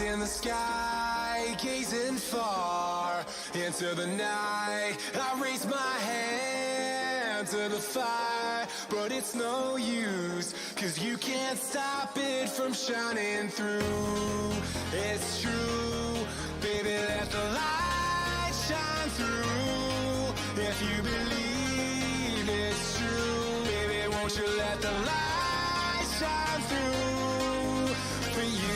in the sky, gazing far into the night. I raise my hand to the fire, but it's no use, 'cause you can't stop it from shining through. It's true, baby, let the light shine through. If you believe it's true, baby, won't you let the light shine through for you.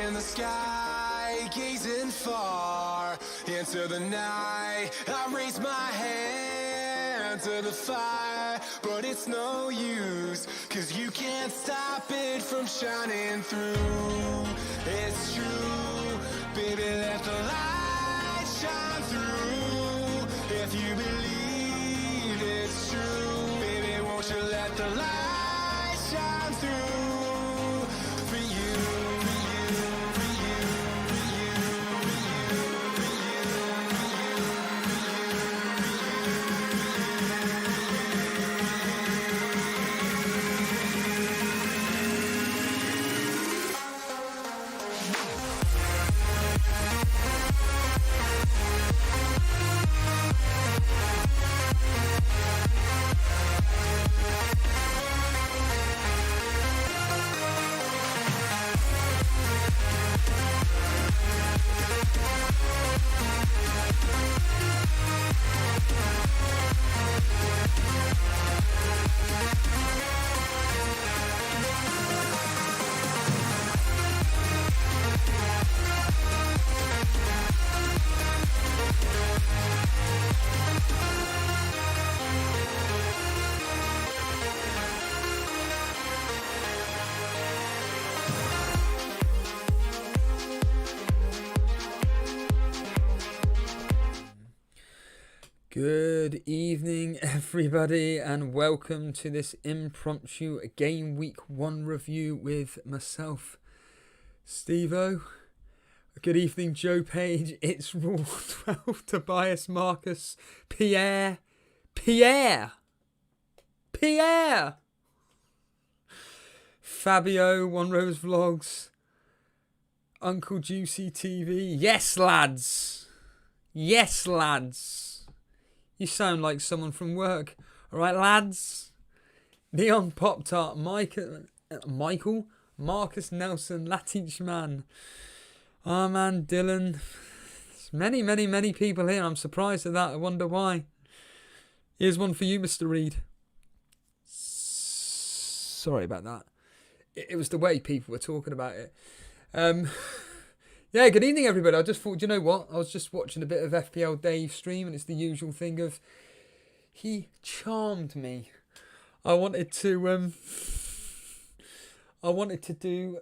In the sky, gazing far into the night. I raise my hand to the fire, but it's no use, 'cause you can't stop it from shining through. It's true, baby, let the light shine through. If you believe it's true, baby, won't you let the light shine through for you. Good evening, everybody, and welcome to this impromptu Gameweek 1 review with myself, Steve-O. Good evening, Joe Page. It's Rule 12, Tobias, Marcus, Pierre, Fabio, One Rose Vlogs, Uncle Juicy TV. Yes, lads. You sound like someone from work. All right, lads. Neon Pop-Tart, Michael, Marcus Nelson, Latinch Man, Arman, Dylan. There's many people here. I'm surprised at that. I wonder why. Here's one for you, Mr. Reed. Sorry about that. It was the way people were talking about it. Yeah, good evening, everybody. I just thought, you know what? I was just watching a bit of FPL Dave stream, and it's the usual thing of he charmed me. I wanted to do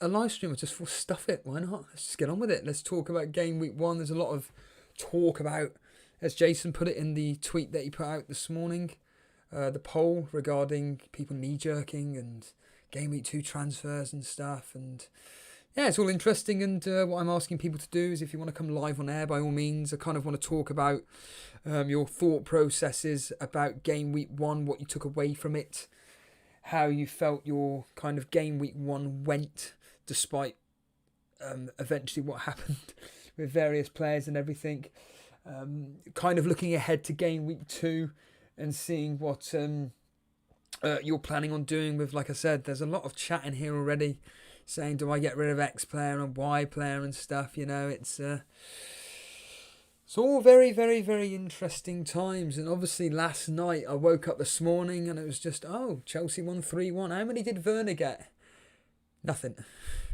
a live stream. I just thought, stuff it. Why not? Let's just get on with it. Let's talk about game week 1. There's a lot of talk about, as Jason put it in the tweet that he put out this morning, the poll regarding people knee-jerking and game week 2 transfers and stuff. And yeah, it's all interesting. And what I'm asking people to do is, if you want to come live on air, by all means. I kind of want to talk about your thought processes about game week 1, what you took away from it, how you felt your kind of game week 1 went, despite eventually what happened with various players and everything. Kind of looking ahead to game week 2 and seeing what you're planning on doing with, like I said, there's a lot of chat in here already saying, do I get rid of X player and Y player and stuff? You know, it's all very, very, very interesting times. And obviously last night I woke up this morning and it was just, oh, Chelsea won 3-1. How many did Werner get? Nothing.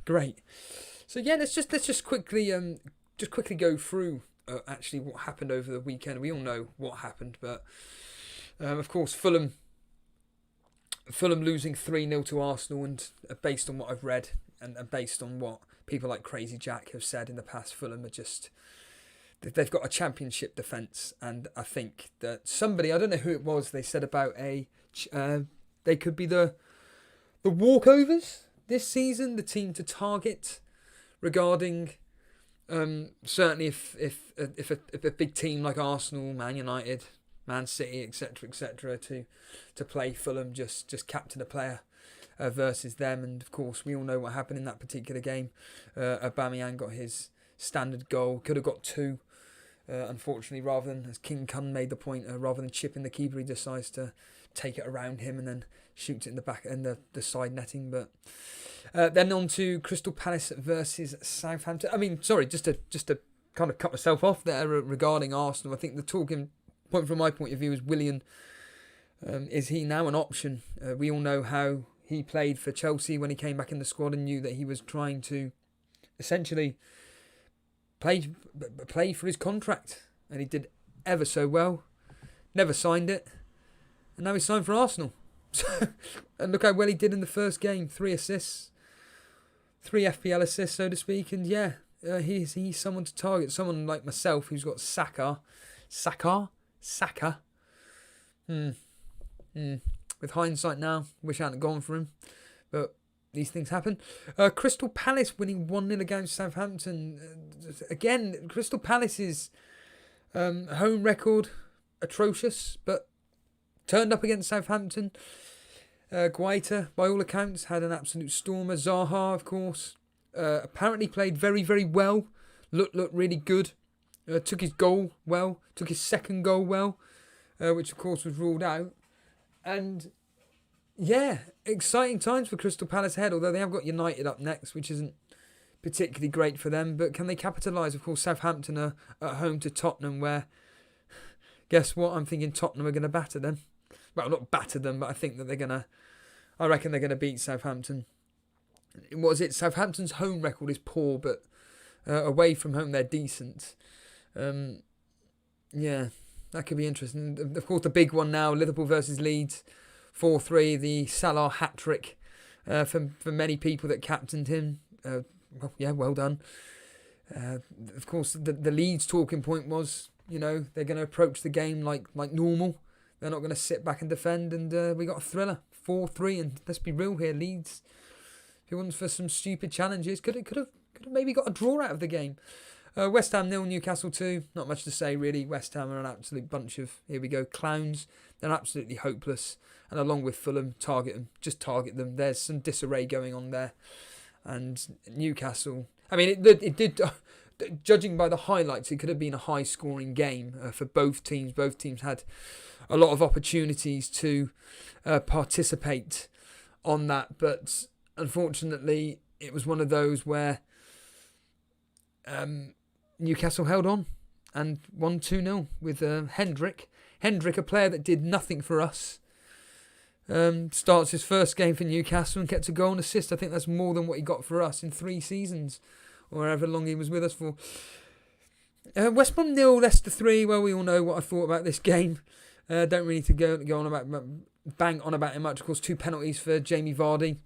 Great. So yeah, let's just quickly go through actually what happened over the weekend. We all know what happened, but of course Fulham losing 3-0 to Arsenal, and based on what I've read and based on what people like Crazy Jack have said in the past, Fulham are just, they've got a championship defence. And I think that somebody, I don't know who it was, they said about they could be the walkovers this season, the team to target regarding certainly if a big team like Arsenal, Man United, Man City, etc., to play Fulham, just captain a player versus them. And of course, we all know what happened in that particular game. Aubameyang got his standard goal, could have got 2. Unfortunately, rather than, as King Kun made the point, rather than chipping the keeper, he decides to take it around him and then shoots it in the back and the side netting. But then on to Crystal Palace versus Southampton. I mean, sorry, just to kind of cut myself off there regarding Arsenal. I think the talking point from my point of view is Willian. Is he now an option? We all know how he played for Chelsea when he came back in the squad and knew that he was trying to essentially play for his contract, and he did ever so well. Never signed it, and now he's signed for Arsenal. And look how well he did in the first game. 3 assists, 3 FPL assists, so to speak. And yeah, he's someone to target. Someone like myself who's got Saka. With hindsight now, wish I hadn't gone for him, but these things happen. Crystal Palace winning 1-0 against Southampton. Again, Crystal Palace's home record atrocious, but turned up against Southampton. Guaita, by all accounts, had an absolute stormer. Zaha, of course, apparently played very, very well. Looked really good. Took his goal well. Took his second goal well, which of course was ruled out. And yeah, exciting times for Crystal Palace ahead, although they have got United up next, which isn't particularly great for them. But can they capitalise? Of course, Southampton are at home to Tottenham, where, guess what? I'm thinking Tottenham are going to batter them. Well, not batter them, but I think that I reckon they're going to beat Southampton. What is it? Southampton's home record is poor, but away from home they're decent. Yeah, that could be interesting. Of course, the big one now, Liverpool versus Leeds, 4-3, the Salah hat-trick for many people that captained him. Well done. Of course, the Leeds talking point was, they're going to approach the game like normal. They're not going to sit back and defend, and we got a thriller, 4-3. And let's be real here, Leeds, if it wasn't for some stupid challenges, could have maybe got a draw out of the game. West Ham 0, Newcastle 2. Not much to say really. West Ham are an absolute bunch of, here we go, clowns. They're absolutely hopeless. And along with Fulham, just target them. There's some disarray going on there. And Newcastle, I mean, it did. Judging by the highlights, it could have been a high-scoring game for both teams. Both teams had a lot of opportunities to participate on that, but unfortunately, it was one of those where Newcastle held on and won 2-0 with Hendrick. Hendrick, a player that did nothing for us, starts his first game for Newcastle and gets a goal and assist. I think that's more than what he got for us in 3 seasons, or however long he was with us for. West Brom 0, Leicester 3. Well, we all know what I thought about this game. Don't really need to go on about bang on about it much. Of course, 2 penalties for Jamie Vardy.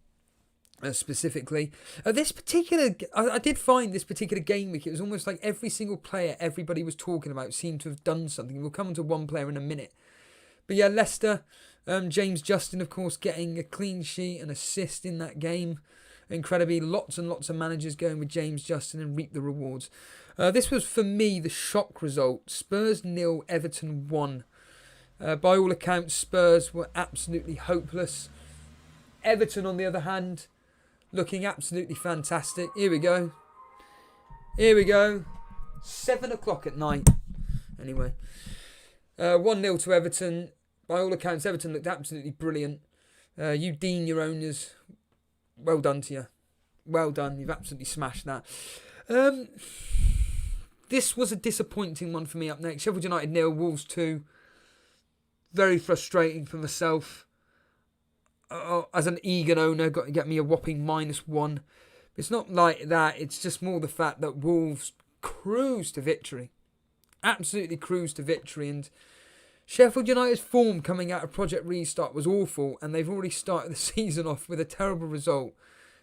specifically. This particular, I did find this particular game week, it was almost like every single player everybody was talking about seemed to have done something. We'll come on to one player in a minute. But yeah, Leicester, James Justin, of course, getting a clean sheet and assist in that game. Incredibly, lots and lots of managers going with James Justin and reap the rewards. This was, for me, the shock result. Spurs 0, Everton 1. By all accounts, Spurs were absolutely hopeless. Everton, on the other hand, looking absolutely fantastic. Here we go. 7 o'clock at night. Anyway. 1-0 to Everton. By all accounts, Everton looked absolutely brilliant. You dean your owners. Well done to you. Well done. You've absolutely smashed that. This was a disappointing one for me up next. Sheffield United 0, Wolves 2. Very frustrating for myself. As an Egan owner, got to get me a whopping -1. It's not like that. It's just more the fact that Wolves cruised to victory. Absolutely cruised to victory. And Sheffield United's form coming out of Project Restart was awful, and they've already started the season off with a terrible result.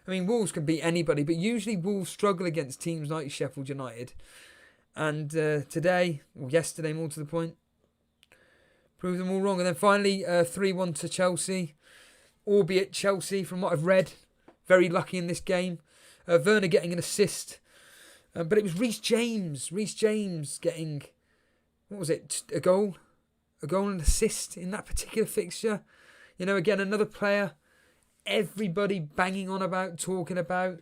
I mean, Wolves can beat anybody, but usually Wolves struggle against teams like Sheffield United. And today, or yesterday more to the point, proved them all wrong. And then finally, 3-1 to Chelsea. Albeit Chelsea, from what I've read, very lucky in this game. Werner getting an assist. But it was Reece James. Reece James getting, what was it, a goal? A goal and assist in that particular fixture. You know, again, another player everybody banging on about, talking about.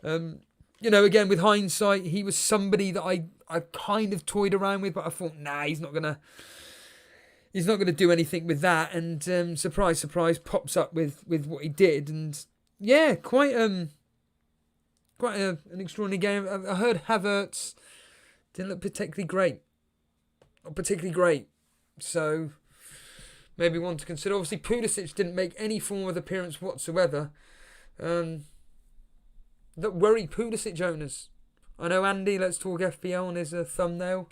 You know, again, with hindsight, he was somebody that I kind of toyed around with, but I thought, nah, he's not gonna do anything with that. And surprise, surprise, pops up with what he did. And yeah, quite an extraordinary game. I heard Havertz didn't look particularly great. Not particularly great. So maybe one to consider. Obviously, Pulisic didn't make any form of appearance whatsoever. That worry Pulisic owners. I know Andy, Let's Talk FPL, on his thumbnail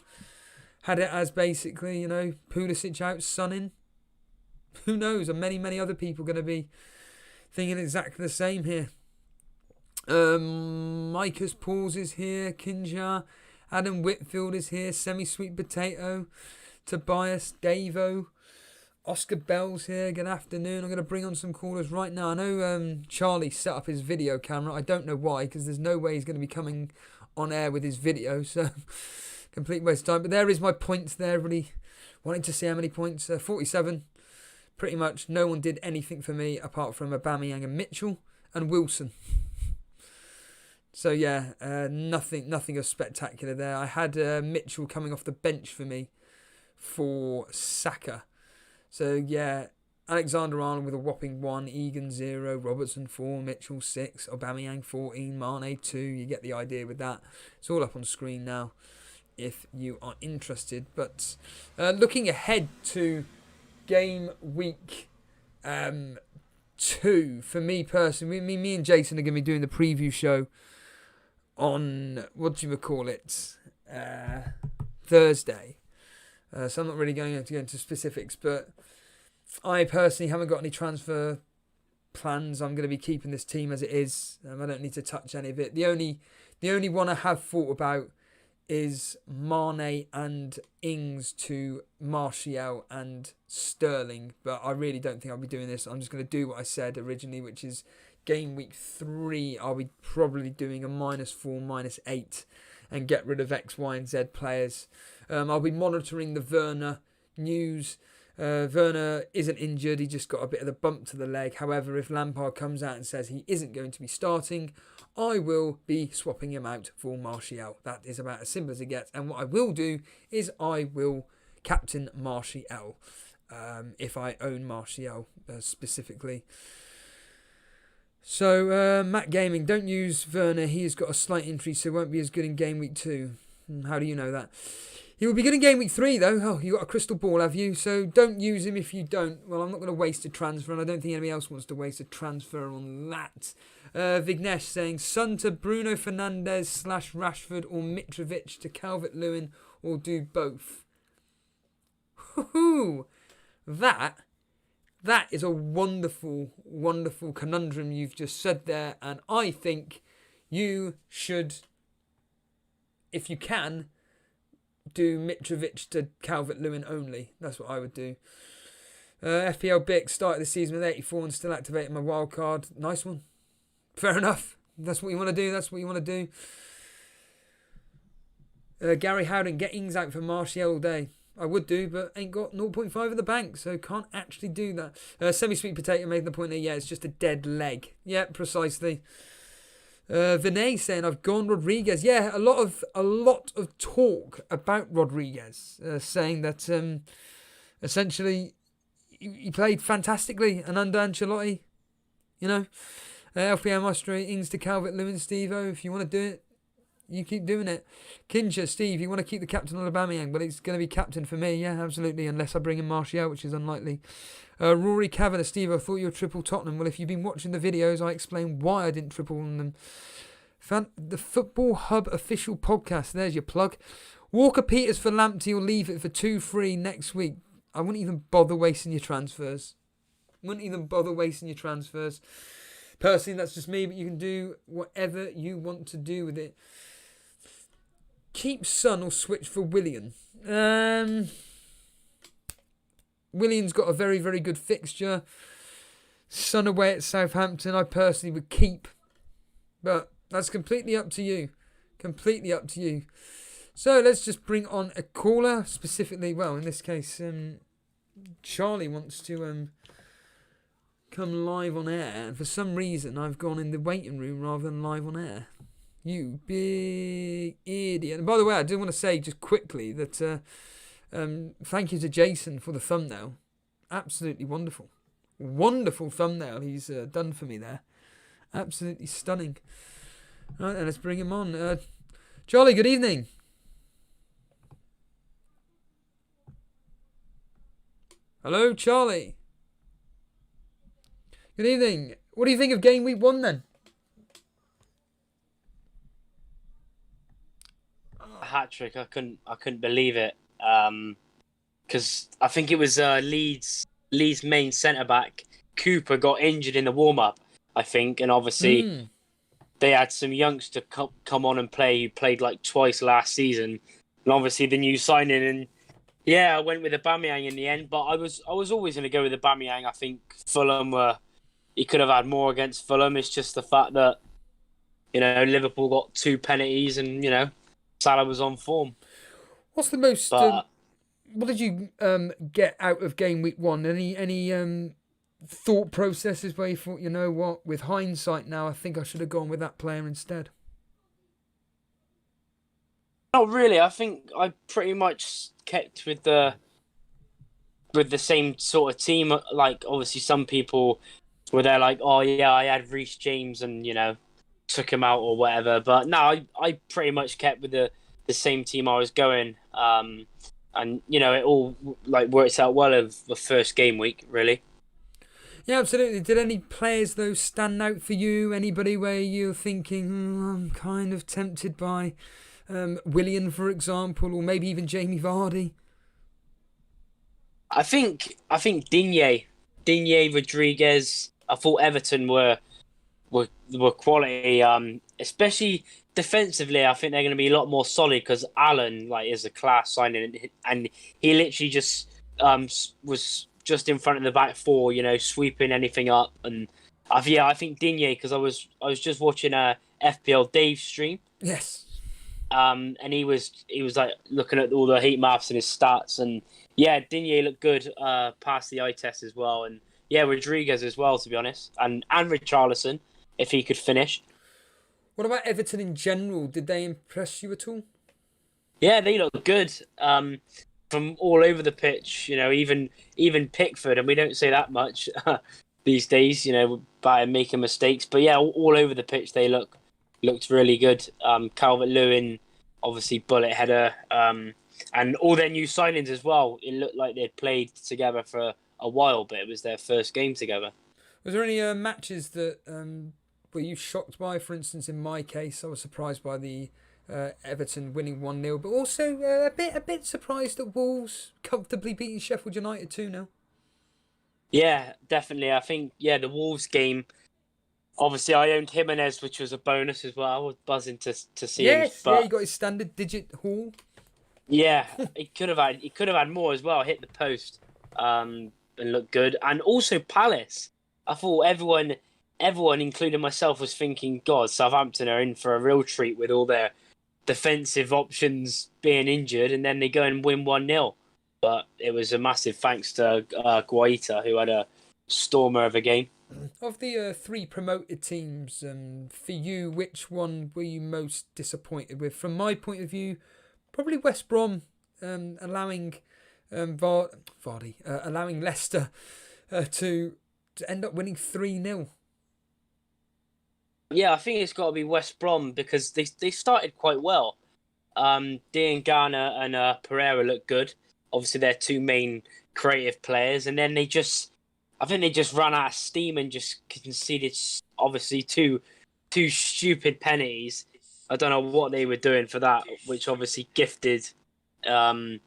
had it as basically, you know, Pulisic out, sunning. Who knows? Are many, many other people going to be thinking exactly the same here? Micah's Pauls is here. Kinjar. Adam Whitfield is here. Semi-Sweet Potato. Tobias. Davo. Oscar Bell's here. Good afternoon. I'm going to bring on some callers right now. I know Charlie set up his video camera. I don't know why, because there's no way he's going to be coming on air with his video. So, complete waste of time. But there is my points there. Really wanting to see how many points. 47. Pretty much no one did anything for me apart from Aubameyang and Mitchell and Wilson. So yeah, nothing of spectacular there. I had Mitchell coming off the bench for me for Saka. So yeah, Alexander-Arnold with a whopping 1, Egan 0, Robertson 4, Mitchell 6, Aubameyang 14, Mane 2. You get the idea with that. It's all up on screen now if you are interested. But looking ahead to game week 2, for me personally, me and Jason are going to be doing the preview show on, Thursday. So I'm not really going to go into specifics, but I personally haven't got any transfer plans. I'm going to be keeping this team as it is. I don't need to touch any of it. The only one I have thought about is Mane and Ings to Martial and Sterling, but I really don't think I'll be doing this. I'm just going to do what I said originally, which is game week 3, I'll be probably doing a -4, -8 and get rid of X, Y and Z players. I'll be monitoring the Werner news. Werner isn't injured, he just got a bit of a bump to the leg. However, if Lampard comes out and says he isn't going to be starting, I will be swapping him out for Martial. That is about as simple as it gets. And what I will do is I will captain Martial, if I own Martial specifically. So, Matt Gaming, don't use Werner. He has got a slight injury, so won't be as good in game week 2. How do you know that? He will be good in game week 3, though. Oh, you got a crystal ball, have you? So don't use him if you don't. Well, I'm not going to waste a transfer, and I don't think anybody else wants to waste a transfer on that. Vignesh saying, Son to Bruno Fernandes / Rashford or Mitrovic to Calvert-Lewin, or do both. Woohoo! That that is a wonderful, wonderful conundrum you've just said there. And I think you should, if you can, do Mitrovic to Calvert-Lewin only. That's what I would do. FPL Bick started the season with 84 and still activating my wild card. Nice one. Fair enough. That's what you want to do. That's what you want to do. Gary Howden, get Ings out for Martial all day. I would do, but ain't got 0.5 in the bank, so can't actually do that. Semi-sweet potato making the point there. Yeah, it's just a dead leg. Yeah, precisely. Vinay saying I've gone Rodriguez. Yeah, a lot of talk about Rodriguez, saying that essentially he played fantastically and under Ancelotti. You know, LPM Austria, Ings to Calvert-Lewin, Steve-O. If you want to do it, you keep doing it. Kincher, Steve, you want to keep the captain on Aubameyang, but it's going to be captain for me. Yeah, absolutely, unless I bring in Martial, which is unlikely. Rory Kavanagh, Steve, I thought you were triple Tottenham. Well, if you've been watching the videos, I explained why I didn't triple on them. The Football Hub official podcast, there's your plug. Walker Peters for Lamptey or leave it for 2-3 next week. I wouldn't even bother wasting your transfers. Personally, that's just me, but you can do whatever you want to do with it. Keep Son or switch for Willian. Willian's got a very, very good fixture. Son away at Southampton, I personally would keep. But that's completely up to you. So let's just bring on a caller. Specifically, well, in this case, Charlie wants to come live on air. And for some reason, I've gone in the waiting room rather than live on air. You big idiot. And by the way, I do want to say just quickly that thank you to Jason for the thumbnail. Absolutely wonderful. Wonderful thumbnail he's done for me there. Absolutely stunning. Right, then let's bring him on. Charlie, good evening. Hello, Charlie. Good evening. What do you think of Gameweek 1 then? Hat trick. I couldn't believe it. Because I think it was Leeds main centre back Cooper got injured in the warm up. I think, and obviously they had some youngster come on and play. Who played like twice last season, and obviously the new signing. And yeah, I went with Aubameyang in the end, but I was always going to go with Aubameyang. I think Fulham he could have had more against Fulham. It's just the fact that Liverpool got 2 penalties, and Salah was on form. What's the most? What did you get out of Gameweek 1? Any thought processes where you thought, you know what, with hindsight now, I think I should have gone with that player instead? Not really. I think I pretty much kept with the same sort of team. Like, obviously, some people were there like, oh yeah, I had Reece James and took him out or whatever. But no, I pretty much kept with the same team I was going. And it all like works out well of the first game week, really. Yeah, absolutely. Did any players though stand out for you? Anybody where you're thinking, I'm kind of tempted by Willian, for example, or maybe even Jamie Vardy? I think Digne, Rodriguez. I thought Everton were quality, especially defensively. I think they're going to be a lot more solid because Allen is a class signing, and he literally just was just in front of the back four, sweeping anything up. And I think Digne, because I was just watching a FPL Dave stream. Yes. And he was like looking at all the heat maps and his stats, and yeah, Digne looked good, passed the eye test as well, and yeah, Rodriguez as well, to be honest, and Richarlison if he could finish. What about Everton in general? Did they impress you at all? Yeah, they look good. From all over the pitch, even Pickford, and we don't say that much these days, by making mistakes. But yeah, all over the pitch they looked really good. Calvert-Lewin, obviously bullet header, and all their new signings as well. It looked like they'd played together for a while, but it was their first game together. Was there any matches that were you shocked by? For instance, in my case, I was surprised by the Everton winning 1-0, but also a bit surprised that Wolves comfortably beating Sheffield United 2-0. Yeah, definitely. I think the Wolves game. Obviously, I owned Jimenez, which was a bonus as well. I was buzzing to see him, Yes, yeah, but he got his standard digit haul. yeah, he could have had more as well. Hit the post, and looked good. And also Palace. I thought everyone, including myself, was thinking, God, Southampton are in for a real treat with all their defensive options being injured, and then they go and win 1-0. But it was a massive thanks to Guaita, who had a stormer of a game. Of the three promoted teams, for you, which one were you most disappointed with? From my point of view, probably West Brom, allowing Vardy, allowing Leicester to end up winning 3-0. Yeah, I think it's got to be West Brom because they started quite well. Diangana and Pereira look good. Obviously, they're two main creative players, and then I think they just ran out of steam and just conceded obviously two stupid penalties. I don't know what they were doing for that, which obviously gifted, Vardy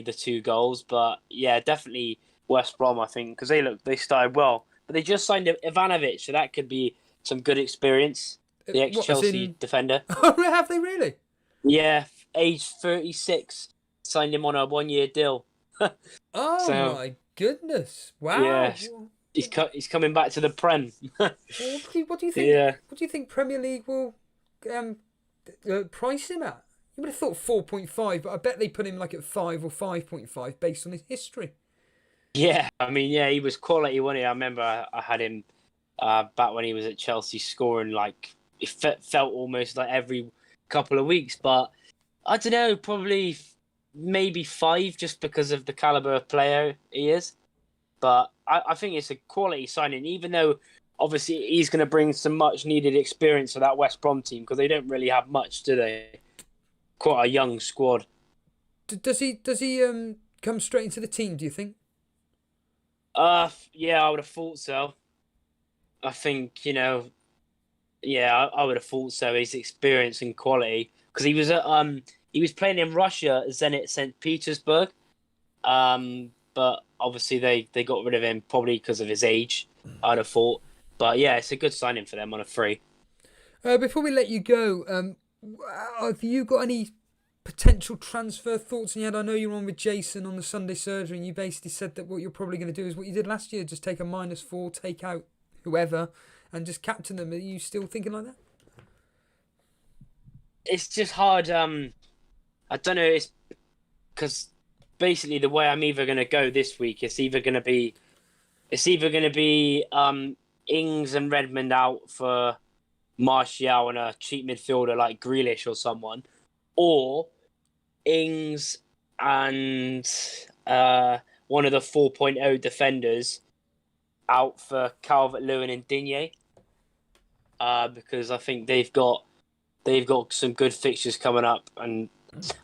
the 2 goals. But yeah, definitely West Brom, I think, because they started well, but they just signed Ivanovic, so that could be some good experience. The ex-Chelsea defender. Have they really? Yeah, age 36, signed him on a 1-year deal. Oh So my goodness! Wow. yeah, he's coming back to the Prem. Well, what do you think? Yeah. What do you think Premier League will price him at? You would have thought 4.5, but I bet they put him like at 5 or 5.5 based on his history. Yeah, I mean, yeah, he was quality, wasn't he? I remember I had him back when he was at Chelsea, scoring like it felt almost like every couple of weeks. But I don't know, probably maybe 5 just because of the caliber of player he is. But I think it's a quality signing, even though obviously he's going to bring some much needed experience to that West Brom team because they don't really have much, do they? Quite a young squad. Does he come straight into the team? Do you think? Yeah, I would have thought so. I think I would have thought so. His experience and quality, because he was playing in Russia, Zenit St. Petersburg, but obviously they got rid of him probably because of his age. I'd have thought, but yeah, it's a good signing for them on a free. Before we let you go, have you got any potential transfer thoughts in your head? I know you're on with Jason on the Sunday surgery, and you basically said that what you're probably going to do is what you did last year: just take a -4, take out whoever, and just captain them. Are you still thinking like that? It's just hard. I don't know. It's because basically the way I'm either going to go this week, it's either going to be Ings and Redmond out for Martial and a cheap midfielder like Grealish or someone, or Ings and one of the 4.0 defenders out for Calvert-Lewin and Digne, because I think they've got some good fixtures coming up. And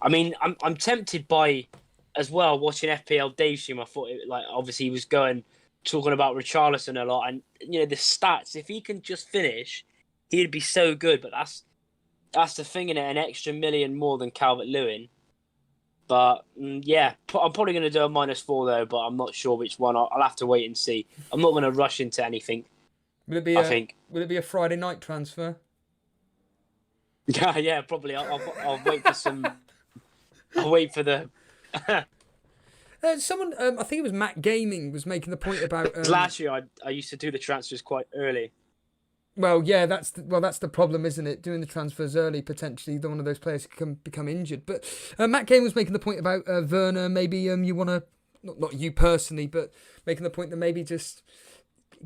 I mean, I'm tempted by as well watching FPL Dave stream. I thought obviously he was talking about Richarlison a lot, and the stats. If he can just finish, he'd be so good. But that's the thing in it, an extra million more than Calvert-Lewin. But yeah, I'm probably going to do a -4 though, but I'm not sure which one. I'll have to wait and see. I'm not going to rush into anything. Will it be a Friday night transfer? Yeah, probably. I'll wait for some. I'll wait for the. Someone, I think it was Matt Gaming, was making the point about. Last year, I used to do the transfers quite early. Well, yeah, that's the problem, isn't it? Doing the transfers early, potentially, one of those players can become injured. But Matt Gaming was making the point about Werner. Maybe you want to, not you personally, but making the point that maybe just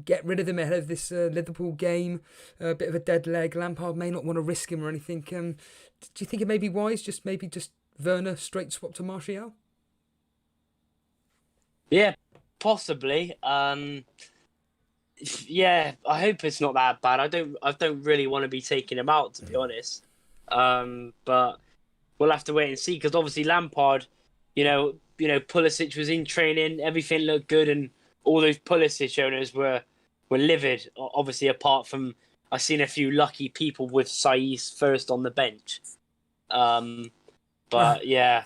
get rid of him ahead of this Liverpool game. A bit of a dead leg. Lampard may not want to risk him or anything. Do you think it may be wise? Just Werner straight swap to Martial? Yeah, possibly. Yeah, I hope it's not that bad. I don't really want to be taking him out, to be honest. But we'll have to wait and see, because obviously Lampard, Pulisic was in training, everything looked good, and all those Pulisic owners were livid. Obviously, apart from I've seen a few lucky people with Saiz first on the bench. But yeah,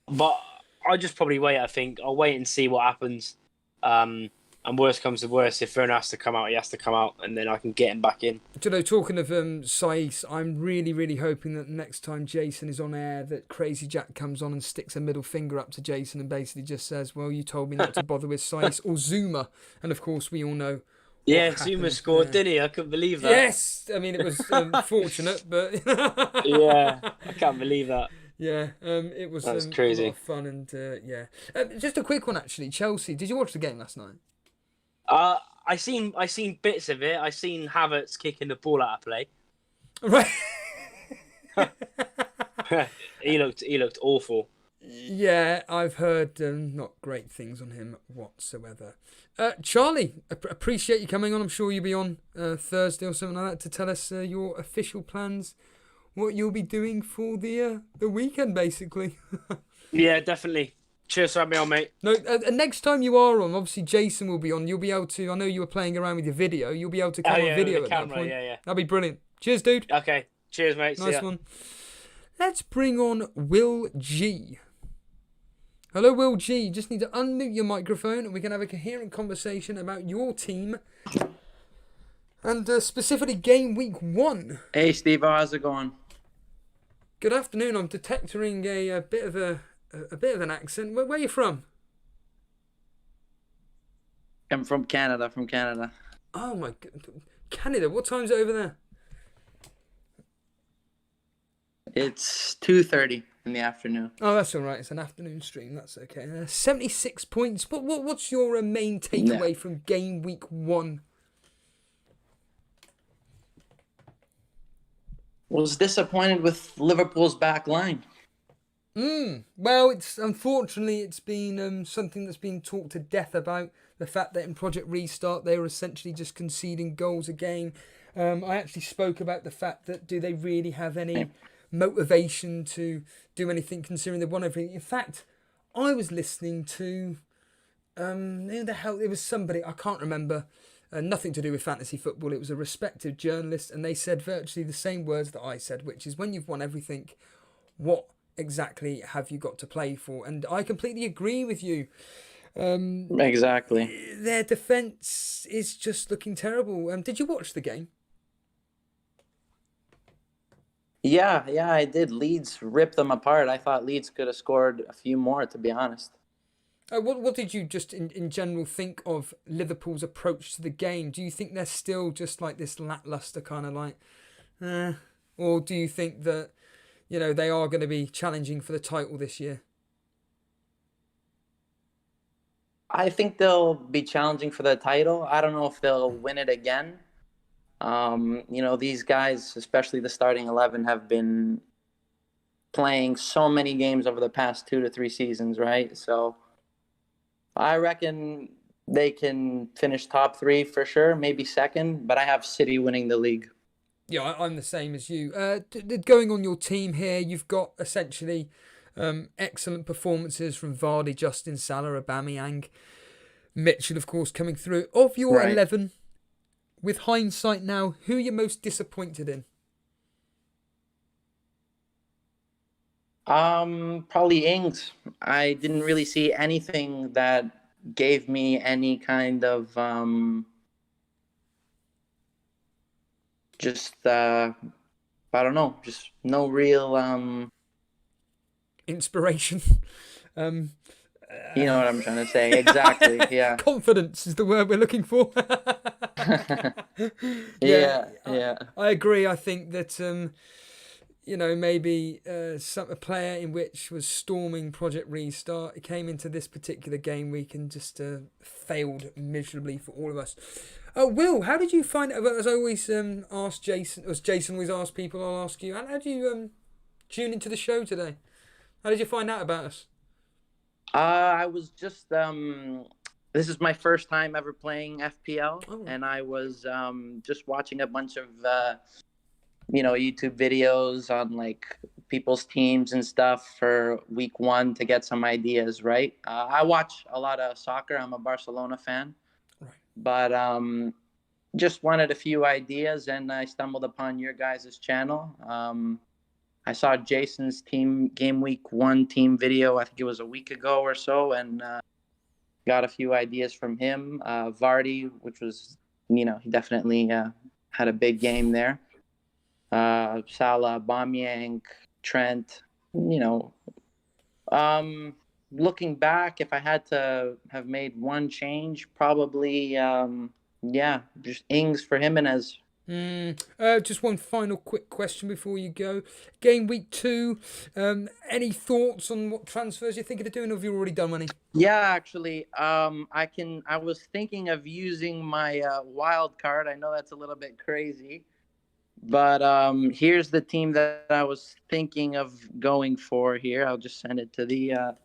but I'll just probably wait. I think I'll wait and see what happens. And worst comes to worst, if Werner has to come out, he has to come out, and then I can get him back in. Do you know, talking of Saiss, I'm really, really hoping that next time Jason is on air, that Crazy Jack comes on and sticks a middle finger up to Jason and basically just says, well, you told me not to bother with Saiss or Zuma. And of course, we all know. Yeah, Zuma scored, didn't he? I couldn't believe that. Yes! I mean, it was fortunate, but. Yeah, I can't believe that. Yeah, it was crazy. A lot of fun, and yeah. Just a quick one, actually. Chelsea, did you watch the game last night? I seen bits of it. I seen Havertz kicking the ball out of play. Right. He looked awful. Yeah, I've heard not great things on him whatsoever. Charlie, appreciate you coming on. I'm sure you'll be on Thursday or something like that to tell us your official plans, what you'll be doing for the weekend, basically. Yeah, definitely. Cheers for having me on, mate. No, next time you are on, obviously Jason will be on. You'll be able to. I know you were playing around with your video. You'll be able to come on video with the at camera, that point. Yeah. That'd be brilliant. Cheers, dude. Okay. Cheers, mate. Nice one. Let's bring on Will G. Hello, Will G. You just need to unmute your microphone and we can have a coherent conversation about your team and specifically game week 1. Hey, Steve. How's it going? Good afternoon. I'm detecting a bit of an accent. Where are you from? I'm from Canada. Oh my god, Canada. What time's it over there? It's 2:30 in the afternoon. Oh, that's all right. It's an afternoon stream. That's okay. 76 points. What's your main takeaway from game week 1? Was disappointed with Liverpool's back line. Well, unfortunately it's been something that's been talked to death about, the fact that in Project Restart they were essentially just conceding goals a game. I actually spoke about the fact that do they really have any motivation to do anything considering they won everything. In fact, I was listening to who the hell, it was somebody, I can't remember, nothing to do with fantasy football. It was a respected journalist and they said virtually the same words that I said, which is when you've won everything, what exactly have you got to play for? And I completely agree with you. Exactly. Their defence is just looking terrible. Did you watch the game? Yeah, I did. Leeds ripped them apart. I thought Leeds could have scored a few more, to be honest. What did you just in general think of Liverpool's approach to the game? Do you think they're still just like this lackluster kind of like, or do you think that, you know, they are going to be challenging for the title this year? I think they'll be challenging for the title. I don't know if they'll win it again. These guys, especially the starting 11, have been playing so many games over the past 2 to 3 seasons, right? So I reckon they can finish top 3 for sure, maybe second, but I have City winning the league. Yeah, I'm the same as you. Going on your team here, you've got essentially excellent performances from Vardy, Justin, Salah, Aubameyang, Mitchell, of course, coming through. Of your 11, with hindsight now, who are you most disappointed in? Probably Ings. I didn't really see anything that gave me any kind of I don't know, just no real inspiration. You know what I'm trying to say. Exactly. Yeah. Confidence is the word we're looking for. Yeah. I agree. I think that maybe a player in which was storming Project Restart, it came into this particular game week and just failed miserably for all of us. Will, how did you find it? As I always ask Jason, as Jason always asks people, I'll ask you, how did you tune into the show today? How did you find out about us? I was just this is my first time ever playing FPL, and I was just watching a bunch of YouTube videos on like people's teams and stuff for week 1 to get some ideas, right? I watch a lot of soccer. I'm a Barcelona fan, but just wanted a few ideas, and I stumbled upon your guys' channel. I saw Jason's team game week 1 team video. I think it was a week ago or so, and got a few ideas from him. Vardy, which was, he definitely had a big game there. Salah, Aubameyang, Trent, looking back, if I had to have made one change, probably, just Ings for Jimenez. Just one final quick question before you go. Game week 2, any thoughts on what transfers you're thinking of doing, or have you already done any? Yeah, actually, I was thinking of using my wild card. I know that's a little bit crazy, but here's the team that I was thinking of going for here. I'll just send it to the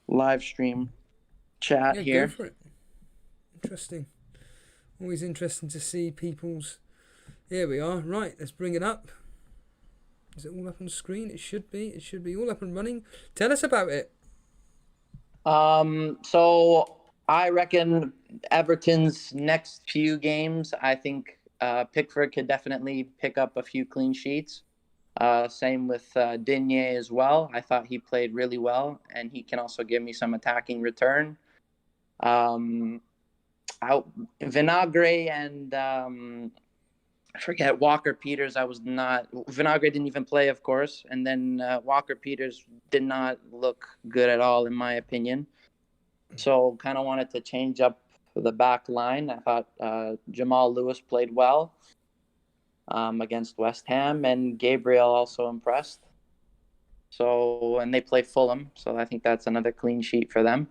live stream chat here. Go for it. Interesting. Always interesting to see people's... Here we are. Right, let's bring it up. Is it all up on the screen? It should be. It should be all up and running. Tell us about it. So I reckon Everton's next few games, I think Pickford could definitely pick up a few clean sheets. Same with Digne as well. I thought he played really well, and he can also give me some attacking return. Vinagre and I forget Walker Peters. Vinagre didn't even play, of course, and then Walker Peters did not look good at all, in my opinion. So kind of wanted to change up the back line. I thought Jamal Lewis played well against West Ham, and Gabriel also impressed. And they play Fulham, so I think that's another clean sheet for them.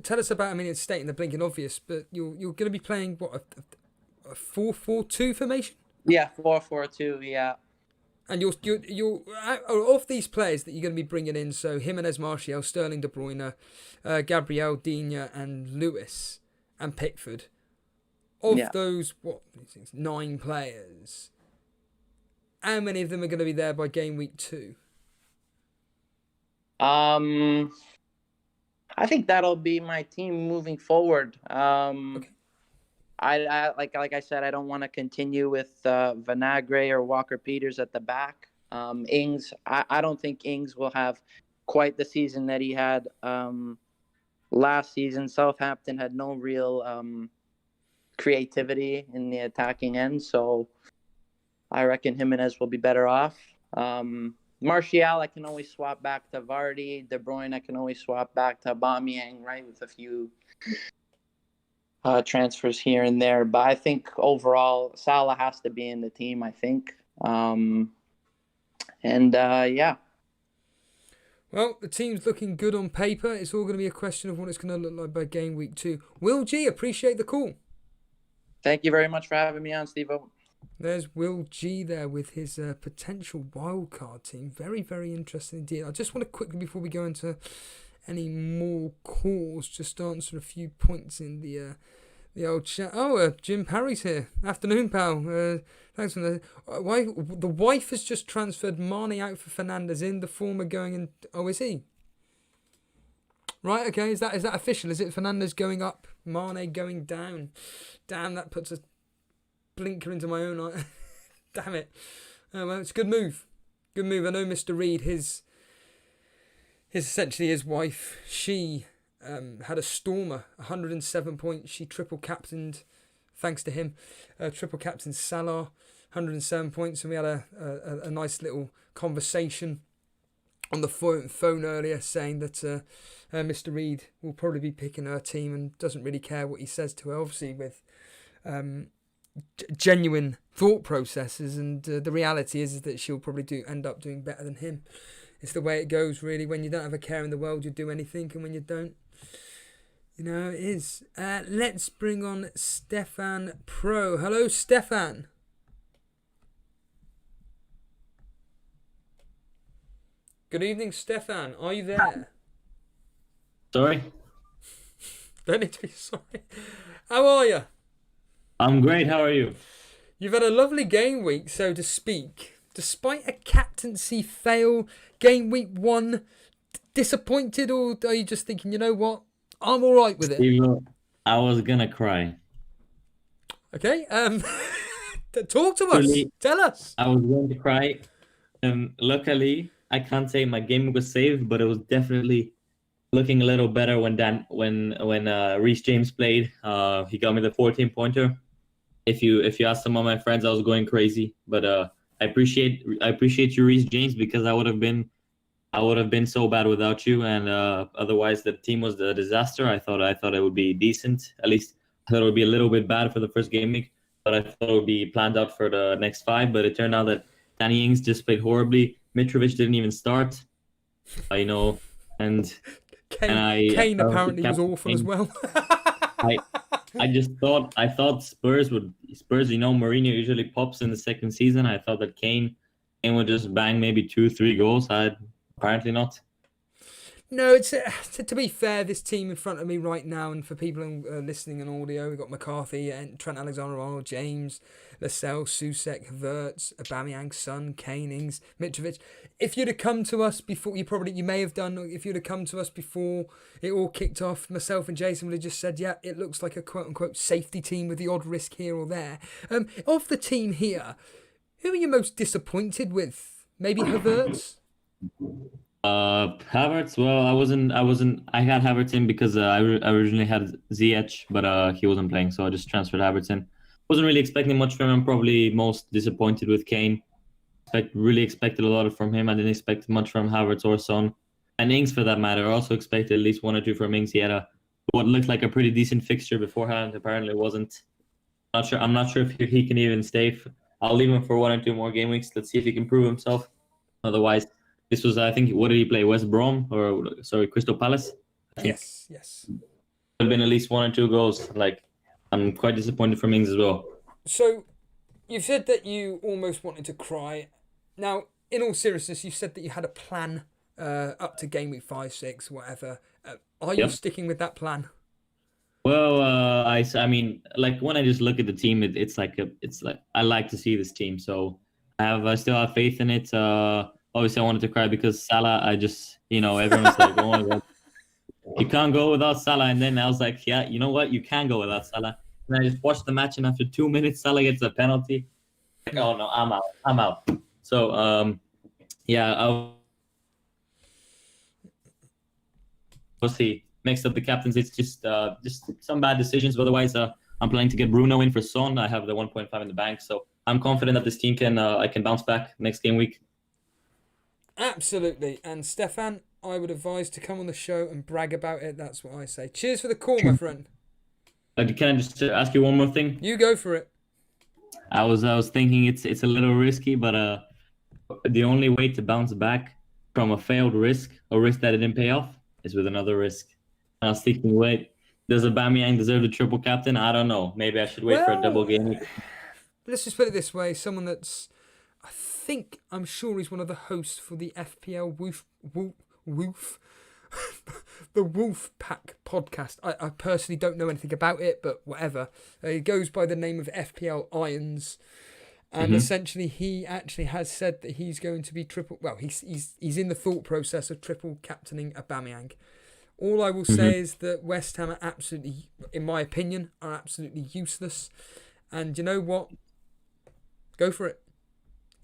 Tell us about. I mean, it's stating the blinking obvious, but you're going to be playing what, a 4-4-2 formation? Yeah, 4-4-2. Yeah. And you're of these players that you're going to be bringing in. So Jimenez, Martial, Sterling, De Bruyne, Gabriel, Digne, and Lewis, and Pickford. Of those 9 players, how many of them are going to be there by game week 2? I think that'll be my team moving forward. Okay. I like I said, I don't want to continue with Vinagre or Walker Peters at the back. Ings, I don't think Ings will have quite the season that he had last season. Southampton had no real creativity in the attacking end, so I reckon Jimenez will be better off. Martial, I can always swap back to Vardy. De Bruyne, I can always swap back to Aubameyang, right, with a few transfers here and there. But I think overall, Salah has to be in the team, I think. Yeah. Well, the team's looking good on paper. It's all going to be a question of what it's going to look like by game week 2. Will G, appreciate the call. Thank you very much for having me on, Steve-O. There's Will G there with his potential wildcard team. Very, very interesting indeed. I just want to quickly, before we go into any more calls, just answer a few points in the old chat. Oh, Jim Parry's here. Afternoon, pal. Thanks for the wife has just transferred Mane out for Fernandes in. The former going in. Oh, is he? Right. Okay. Is that official? Is it Fernandes going up, Mane going down? Damn, that puts a blinker into my own eye. Damn it. Oh, well, it's a good move. Good move. I know Mr. Reed, his essentially his wife, she had a stormer, 107 points. She triple captained, thanks to him. Triple captained Salah, 107 points. And we had a nice little conversation on the phone earlier saying that Mr. Reed will probably be picking her team and doesn't really care what he says to her, obviously with genuine thought processes, and the reality is that she'll probably end up doing better than him. It's the way it goes, really. When you don't have a care in the world, you do anything, and when you don't, it is. Let's bring on Stefan Pro. Hello, Stefan. Good evening, Stefan. Are you there? Sorry? Don't need to be sorry. How are you? I'm great. How are you? You've had a lovely game week, so to speak. Despite a captaincy fail, game week 1, disappointed, or are you just thinking, you know what, I'm all right with it? I was gonna cry. Okay, talk to us. Tell us. I was going to cry. Luckily, I can't say my game was saved, but it was definitely looking a little better when Reece James played. He got me the 14-pointer. If you ask some of my friends, I was going crazy. But I appreciate you, Reece James, because I would have been so bad without you, and otherwise the team was a disaster. I thought it would be decent. At least I thought it would be a little bbit bad for the first game week, but I thought it would be planned out for the next 5. But it turned out that Danny Ings just played horribly. Mitrovic didn't even start. And Kane apparently was awful as well. I thought Spurs, Mourinho usually pops in the second season. I thought that Kane would just bang maybe 2-3 goals. Apparently not. No, it's to be fair, this team in front of me right now, and for people listening on audio, we've got McCarthy, and Trent Alexander-Arnold, James, Lascelles, Soucek, Havertz, Aubameyang, Son, Kane, Ings, Mitrovic. If you'd have come to us before, you may have done, if you'd have come to us before it all kicked off, myself and Jason would have just said, yeah, it looks like a quote-unquote safety team with the odd risk here or there. Of the team here, who are you most disappointed with? Maybe Havertz? Havertz. Well, I got Havertz in because I originally had Ziyech, but he wasn't playing, so I just transferred Havertz in. Wasn't really expecting much from him. Probably most disappointed with Kane. Really expected a lot from him. I didn't expect much from Havertz or Son, and Ings for that matter. I also expected at least 1 or 2 from Ings. He had what looked like a pretty decent fixture beforehand. Apparently, wasn't. I'm not sure if he can even stay. I'll leave him for 1 or 2 more game weeks. Let's see if he can prove himself. Otherwise. This was, I think, what did he play? West Brom Crystal Palace? Yes. There have been at least 1 or 2 goals. I'm quite disappointed from Ings as well. So, you said that you almost wanted to cry. Now, in all seriousness, you said that you had a plan up to game week 5, 6, whatever. Are you sticking with that plan? Well, I mean, when I just look at the team, it's like I like to see this team, so I still have faith in it. Obviously, I wanted to cry because Salah, everyone's like, oh my God, you can't go without Salah. And then I was like, yeah, you know what? You can go without Salah. And I just watched the match, and after 2 minutes, Salah gets a penalty. Oh no, I'm out. So, obviously, mixed up the captains. It's just some bad decisions. But otherwise, I'm planning to get Bruno in for Son. I have the 1.5 in the bank, so I'm confident that this team can bounce back next game week. Absolutely. And Stefan, I would advise to come on the show and brag about it. That's what I say. Cheers for the call, my friend. Can I just ask you one more thing? You go for it. I was thinking it's a little risky, but the only way to bounce back from a failed risk, a risk that didn't pay off, is with another risk. And I was thinking, wait, does Aubameyang deserve the triple captain? I don't know. Maybe I should wait for a double game. Let's just put it this way. Someone that's... I'm sure he's one of the hosts for the FPL the Wolf Pack podcast. I personally don't know anything about it, but whatever. He goes by the name of FPL Irons, and essentially he actually has said that he's going to be triple. Well, he's in the thought process of triple captaining Aubameyang. All I will say is that West Ham are absolutely, in my opinion, are absolutely useless. And you know what? Go for it.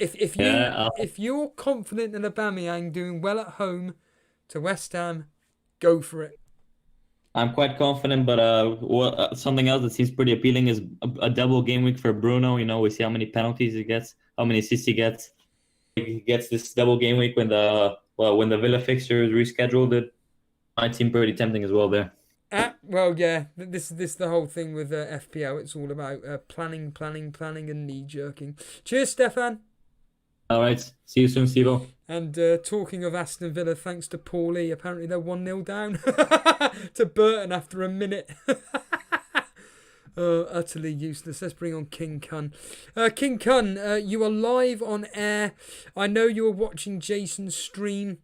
If you're confident in Aubameyang doing well at home to West Ham, go for it. I'm quite confident, but something else that seems pretty appealing is a double game week for Bruno. We see how many penalties he gets, how many assists he gets. He gets this double game week when the Villa fixture is rescheduled. It might seem pretty tempting as well there. Well, yeah, this the whole thing with FPL. It's all about planning, and knee-jerking. Cheers, Stefan. All right. See you soon, Stevo. And talking of Aston Villa, thanks to Paulie, apparently they're 1-0 down to Burton after a minute. Utterly useless. Let's bring on King Kun. King Kun, you are live on air. I know you were watching Jason's stream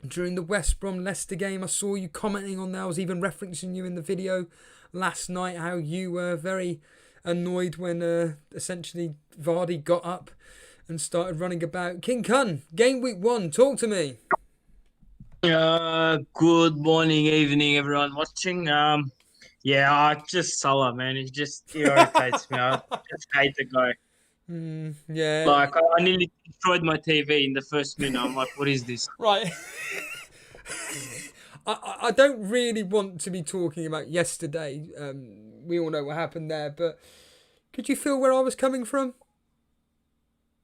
during the West Brom Leicester game. I saw you commenting on that. I was even referencing you in the video last night, how you were very annoyed when essentially Vardy got up and started running about. King Kun, game week 1, talk to me. Good morning, evening, everyone watching. Just Salah, man. He just irritates me. I just hate the guy. Yeah. Like I nearly destroyed my TV in the first minute. I'm like, what is this? Right. I don't really want to be talking about yesterday. We all know what happened there, but could you feel where I was coming from?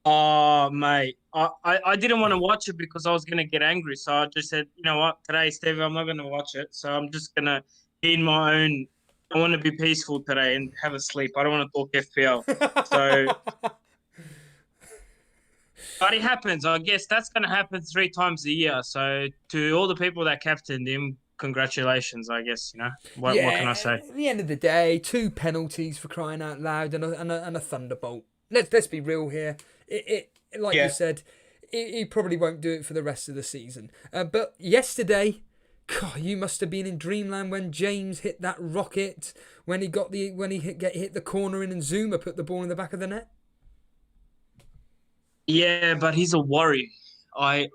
Oh, mate. I didn't want to watch it because I was going to get angry. So I just said, you know what, today, Steve, I'm not going to watch it. So I'm just going to be in my own. I want to be peaceful today and have a sleep. I don't want to talk FPL. So, but it happens. I guess that's going to happen 3 times a year. So to all the people that captained him, congratulations, I guess, what can I say? At the end of the day, 2 penalties for crying out loud and a thunderbolt. Let's be real here. It like you said, he probably won't do it for the rest of the season. But yesterday, God, you must have been in dreamland when James hit that rocket, when he hit the corner in and Zuma put the ball in the back of the net. Yeah, but he's a worry. I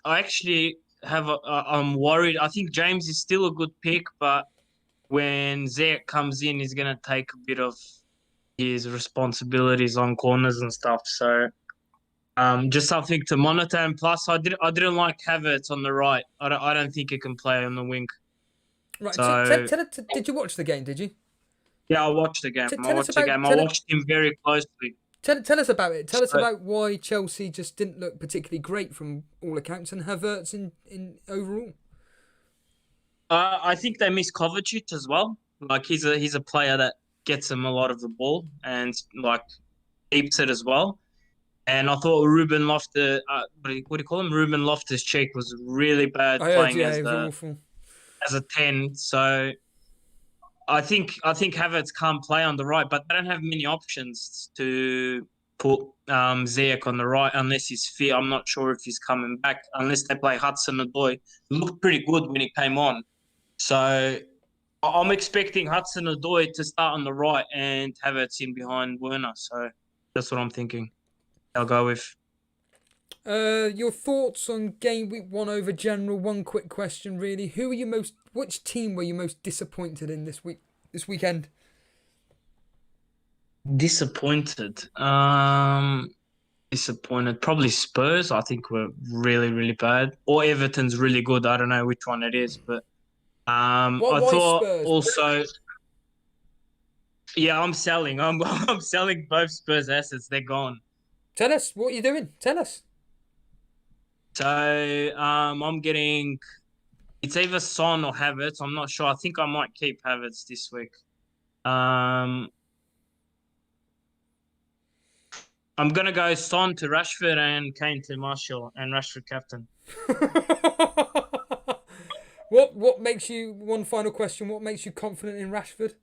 actually I'm worried. I think James is still a good pick, but when Ziyech comes in, he's gonna take a bit of his responsibilities on corners and stuff. So, just something to monitor. And plus, I didn't like Havertz on the right. I don't think he can play on the wing. Right. So, Did you watch the game? Did you? yeah, I watched the game. I watched him very closely. Tell us about it. Tell us about why Chelsea just didn't look particularly great from all accounts, and Havertz in overall. I think they miss Kovacic as well. Like he's a player that gets him a lot of the ball and like keeps it as well. And I thought Ruben Loftus, what do you call him? Ruben Loftus-Cheek was really bad playing as a 10. So I think Havertz can't play on the right, but they don't have many options to put Ziyech on the right unless he's fit. I'm not sure if he's coming back unless they play Hudson-Odoi. Looked pretty good when he came on. So I'm expecting Hudson-Odoi to start on the right and Havertz in behind Werner. So that's what I'm thinking. I'll go with. Your thoughts on Gameweek 1 over general? One quick question, really. Which team were you most disappointed in this weekend? Disappointed. Disappointed. Probably Spurs. I think were really, really bad. Or Everton's really good. I don't know which one it is, but I thought Spurs? Also. Yeah, I'm selling. I'm selling both Spurs assets. They're gone. Tell us what you're doing. Tell us. So I'm getting. It's either Son or Havertz. I'm not sure. I think I might keep Havertz this week. I'm gonna go Son to Rashford and Kane to Martial and Rashford captain. What makes you? One final question. What makes you confident in Rashford?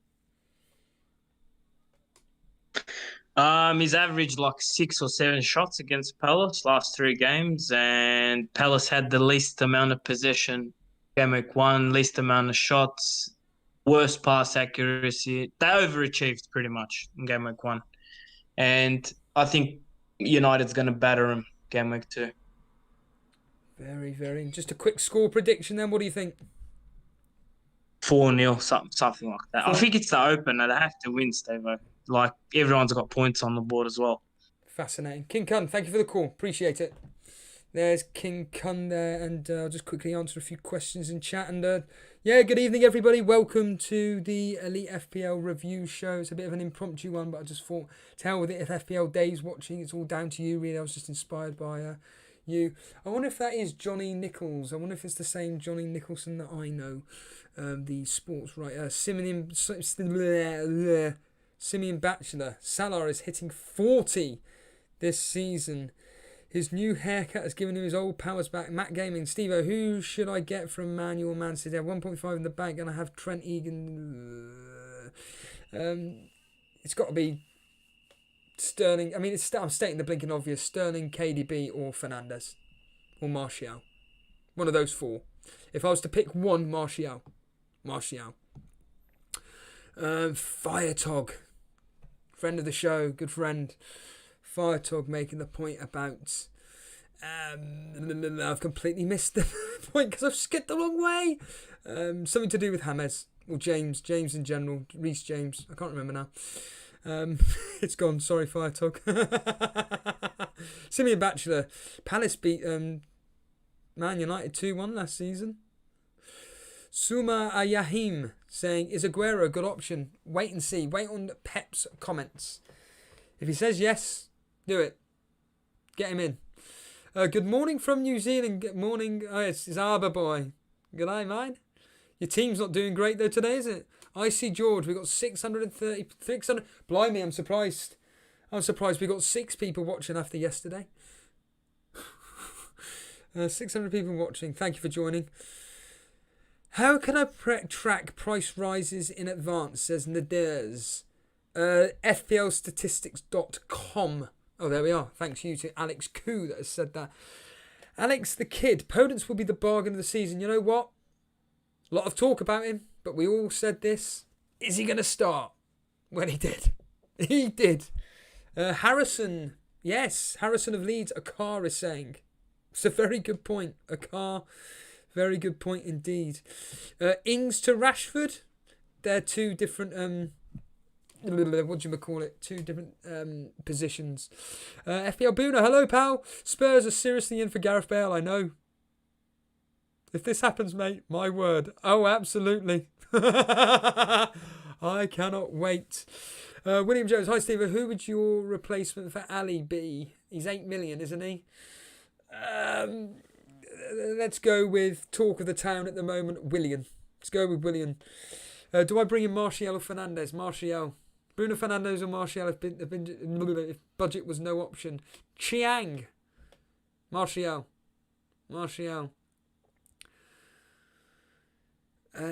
He's averaged like 6 or 7 shots against Palace last 3 games, and Palace had the least amount of possession. Gameweek 1, least amount of shots, worst pass accuracy. They overachieved pretty much in Gameweek 1, and I think United's going to batter him Gameweek 2. Very, very. Just a quick score prediction then. What do you think? 4-0, something like that. I think it's the opener. They have to win, Steve-O. Like, everyone's got points on the board as well. Fascinating. King Kun, thank you for the call. Appreciate it. There's King Kun there, and I'll just quickly answer a few questions in chat. And good evening, everybody. Welcome to the Elite FPL review show. It's a bit of an impromptu one, but I just thought, to hell with it. If FPL Dave's watching, it's all down to you, really. I was just inspired by you. I wonder if that is Johnny Nichols. I wonder if it's the same Johnny Nicholson that I know, the sports writer. Simeon Batchelor. Salah is hitting 40 this season. His new haircut has given him his old powers back. Matt Gaming. Steve-O, who should I get from Man U or Man City? I have 1.5 in the bank and I have Trent Egan. It's got to be Sterling. I mean, I'm stating the blinking obvious. Sterling, KDB or Fernandes. Or Martial. One of those 4. If I was to pick one, Martial. Firetog. Friend of the show, good friend. Firetog making the point about... I've completely missed the point because I've skipped the wrong way. Something to do with James. Or James in general. Reece James. I can't remember now. It's gone. Sorry, Fire Talk. Simeon Batchelor. Palace beat Man United 2-1 last season. Suma Ayahim saying, is Aguero a good option? Wait and see. Wait on Pep's comments. If he says yes, do it. Get him in. Good morning from New Zealand. Good morning. Oh, it's Arbor Boy. Good day, mate. Your team's not doing great though today, is it? I see George. We got 600. Blimey, I'm surprised. I'm surprised we got 6 people watching after yesterday. 600 people watching. Thank you for joining. How can I track price rises in advance, says Naders. FPLstatistics.com. Oh, there we are. Thanks you to Alex Koo that has said that. Alex the Kid. Podence will be the bargain of the season. You know what? A lot of talk about him, but we all said this. Is he going to start? Well, he did. He did. Harrison. Yes, Harrison of Leeds. A car is saying. It's a very good point. A car. Very good point indeed. Ings to Rashford. They're 2 different... what do you call it? 2 different positions. FPL Boona. Hello, pal. Spurs are seriously in for Gareth Bale. I know. If this happens, mate, my word. Oh, absolutely. I cannot wait. William Jones. Hi, Steve. Who would your replacement for Ali be? He's 8 million, isn't he? Let's go with talk of the town at the moment, William. Let's go with William. Do I bring in Martial or Fernandes? Martial. Bruno Fernandes or Martial if budget was no option. Chiang. Martial.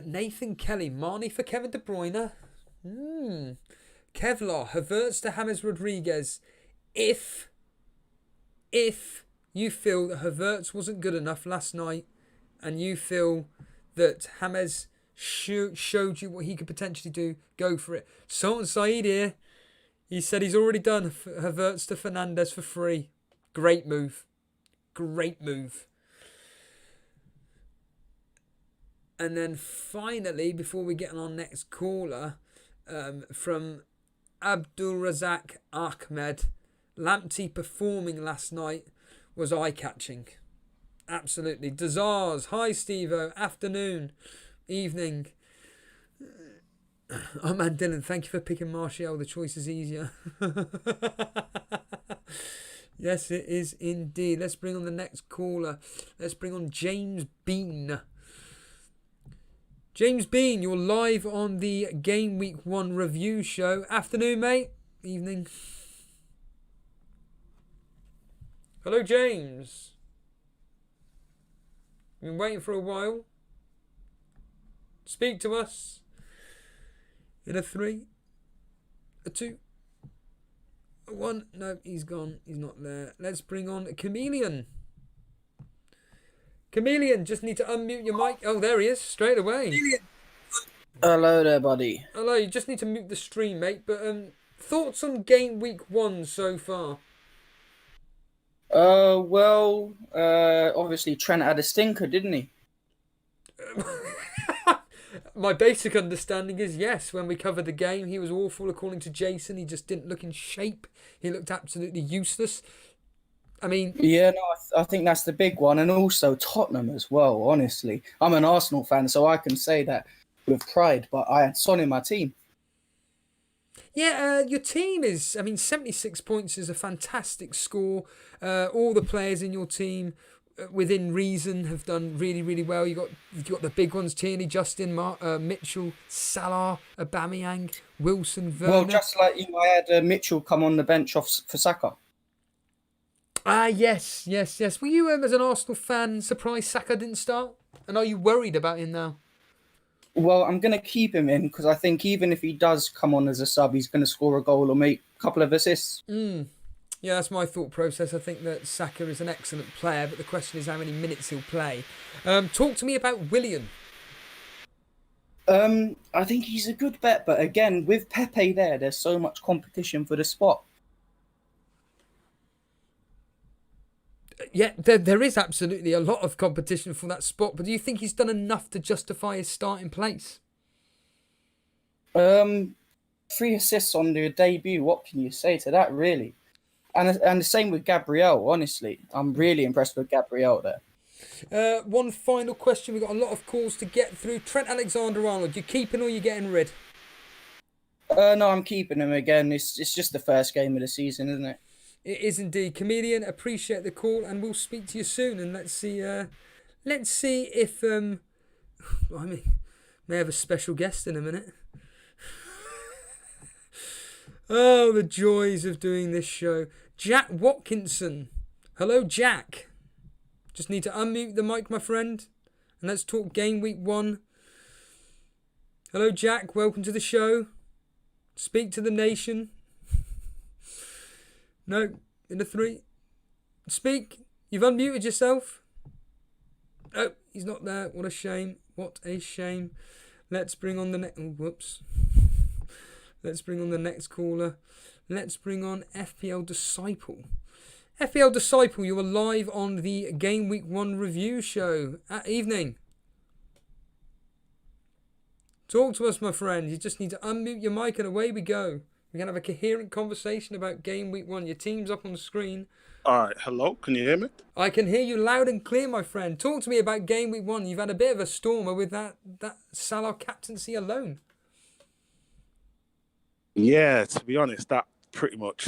Nathan Kelly. Marnie for Kevin De Bruyne. Kevlar. Havertz to James Rodriguez. If you feel that Havertz wasn't good enough last night and you feel that James showed you what he could potentially do, go for it. Sultan Saeed here. He said he's already done Havertz to Fernandes for free. Great move. And then finally, before we get on our next caller, from Abdul Razak Ahmed, Lamptey performing last night was eye-catching. Absolutely. Dazars. Hi, Steve-O. Afternoon. Evening. Oh, man, Dylan, thank you for picking Martial. The choice is easier. Yes, it is indeed. Let's bring on the next caller. Let's bring on James Bean. James Bean, you're live on the Game Week 1 review show. Afternoon, mate. Evening. Hello, James. Been waiting for a while. Speak to us. In a 3, a 2, a 1. No, he's gone. He's not there. Let's bring on Chameleon. Chameleon, just need to unmute your mic. Oh, there he is, straight away. Chameleon. Hello there, buddy. Hello, you just need to mute the stream, mate. But thoughts on Game Week 1 so far? Obviously Trent had a stinker, didn't he? My basic understanding is yes. When we covered the game, he was awful according to Jason. He just didn't look in shape. He looked absolutely useless. I mean... Yeah, no, I think that's the big one. And also Tottenham as well, honestly. I'm an Arsenal fan, so I can say that with pride, but I had Son in my team. Yeah, your team is... I mean, 76 points is a fantastic score. All the players in your team, within reason, have done really, really well. You've got the big ones, Tierney, Justin, Mitchell, Salah, Aubameyang, Wilson, Werner. Well, just like you, I had Mitchell come on the bench for Saka. Yes. Were you, as an Arsenal fan, surprised Saka didn't start? And are you worried about him now? Well, I'm going to keep him in because I think even if he does come on as a sub, he's going to score a goal or make a couple of assists. Yeah, that's my thought process. I think that Saka is an excellent player, but the question is how many minutes he'll play. Talk to me about Willian. I think he's a good bet, but again, with Pepe there's so much competition for the spot. Yeah, there is absolutely a lot of competition for that spot, but do you think he's done enough to justify his starting place? 3 assists on the debut. What can you say to that, really? And the same with Gabriel, honestly. I'm really impressed with Gabriel there. One final question. We've got a lot of calls to get through. Trent Alexander-Arnold, you keeping or you getting rid? No, I'm keeping him again. It's just the first game of the season, isn't it? It is indeed. Comedian, appreciate the call, and we'll speak to you soon. And let's see if I may have a special guest in a minute. Oh, the joys of doing this show. Jack Watkinson. Hello, Jack. Just need to unmute the mic, my friend, and let's talk Game Week 1. Hello, Jack. Welcome to the show. Speak to the nation. No, in the 3. Speak. You've unmuted yourself. Oh, he's not there. What a shame. What a shame. Let's bring on the next... Oh, whoops. Let's bring on the next caller. Let's bring on FPL Disciple. FPL Disciple, you are live on the Game Week 1 review show. Evening. Talk to us, my friend. You just need to unmute your mic and away we go. We're going to have a coherent conversation about Game Week 1. Your team's up on the screen. All right, hello, can you hear me? I can hear you loud and clear, my friend. Talk to me about Game Week 1. You've had a bit of a stormer with that Salah captaincy alone. Yeah, to be honest, that pretty much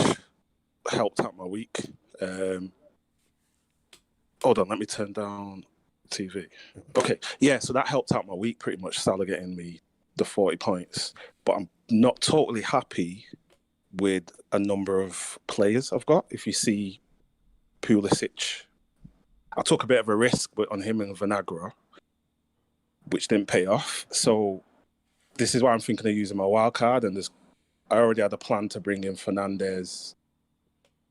helped out my week. Hold on, let me turn down TV. Okay, yeah, so that helped out my week pretty much, Salah getting me the 40 points. But I'm not totally happy with a number of players I've got. If you see Pulisic, I took a bit of a risk on him and Vinagre, which didn't pay off. So this is why I'm thinking of using my wild card, and I already had a plan to bring in Fernandes,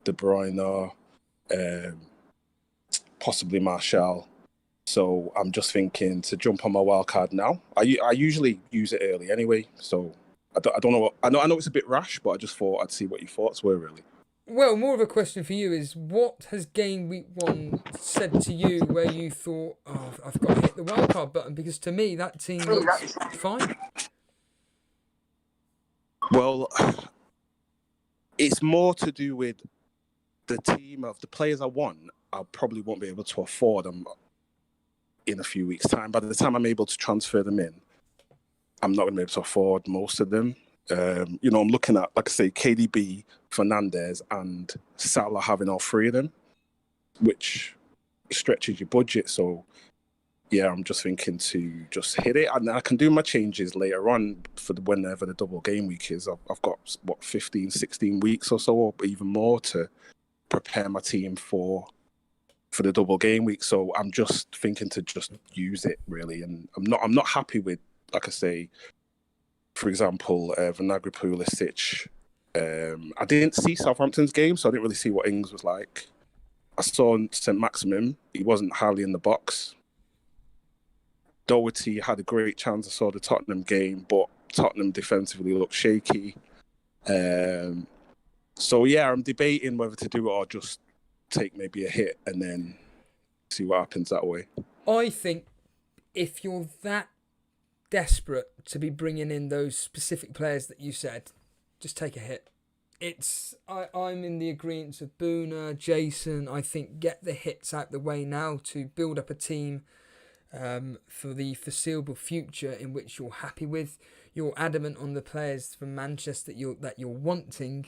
De Bruyne, possibly Martial. So I'm just thinking to jump on my wild card now. I usually use it early anyway, so I don't know. I know it's a bit rash, but I just thought I'd see what your thoughts were, really. Well, more of a question for you is, what has Game Week 1 said to you where you thought, oh, I've got to hit the wildcard button? Because to me, that team looks fine. Well, it's more to do with the team of the players I want. I probably won't be able to afford them in a few weeks' time. By the time I'm able to transfer them in, I'm not going to be able to afford most of them. I'm looking at, like I say, KDB, Fernandes, and Salah having all 3 of them, which stretches your budget. So, yeah, I'm just thinking to just hit it. And I can do my changes later on for whenever the double game week is. I've got, 15, 16 weeks or so, or even more to prepare my team for the double game week. So I'm just thinking to just use it, really. And I'm not happy with, like I say, for example, Vinagre, Pulisic. I didn't see Southampton's game, so I didn't really see what Ings was like. I saw St. Maximin. He wasn't highly in the box. Doherty had a great chance. I saw the Tottenham game, but Tottenham defensively looked shaky. So, yeah, I'm debating whether to do it or just take maybe a hit and then see what happens that way. I think if you're that desperate to be bringing in those specific players that you said, just take a hit. I'm in the agreement of Boona, Jason. I think get the hits out the way now to build up a team for the foreseeable future in which you're happy with. You're adamant on the players from Manchester that you're wanting,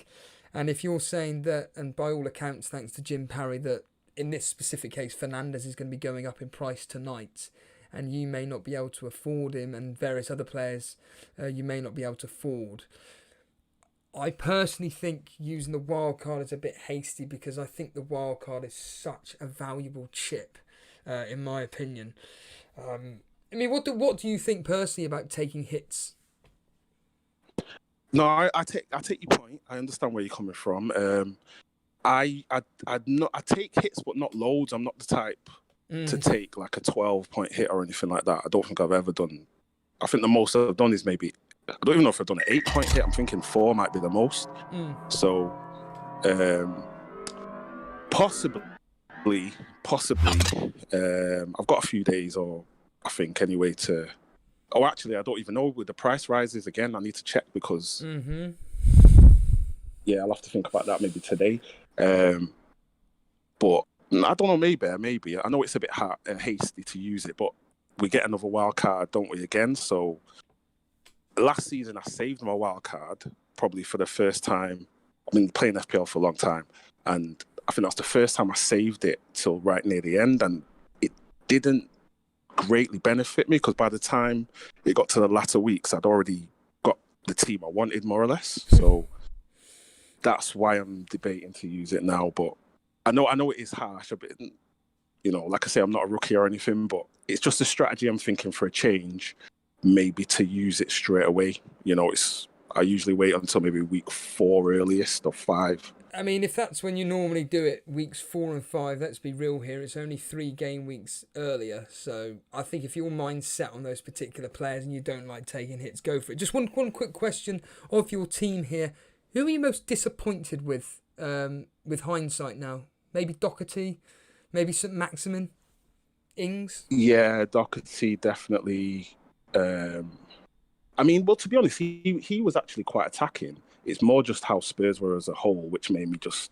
and if you're saying that, and by all accounts, thanks to Jim Parry, that in this specific case Fernandes is going to be going up in price tonight, and you may not be able to afford him, and various other players you may not be able to afford. I personally think using the wild card is a bit hasty, because I think the wild card is such a valuable chip, in my opinion. What do you think personally about taking hits? No, I take your point. I understand where you're coming from. I take hits, but not loads. I'm not the type to take like a 12-point hit or anything like that. I don't think I've ever done. I think the most I've done is maybe, I don't even know if I've done an 8-point hit. I'm thinking 4 might be the most. So, possibly. I've got a few days, or I think anyway, to Oh, actually, I don't even know with the price rises again. I need to check because yeah, I'll have to think about that maybe today. But I don't know, maybe. I know it's a bit hasty to use it, but we get another wild card, don't we, again? So last season I saved my wild card probably for the first time. I've been playing FPL for a long time, and I think that's the first time I saved it till right near the end, and it didn't greatly benefit me because by the time it got to the latter weeks, I'd already got the team I wanted, more or less. So that's why I'm debating to use it now. But I know it is harsh a bit. You know, like I say, I'm not a rookie or anything, but it's just a strategy I'm thinking for a change, maybe to use it straight away. You know, I usually wait until maybe week 4 earliest or 5. I mean, if that's when you normally do it, weeks 4 and 5, let's be real here, it's only 3 game weeks earlier. So I think if your mind's set on those particular players and you don't like taking hits, go for it. Just one quick question of your team here. Who are you most disappointed with hindsight now? Maybe Doherty, maybe St. Maximin, Ings? Yeah, Doherty definitely. I mean, well, to be honest, he was actually quite attacking. It's more just how Spurs were as a whole, which made me just...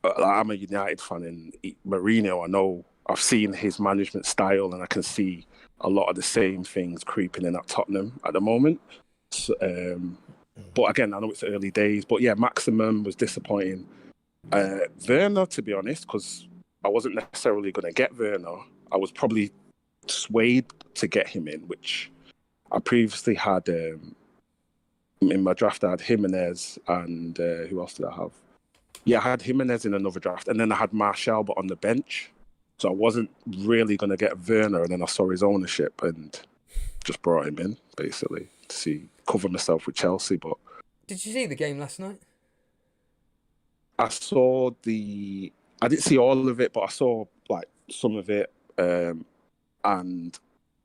I'm a United fan, and Mourinho, I know I've seen his management style, and I can see a lot of the same things creeping in at Tottenham at the moment. So, but again, I know it's early days. But yeah, Maximum was disappointing. Werner, to be honest, because I wasn't necessarily going to get Werner. I was probably swayed to get him in, which I previously had... in my draft, I had Jimenez and who else did I have? Yeah, I had Jimenez in another draft, and then I had Martial, but on the bench. So I wasn't really going to get Werner, and then I saw his ownership and just brought him in, basically, to cover myself with Chelsea. But did you see the game last night? I didn't see all of it, but I saw like some of it, and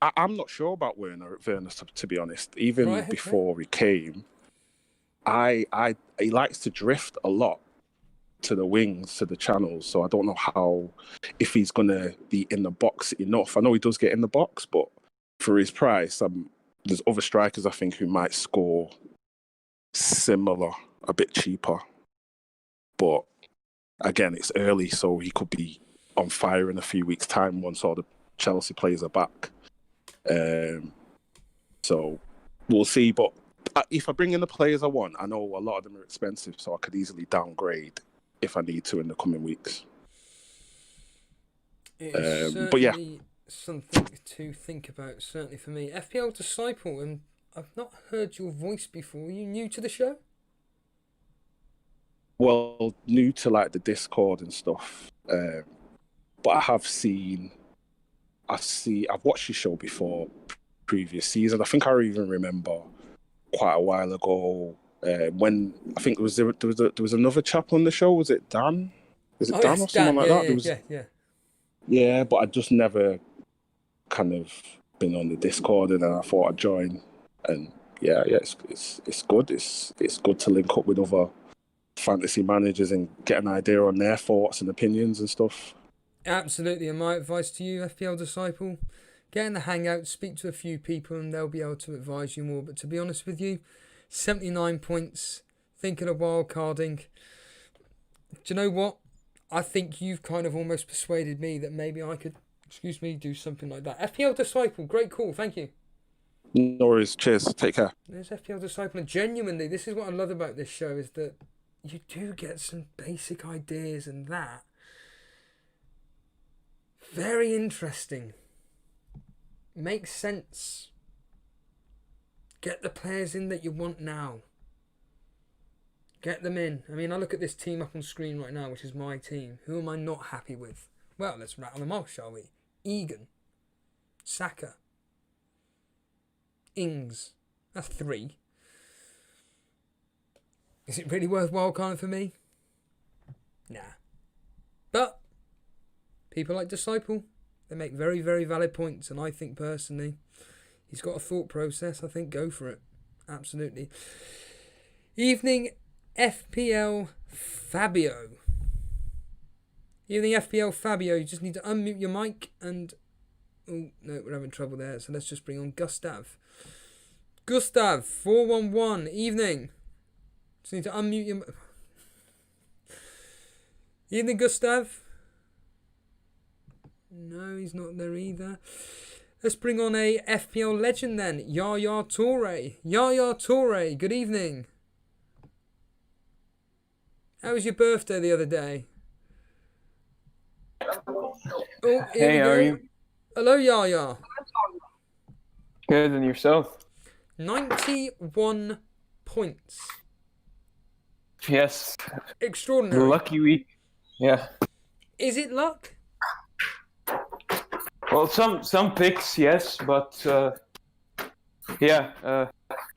I'm not sure about Werner, to be honest. Even before he came, he likes to drift a lot to the wings, to the channels. So I don't know if he's going to be in the box enough. I know he does get in the box, but for his price, there's other strikers I think who might score similar, a bit cheaper. But again, it's early, so he could be on fire in a few weeks' time once all the Chelsea players are back. So we'll see. But if I bring in the players I want, I know a lot of them are expensive, so I could easily downgrade if I need to in the coming weeks. But yeah, something to think about, certainly for me. FPL Disciple, and I've not heard your voice before. Are you new to the show? Well, new to like the Discord and stuff, but I have seen. I've watched your show before, previous season. I think I even remember quite a while ago when I think there was another chap on the show. Was it Dan? Is it Dan or someone like that? Yeah, but I just never kind of been on the Discord, and then I thought I'd join. And yeah, it's good. It's good to link up with other fantasy managers and get an idea on their thoughts and opinions and stuff. Absolutely, and my advice to you, FPL Disciple, get in the hangout, speak to a few people, and they'll be able to advise you more. But to be honest with you, 79 points, thinking of wildcarding. Do you know what? I think you've kind of almost persuaded me that maybe I could, do something like that. FPL Disciple, great call, thank you. No worries, cheers, take care. There's FPL Disciple, and genuinely, this is what I love about this show, is that you do get some basic ideas, and that very interesting. Makes sense. Get the players in that you want now. Get them in. I mean, I look at this team up on screen right now, which is my team. Who am I not happy with? Well, let's rattle them off, shall we? Egan. Saka. Ings. That's 3. Is it really worth wildcarding for me? Nah. But people like Disciple, they make very, very valid points, and I think personally, he's got a thought process. I think go for it. Absolutely. Evening FPL Fabio. Evening FPL Fabio. You just need to unmute your mic and Oh, no, we're having trouble there. So let's just bring on Gustav. Gustav, 411, evening. Just need to unmute your... Evening, Gustav. No, he's not there either. Let's bring on a FPL legend then, Yaya Toure. Yaya Toure, good evening. How was your birthday the other day? Oh, Hey, how are you? Hello, Yaya. Good, and yourself? 91 points. Yes. Extraordinary. Lucky week. Yeah. Is it luck? Well, some picks, yes, but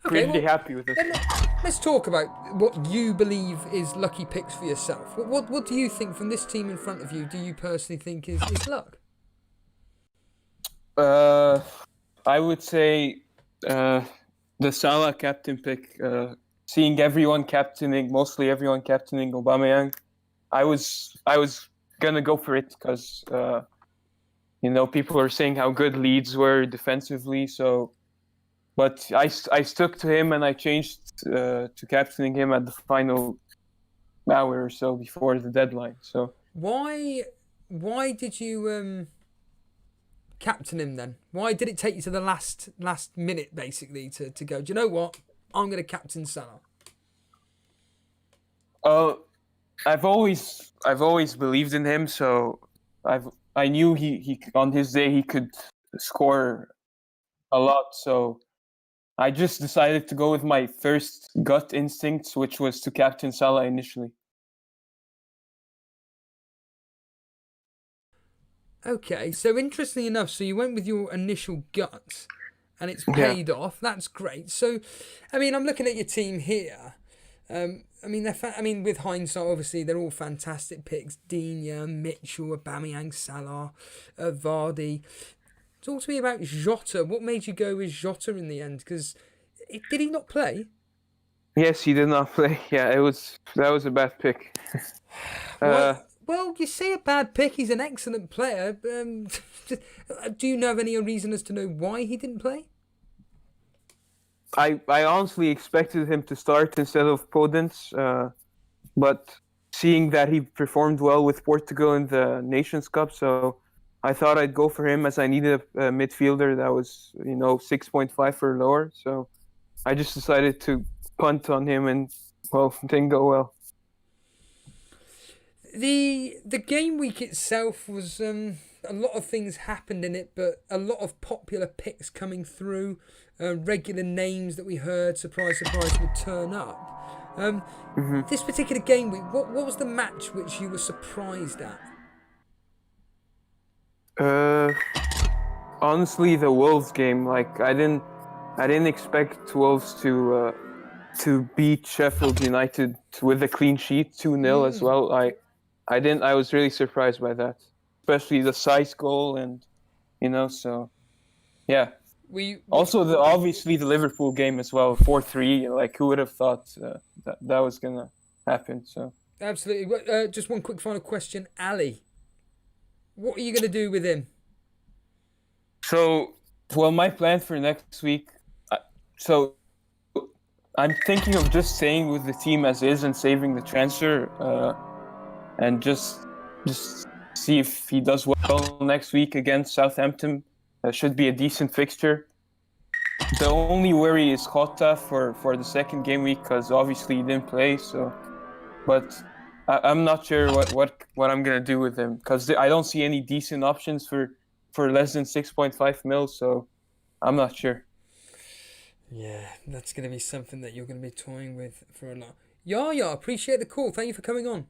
pretty happy with it. Let's talk about what you believe is lucky picks for yourself. What do you think from this team in front of you? Do you personally think is luck? I would say the Salah captain pick. Seeing mostly everyone captaining Aubameyang, I was gonna go for it because people are saying how good Leeds were defensively. So, but I stuck to him and I changed to captaining him at the final hour or so before the deadline. So why did you captain him then? Why did it take you to the last minute basically to go, do you know what? I'm going to captain Salah. I've always believed in him, so I knew he on his day he could score a lot, so I just decided to go with my first gut instincts, which was to captain Salah initially. Okay, so interestingly enough, so you went with your initial gut, and it's paid off. That's great. So, I mean, I'm looking at your team here. With hindsight, obviously, they're all fantastic picks. Digne, Mitchell, Aubameyang, Salah, Vardy. Talk to me about Jota. What made you go with Jota in the end? Because did he not play? Yes, he did not play. Yeah, that was a bad pick. Well, you say a bad pick. He's an excellent player. Do you have any reason as to know why he didn't play? I honestly expected him to start instead of Podence, but seeing that he performed well with Portugal in the Nations Cup, so I thought I'd go for him as I needed a midfielder that was 6.5 or lower. So I just decided to punt on him, and well, it didn't go well. The game week itself was a lot of things happened in it, but a lot of popular picks coming through, regular names that we heard, surprise, surprise, would turn up. This particular game week, what was the match which you were surprised at? Honestly, the Wolves game. Like I didn't expect Wolves to beat Sheffield United with a clean sheet 2-0 as well. I was really surprised by that, especially the size goal, and so yeah. Obviously the Liverpool game as well, 4-3. Like who would have thought that was gonna happen? So absolutely. Just one quick final question, Ali. What are you gonna do with him? So, well, my plan for next week. So I'm thinking of just staying with the team as is and saving the transfer, and just see if he does well next week against Southampton. Should be a decent fixture. The only worry is Jota for the second game week, because obviously he didn't play. So, but I'm not sure what I'm gonna do with him, because I don't see any decent options for less than 6.5 mil. So I'm not sure. Yeah, that's going to be something that you're going to be toying with for a lot. Yaya, appreciate the call. Thank you for coming on.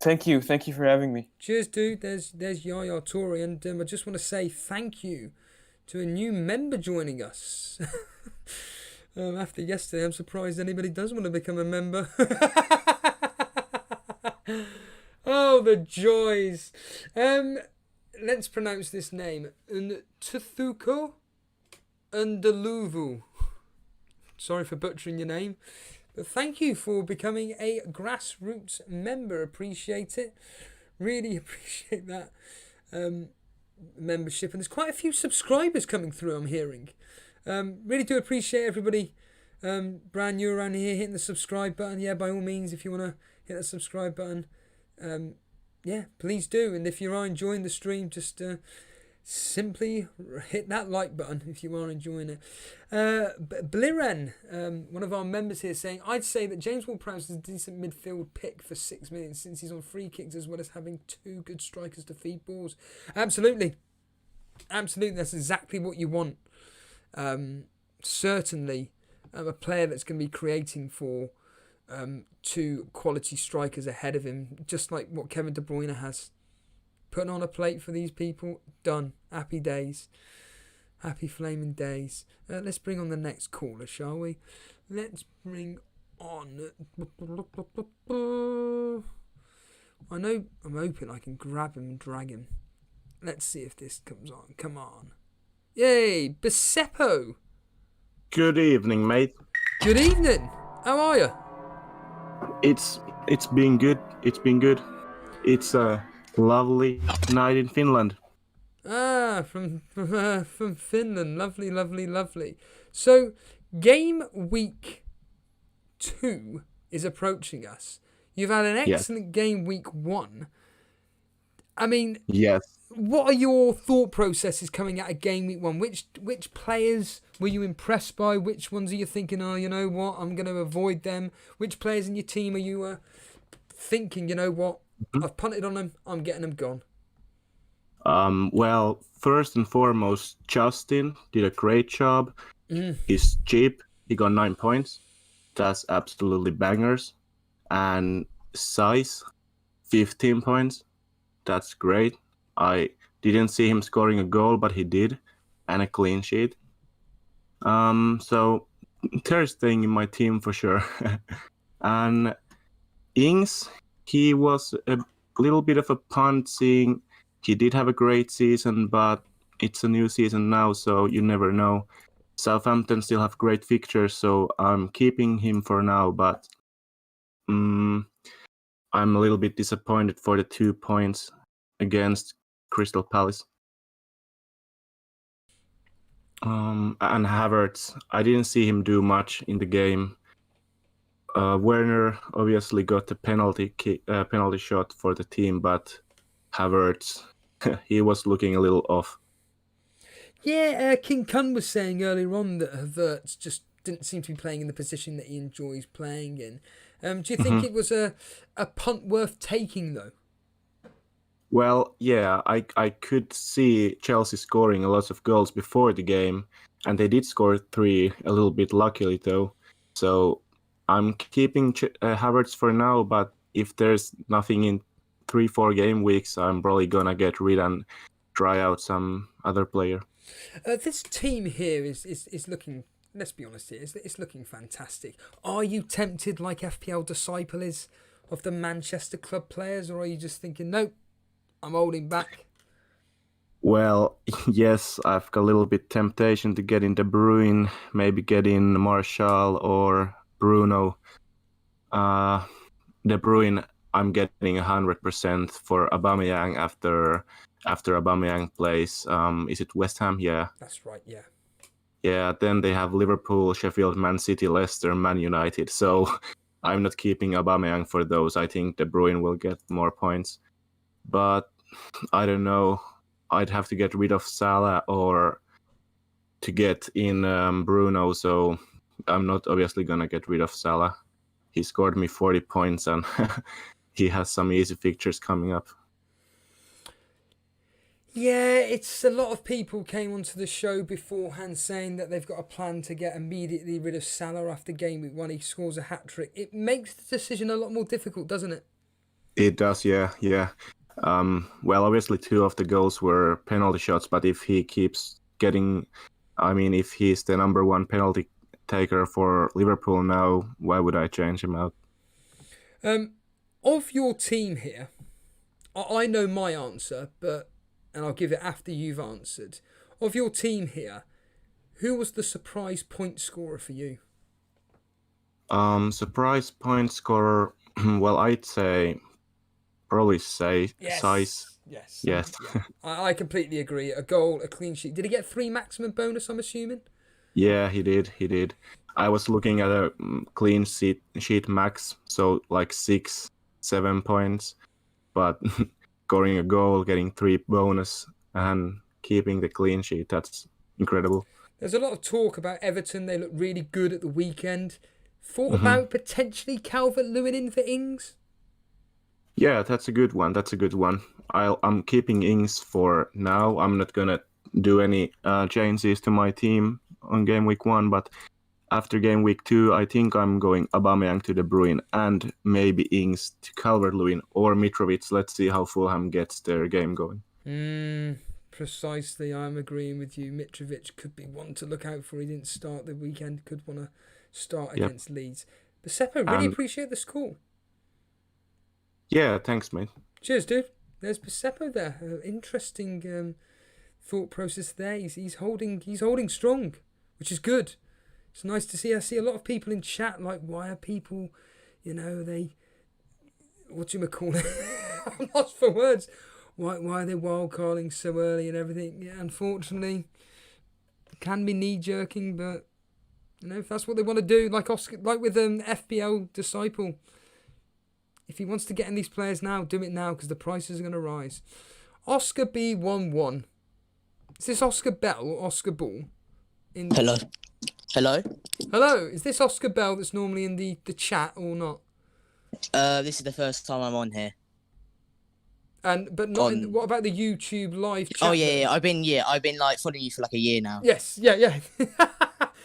Thank you for having me. Cheers, dude. There's Yaya Toure, and I just want to say thank you to a new member joining us. After yesterday, I'm surprised anybody does want to become a member. Oh, the joys. Let's pronounce this name. Ntuthuko Ndeluvu. Sorry for butchering your name. But thank you for becoming a grassroots member. Appreciate it. Really appreciate that. membership, and there's quite a few subscribers coming through, I'm hearing. Really do appreciate everybody brand new around here hitting the subscribe button. Yeah, by all means, if you want to hit the subscribe button, yeah, please do. And if you are enjoying the stream, just simply hit that like button if you are enjoying it. Bliren, one of our members here, saying, I'd say that James Ward-Prowse is a decent midfield pick for 6 million since he's on free kicks as well as having 2 good strikers to feed balls. Absolutely, that's exactly what you want. Certainly a player that's going to be creating for 2 quality strikers ahead of him, just like what Kevin De Bruyne has. Putting on a plate for these people, done. Happy days. Happy flaming days. Let's bring on the next caller, shall we? Let's bring on... I know, I'm hoping I can grab him and drag him. Let's see if this comes on. Come on. Yay, Biseppo. Good evening, mate. Good evening. How are you? It's been good. It's a lovely night in Finland. From Finland. Lovely. So, game week 2 is approaching us. You've had an excellent game week 1. I mean, yes. What are your thought processes coming out of game week 1? Which players were you impressed by? Which ones are you thinking, oh, you know what, I'm going to avoid them? Which players in your team are you thinking, you know what, I've punted on them, I'm getting them gone? Well, first and foremost, Justin did a great job. He's cheap. He got 9 points. That's absolutely bangers. And Size, 15 points. That's great. I didn't see him scoring a goal, but he did, and a clean sheet. So they're staying in my team for sure. And Ings, he was a little bit of a punt, seeing he did have a great season, but it's a new season now, so you never know. Southampton still have great fixtures, so I'm keeping him for now, but I'm a little bit disappointed for the 2 points against Crystal Palace. And Havertz, I didn't see him do much in the game. Werner obviously got the penalty shot for the team, but Havertz, he was looking a little off. Yeah, King Kun was saying earlier on that Havertz just didn't seem to be playing in the position that he enjoys playing in. Do you think it was a punt worth taking, though? Well, yeah, I could see Chelsea scoring a lot of goals before the game, and they did score 3, a little bit luckily though. So I'm keeping Havertz for now, but if there's nothing in 3-4 game weeks, I'm probably gonna get rid and try out some other player. This team here is looking, let's be honest here, it's looking fantastic. Are you tempted, like FPL Disciple is, of the Manchester club players, or are you just thinking, nope, I'm holding back? Well, yes, I've got a little bit temptation to get in De Bruyne, maybe get in Martial or Bruno. De Bruyne, I'm getting 100% for Aubameyang after Aubameyang plays. Is it West Ham? Yeah. That's right, yeah. Yeah, then they have Liverpool, Sheffield, Man City, Leicester, Man United. So I'm not keeping Aubameyang for those. I think De Bruyne will get more points. But I don't know. I'd have to get rid of Salah or to get in Bruno. So I'm not obviously going to get rid of Salah. He scored me 40 points and he has some easy fixtures coming up. Yeah, it's a lot of people came onto the show beforehand saying that they've got a plan to get immediately rid of Salah after game week 1. He scores a hat-trick. It makes the decision a lot more difficult, doesn't it? It does, yeah. Well, obviously 2 of the goals were penalty shots, but if he keeps getting, if he's the number 1 penalty taker for Liverpool now, why would I change him out? Of your team here, I know my answer, and I'll give it after you've answered. Of your team here, who was the surprise point scorer for you? Surprise point scorer, well, I'd say... probably say yes. Size. Yes. Yes. Yeah. I completely agree. A goal, a clean sheet. Did he get 3 maximum bonus, I'm assuming? Yeah, he did. He did. I was looking at a clean sheet max, so like 6, 7 points, but scoring a goal, getting 3 bonus, and keeping the clean sheet, that's incredible. There's a lot of talk about Everton. They look really good at the weekend. Thought Mhm. about potentially Calvert-Lewin in for Ings? Yeah, that's a good one. That's a good one. I'm keeping Ings for now. I'm not gonna do any changes to my team on game week 1, but after game week 2, I think I'm going Aubameyang to De Bruyne and maybe Ings to Calvert-Lewin or Mitrovic. Let's see how Fulham gets their game going. Precisely. I'm agreeing with you. Mitrovic could be one to look out for. He didn't start the weekend. Could want to start against Leeds. But Seppo, really appreciate this call. Yeah, thanks, mate. Cheers, dude. There's Seppo there. Interesting thought process there. He's holding strong, which is good. It's nice to see. I see a lot of people in chat like, why are people, they, what do you call it? I'm lost for words. Why are they wildcarding so early and everything? Yeah, unfortunately, it can be knee jerking, but if that's what they want to do, like Oscar, like with FPL Disciple. If he wants to get in these players now, do it now because the prices are going to rise. Oscar B11. Is this Oscar Bell or Oscar Ball? Hello. Hello. Is this Oscar Bell that's normally in the chat or not? This is the first time I'm on here. But not in, what about the YouTube live chat? Oh yeah. I've been like following you for like a year now. Yes. Yeah.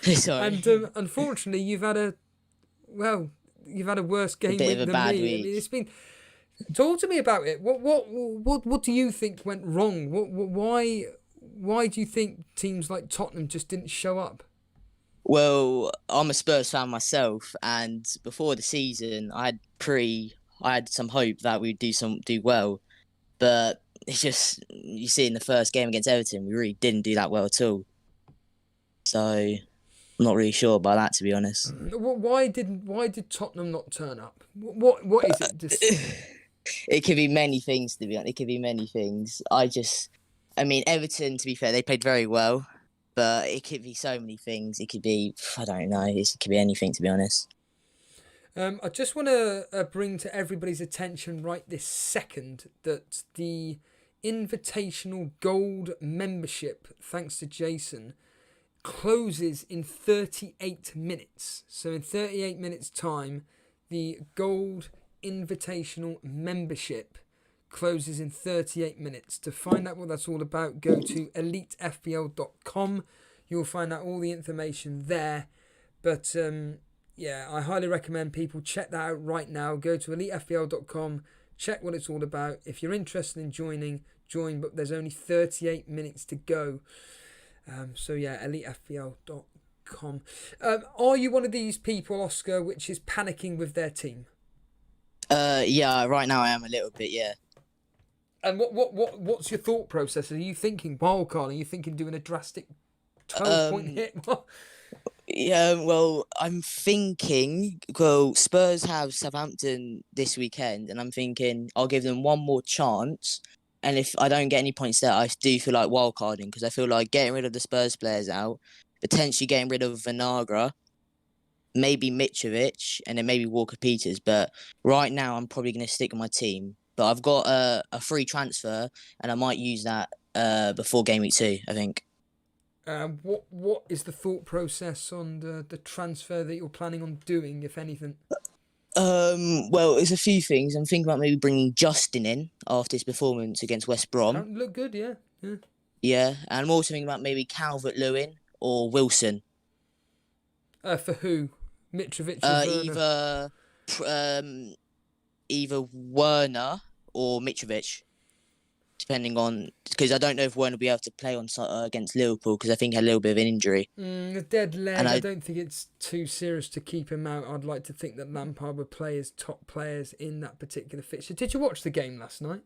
Sorry. And unfortunately, you've had a worse game week than bad me. week. I mean, it's been. Talk to me about it. What do you think went wrong? Why do you think teams like Tottenham just didn't show up? Well, I'm a Spurs fan myself, and before the season, I had some hope that we'd do well, but it's just, you see in the first game against Everton, we really didn't do that well at all. So I'm not really sure about that, to be honest. Why did Tottenham not turn up? What is it? Just... It could be many things, to be honest. It could be many things. I mean, Everton, to be fair, they played very well, but it could be so many things. It could be, I don't know, it could be anything, to be honest. I just want to bring to everybody's attention right this second that the Invitational Gold membership, thanks to Jason, closes in 38 minutes. So in 38 minutes' time, the Gold Invitational membership closes in 38 minutes. To find out what that's all about, go to elitefpl.com. You'll find out all the information there. But yeah, I highly recommend people check that out right now. Go to elitefpl.com, check what it's all about. If you're interested in join, but there's only 38 minutes to go. So yeah, elitefpl.com. Are you one of these people, Oscar, which is panicking with their team? Yeah, right now I am a little bit, yeah. And what's your thought process? Are you thinking wildcard? Are you thinking doing a drastic 12-point hit? Yeah, well, I'm thinking, Spurs have Southampton this weekend, and I'm thinking I'll give them one more chance. And if I don't get any points there, I do feel like wildcarding, because I feel like getting rid of the Spurs players out, potentially getting rid of Vinagre, maybe Mitrovic, and then maybe Walker-Peters. But right now, I'm probably going to stick with my team. But I've got a free transfer, and I might use that before game week 2, I think. What is the thought process on the transfer that you're planning on doing, if anything? Well, it's a few things. I'm thinking about maybe bringing Justin in after his performance against West Brom. Look good, yeah. Yeah, and I'm also thinking about maybe Calvert-Lewin or Wilson. For who? Mitrovic or Werner? Either Werner or Mitrovic, depending on, because I don't know if Werner will be able to play on against Liverpool, because I think he had a little bit of an injury. A dead leg. And I don't think it's too serious to keep him out. I'd like to think that Lampard would play his top players in that particular fixture. Did you watch the game last night?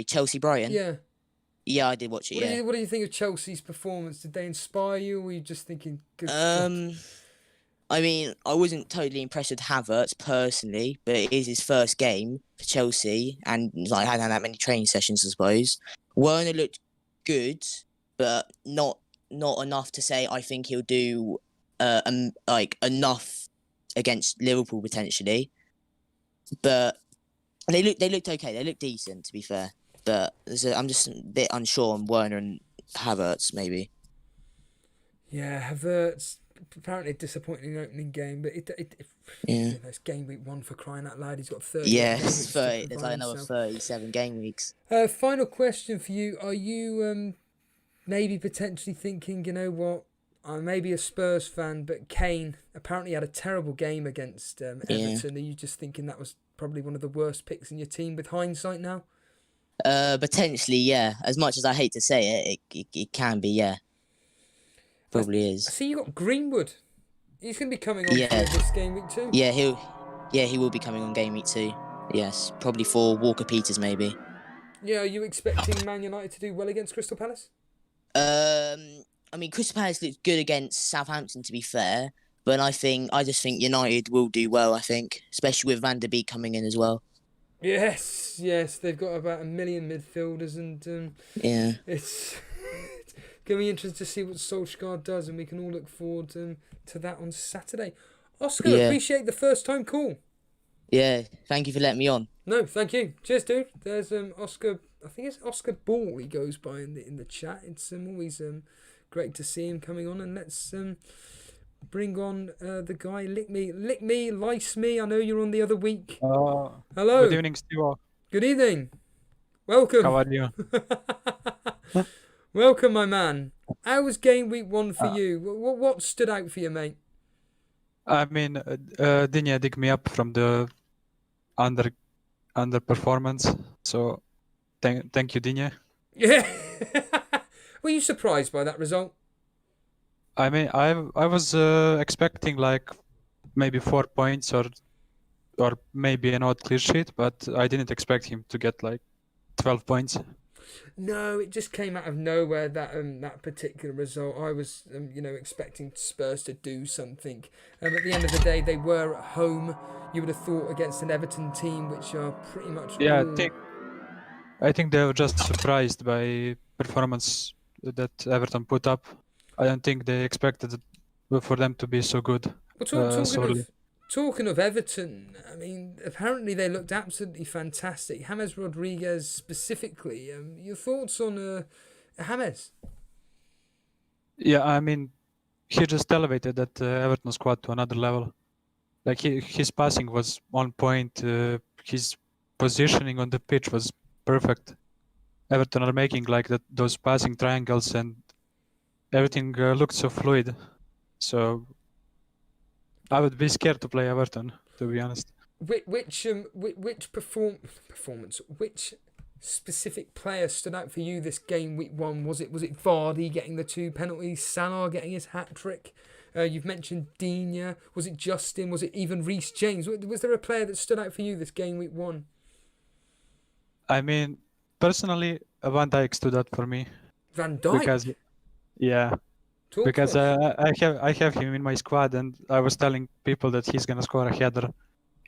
Chelsea Brighton. Yeah. Yeah, I did watch it. What do you think of Chelsea's performance? Did they inspire you, or were you just thinking? I mean, I wasn't totally impressed with Havertz personally, but it is his first game for Chelsea, and like hadn't had that many training sessions, I suppose. Werner looked good, but not enough to say I think he'll do like enough against Liverpool potentially. But they looked okay. They looked decent, to be fair. But I'm just a bit unsure on Werner and Havertz maybe. Yeah, Havertz apparently a disappointing opening game, but it's game week 1 for crying out loud. He's got 30. Yeah, there's like another 37 game weeks. Final question for you: are you maybe potentially thinking, you know what? I'm maybe a Spurs fan, but Kane apparently had a terrible game against Everton. Are you just thinking that was probably one of the worst picks in your team with hindsight now? Potentially, yeah. As much as I hate to say it can be, yeah. Probably is. I see you got Greenwood. He's going to be coming on for this game week 2. Yeah, he will be coming on game week 2. Yes, probably for Walker Peters maybe. Yeah, are you expecting Man United to do well against Crystal Palace? I mean, Crystal Palace looked good against Southampton, to be fair, but I just think United will do well. I think, especially with Van der Beek coming in as well. Yes, they've got about 1 million midfielders, and it's going to be interesting to see what Solskjaer does, and we can all look forward to that on Saturday. Oscar, appreciate the first time call. Yeah, thank you for letting me on. No, thank you. Cheers, dude. There's Oscar. I think it's Oscar Ball. He goes by in the chat. It's always great to see him coming on, and let's bring on the guy. Lick me, lice me. I know you're on the other week. Hello. Good evening, Steve. Good evening. Welcome. How are you? Welcome, my man. How was game week 1 for you? What stood out for you, mate? I mean, Dinya dig me up from the underperformance. So, thank you, Dinya. Yeah. Were you surprised by that result? I mean, I was expecting like maybe 4 points or maybe an odd clear sheet, but I didn't expect him to get like 12 points. No, it just came out of nowhere, that particular result. I was expecting Spurs to do something. At the end of the day, they were at home. You would have thought against an Everton team, which are pretty much I think they were just surprised by performance that Everton put up. I don't think they expected for them to be so good. Talking of Everton, I mean, apparently they looked absolutely fantastic. James Rodriguez specifically. Your thoughts on James? Yeah, I mean, he just elevated that Everton squad to another level. Like his passing was on point. His positioning on the pitch was perfect. Everton are making like those passing triangles, and everything looked so fluid. So I would be scared to play Everton, to be honest. Which performance? Which specific player stood out for you this game week 1? Was it Vardy getting the 2 penalties? Salah getting his hat trick? You've mentioned Digne. Was it Justin? Was it even Reece James? Was there a player that stood out for you this game week 1? I mean, personally, Van Dijk stood out for me. Van Dijk? Because I have him in my squad, and I was telling people that he's gonna score a header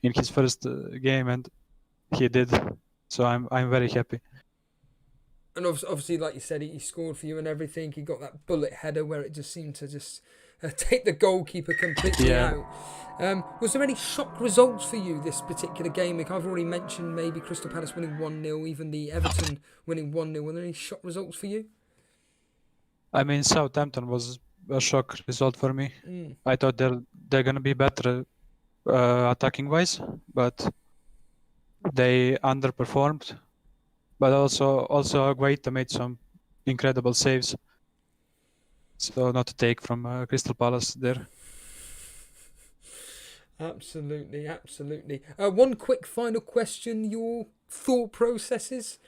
in his first game, and he did. So I'm very happy. And obviously, like you said, he scored for you and everything. He got that bullet header where it just seemed to take the goalkeeper completely out. Was there any shock results for you this particular game? Like I've already mentioned, maybe Crystal Palace winning 1-0, even the Everton winning 1-0. Were there any shock results for you? I mean, Southampton was a shock result for me. I thought they're gonna be better attacking wise, but they underperformed. But also Guaita made some incredible saves. So not to take from Crystal Palace there. Absolutely. One quick final question: your thought processes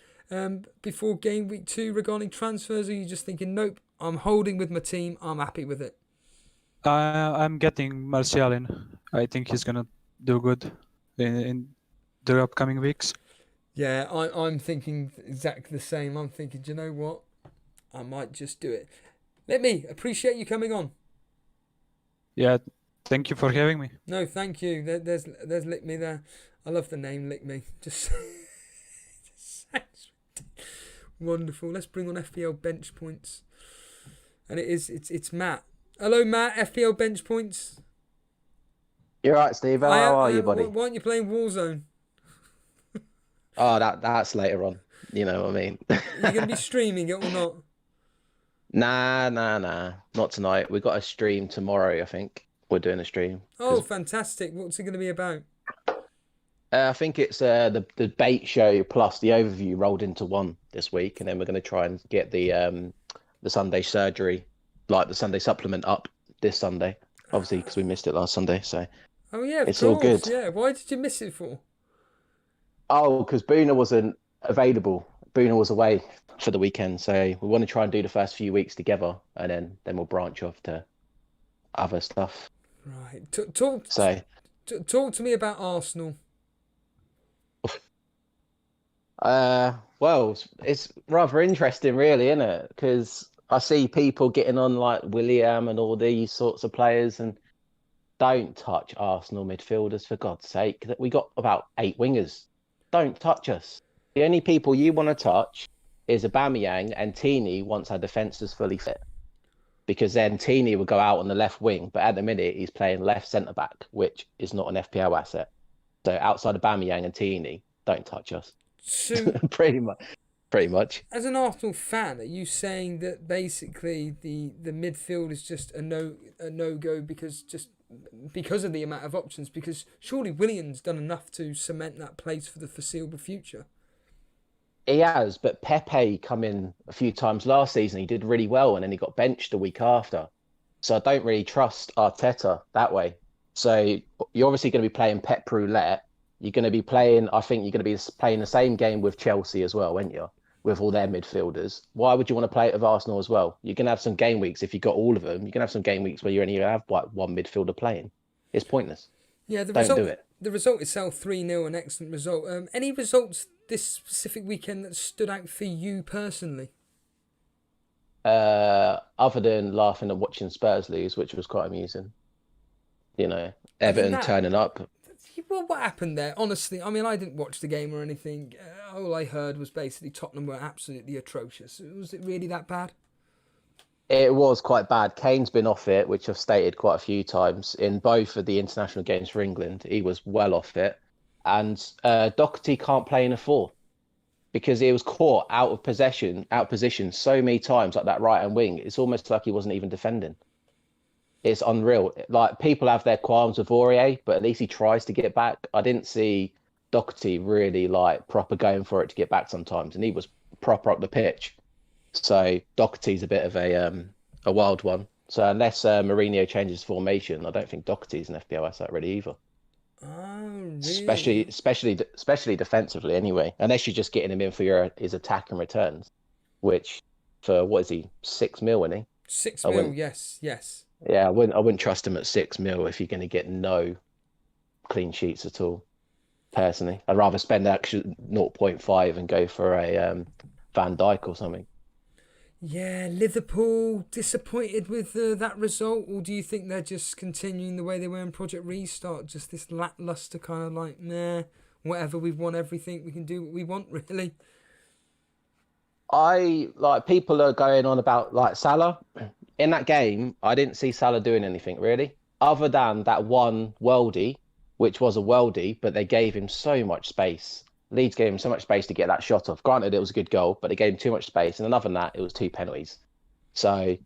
before game week 2 regarding transfers? Are you just thinking, nope, I'm holding with my team, I'm happy with it? I'm getting Martial in. I think he's gonna do good in the upcoming weeks. Yeah, I'm thinking exactly the same. I'm thinking, do you know what? I might just do it. Let me appreciate you coming on. Yeah, Thank you for having me. No, thank you. There's Lick Me there. I love the name Lick Me. Just wonderful. Let's bring on FPL bench points, and it's Matt. Hello, Matt. FPL bench points. You're right, Steve. How are you, buddy? Why aren't you playing Warzone? Oh, that's later on. You know what I mean? You're gonna be streaming it or not? Nah. Not tonight. We've got a stream tomorrow, I think. We're doing a stream. Oh, fantastic. What's it going to be about? I think it's the debate show plus the overview rolled into one this week, and then we're going to try and get the Sunday surgery, like the Sunday supplement, up this Sunday. Obviously, because we missed it last Sunday, so. Oh yeah, it's all good. Yeah, why did you miss it for? Oh, because Boona wasn't available. Boona was away for the weekend, so we want to try and do the first few weeks together, and then we'll branch off to other stuff. Right. Talk to me about Arsenal. Well, it's rather interesting, really, isn't it? Because I see people getting on like William and all these sorts of players, and don't touch Arsenal midfielders, for God's sake. That we got about 8 wingers. Don't touch us. The only people you want to touch is Aubameyang and Tini once our defence is fully fit. Because then Tini will go out on the left wing, but at the minute he's playing left centre back, which is not an FPL asset. So outside of Aubameyang and Tini, don't touch us. So pretty much. As an Arsenal fan, are you saying that basically the midfield is just a no go because of the amount of options? Because surely Willian's done enough to cement that place for the foreseeable future. He has, but Pepe come in a few times last season. He did really well, and then he got benched the week after. So I don't really trust Arteta that way. So you're obviously going to be playing Pep Roulette. You're going to be playing, I think you're going to be playing the same game with Chelsea as well, aren't you? With all their midfielders. Why would you want to play it with Arsenal as well? You're going to have some game weeks, if you've got all of them, you're going to have some game weeks where you only have like one midfielder playing. It's pointless. Yeah, Don't do it. The result itself, 3-0, an excellent result. Any results this specific weekend that stood out for you personally? Other than laughing at watching Spurs lose, which was quite amusing. You know, Everton turning up. Well, what happened there? Honestly, I mean, I didn't watch the game or anything. All I heard was basically Tottenham were absolutely atrocious. Was it really that bad? It was quite bad. Kane's been off it, which I've stated quite a few times in both of the international games for England. He was well off it. And Doherty can't play in a 4 because he was caught out of position so many times, like that right-hand wing. It's almost like he wasn't even defending. It's unreal. Like, people have their qualms with Aurier, but at least he tries to get back. I didn't see Doherty really like proper going for it to get back sometimes, and he was proper up the pitch. So Doherty's a bit of a wild one. So unless Mourinho changes formation, I don't think Doherty's an FPL asset really either. Oh, really? Especially defensively, anyway. Unless you're just getting him in for his attack and returns, which for what is he, 6 mil, isn't he? 6 mil, yes. Yeah, I wouldn't trust him at 6 mil if you're going to get no clean sheets at all. Personally, I'd rather spend actually 0.5 and go for a Van Dijk or something. Yeah, Liverpool disappointed with that result, or do you think they're just continuing the way they were in Project Restart, just this lackluster kind of like, nah, whatever, we've won everything, we can do what we want, really? People are going on about like Salah. In that game, I didn't see Salah doing anything really, other than that one worldie, which was a worldie, but they gave him so much space. Leeds gave him so much space to get that shot off. Granted, it was a good goal, but they gave him too much space. And other than that, it was 2 penalties. So,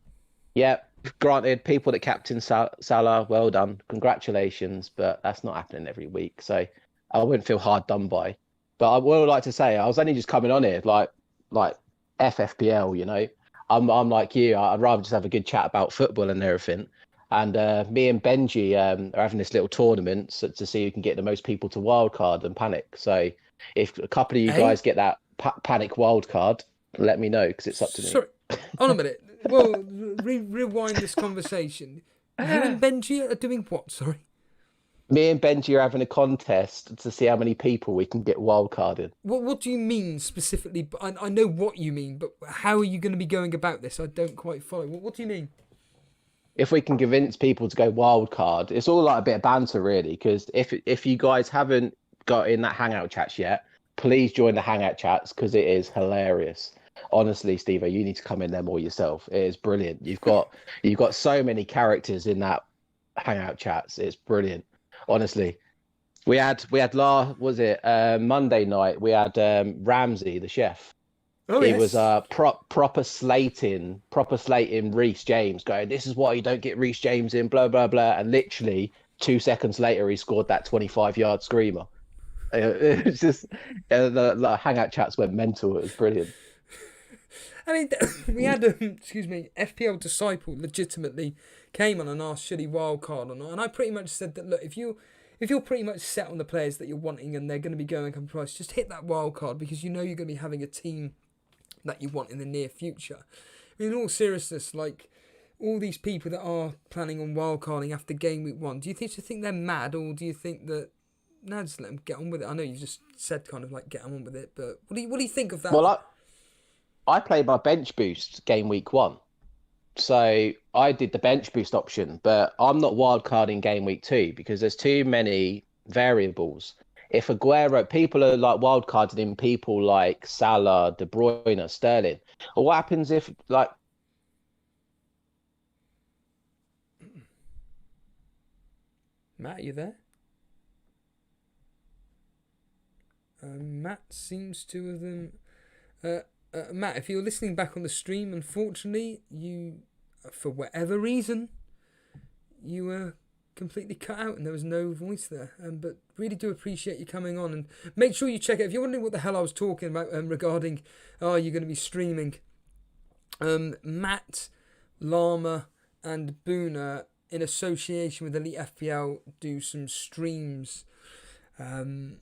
yeah, granted, people that captain Salah, well done. Congratulations. But that's not happening every week. So I wouldn't feel hard done by. But I would like to say, I was only just coming on here, like FFPL, you know. I'm like you. I'd rather just have a good chat about football and everything. And me and Benji are having this little tournament to see who can get the most people to wildcard and panic. So if a couple of you guys get that panic wildcard, let me know, because it's up to me. Sorry, hold on a minute. Well, rewind this conversation. You and Benji are doing what, sorry? Me and Benji are having a contest to see how many people we can get wildcarded. What do you mean specifically? I know what you mean, but how are you going to be going about this? I don't quite follow. What do you mean? if we can convince people to go wild card, it's all like a bit of banter, really. Because if you guys haven't got in that hangout chats yet, please join the hangout chats because it is hilarious. Honestly, Steve, you need to come in there more yourself. It is brilliant. You've got so many characters in that hangout chats. It's brilliant. Honestly, we had Monday night. We had Ramsey, the chef. Oh, he yes. was proper slating Reece James, going, "This is why you don't get Reece James in," blah blah blah. And literally 2 seconds later, he scored that 25-yard screamer. It's just the hangout chats went mental. It was brilliant. I mean, we had FPL Disciple legitimately came on and asked should he wildcard or not, and I pretty much said that, look, if you're pretty much set on the players that you're wanting and they're going to be going on price, just hit that wildcard because you know you're going to be having a team that you want in the near future. I mean, in all seriousness, like all these people that are planning on wildcarding after game week 1, do you think they're mad, or do you think that just let them get on with it? I know you just said kind of like get on with it, but what do you think of that? Well, I played my bench boost game week 1. So I did the bench boost option, but I'm not wildcarding game week 2 because there's too many variables. If Aguero, people are like wildcarding in people like Salah, De Bruyne, Sterling. Or what happens if like Matt, are you there? Matt seems to have them. Matt, if you're listening back on the stream, unfortunately, you, for whatever reason, you were completely cut out and there was no voice there. But really do appreciate you coming on, and make sure you check it. If you're wondering what the hell I was talking about regarding, you're going to be streaming, Matt, Llama, and Boona, in association with Elite FPL, do some streams, and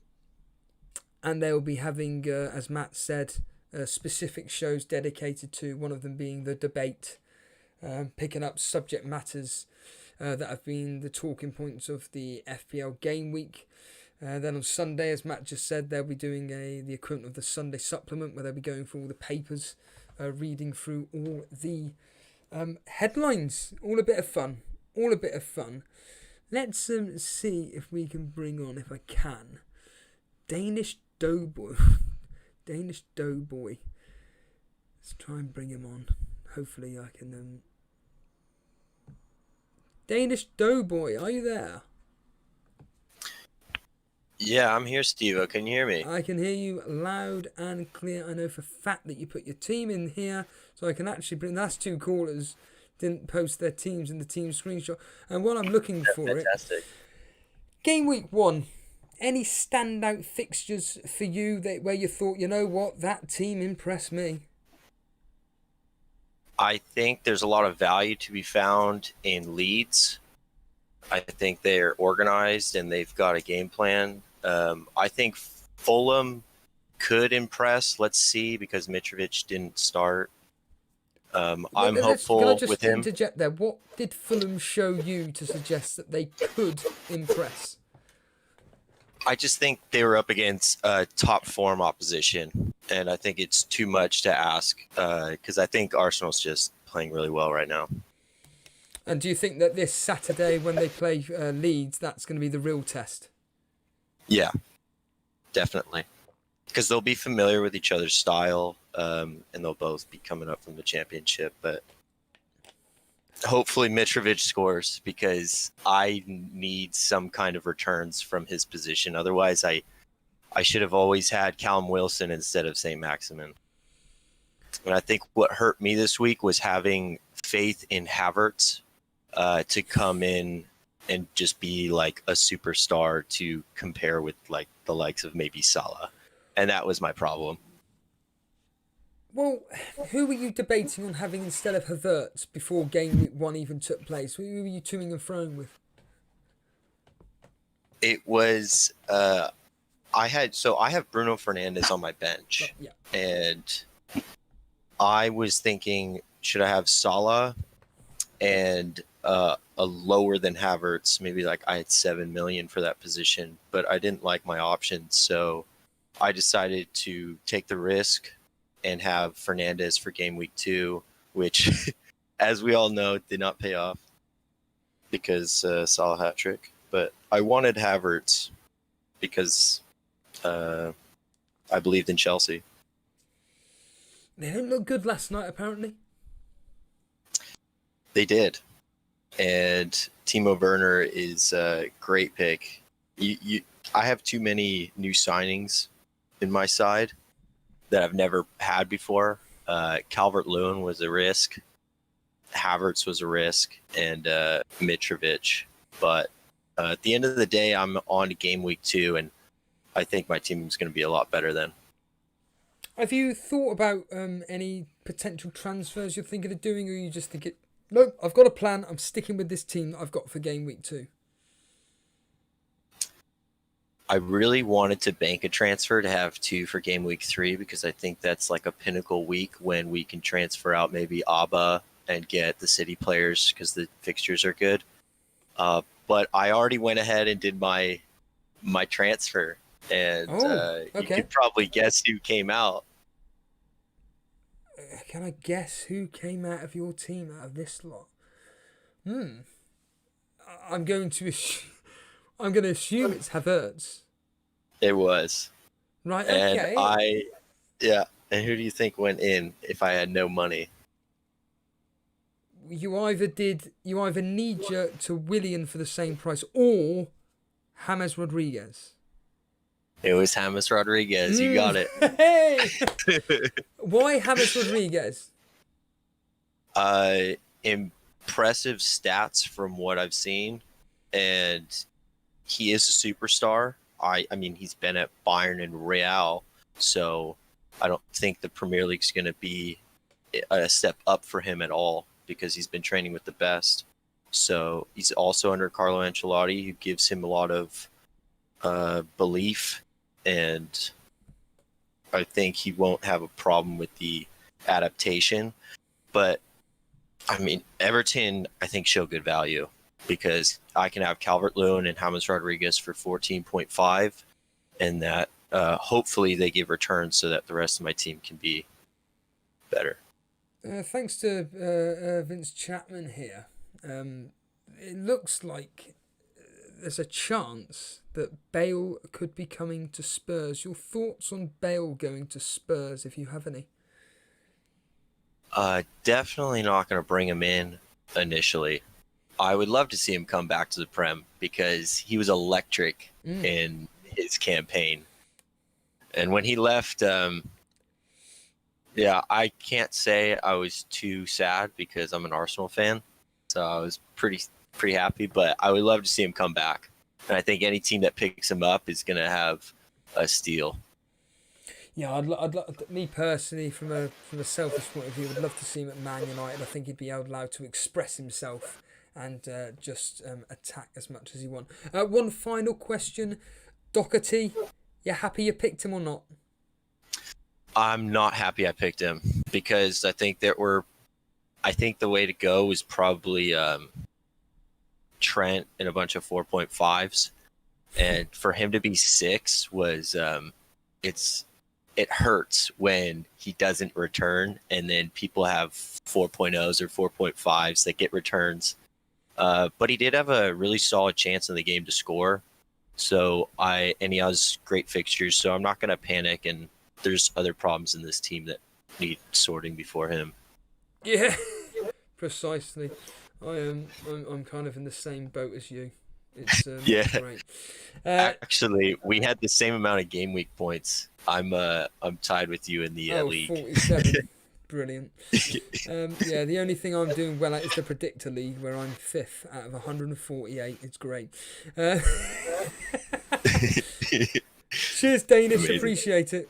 they'll be having, as Matt said, specific shows dedicated to one of them being the debate, picking up subject matters that have been the talking points of the FPL game week. Then on Sunday, as Matt just said, they'll be doing the equivalent of the Sunday supplement, where they'll be going through all the papers, reading through all the headlines. All a bit of fun. Let's see if we can bring on, if I can, Danish Doughboy. Let's try and bring him on. Hopefully I can... Danish Doughboy, are you there? Yeah, I'm here, Steve. Can you hear me? I can hear you loud and clear. I know for a fact that you put your team in here, so I can actually bring... That's 2 callers didn't post their teams in the team screenshot. And while I'm looking for Fantastic. Game week 1... Any standout fixtures for you where you thought, you know what, that team impressed me? I think there's a lot of value to be found in Leeds. I think they're organized and they've got a game plan. I think Fulham could impress. Let's see, because Mitrovic didn't start. I'm hopeful with him. Can I just interject there? What did Fulham show you to suggest that they could impress? I just think they were up against top form opposition, and I think it's too much to ask because I think Arsenal's just playing really well right now. And do you think that this Saturday, when they play Leeds, that's going to be the real test? Yeah, definitely. Because they'll be familiar with each other's style, and they'll both be coming up from the championship. But hopefully Mitrovic scores, because I need some kind of returns from his position. Otherwise, I should have always had Callum Wilson instead of St. Maximin. And I think what hurt me this week was having faith in Havertz to come in and just be like a superstar to compare with like the likes of maybe Salah. And that was my problem. Well, who were you debating on having instead of Havertz before game week 1 even took place? Who were you toing and froing with? It was I have Bruno Fernandes on my bench, and I was thinking, should I have Salah and a lower than Havertz? Maybe like I had 7 million for that position, but I didn't like my options, so I decided to take the risk and have Fernandes for game week 2, which, as we all know, did not pay off. because Salah hat trick, but I wanted Havertz because I believed in Chelsea. They didn't look good last night, apparently. They did, and Timo Werner is a great pick. I have too many new signings in my side that I've never had before. Calvert-Lewin was a risk. Havertz was a risk, and Mitrovic. But at the end of the day, I'm on to game week 2, and I think my team is going to be a lot better then. Have you thought about any potential transfers you're thinking of doing, or you just think it? No, I've got a plan. I'm sticking with this team that I've got for game week 2. I really wanted to bank a transfer to have 2 for game week 3 because I think that's like a pinnacle week when we can transfer out maybe Abba and get the City players because the fixtures are good. But I already went ahead and did my transfer, and you could probably guess who came out. Can I guess who came out of your team out of this lot? I'm going to assume it's Havertz. It was. Right, and okay. And who do you think went in if I had no money? You either knee-jerk to Willian for the same price or James Rodriguez. It was James Rodriguez. You got it. Hey! Why James Rodriguez? Impressive stats from what I've seen, and he is a superstar. I mean, he's been at Bayern and Real, so I don't think the Premier League's going to be a step up for him at all because he's been training with the best. So he's also under Carlo Ancelotti, who gives him a lot of belief, and I think he won't have a problem with the adaptation. But I mean, Everton, I think, show good value because I can have Calvert-Lewin and James Rodriguez for 14.5, and that hopefully they give returns so that the rest of my team can be better. Thanks to Vince Chapman here. It looks like there's a chance that Bale could be coming to Spurs. Your thoughts on Bale going to Spurs, if you have any? Definitely not going to bring him in initially. I would love to see him come back to the Prem because he was electric in his campaign. And when he left, I can't say I was too sad because I'm an Arsenal fan. So I was pretty happy, but I would love to see him come back. And I think any team that picks him up is going to have a steal. Yeah, me personally, from a selfish point of view, would love to see him at Man United. I think he'd be allowed to express himself and just attack as much as he wants. One final question, Doherty, you happy you picked him or not? I'm not happy I picked him because I think the way to go is probably Trent and a bunch of 4.5s, and for him to be 6 was it hurts when he doesn't return, and then people have 4.0s or 4.5s that get returns. But he did have a really solid chance in the game to score. So he has great fixtures, so I'm not going to panic. And there's other problems in this team that need sorting before him. Yeah, precisely. I'm kind of in the same boat as you. It's great. Actually, we had the same amount of game week points. I'm tied with you in the league. 47. Brilliant. The only thing I'm doing well at is the predictor league, where I'm 5th out of 148. It's great. Cheers, Danish. Amazing. Appreciate it.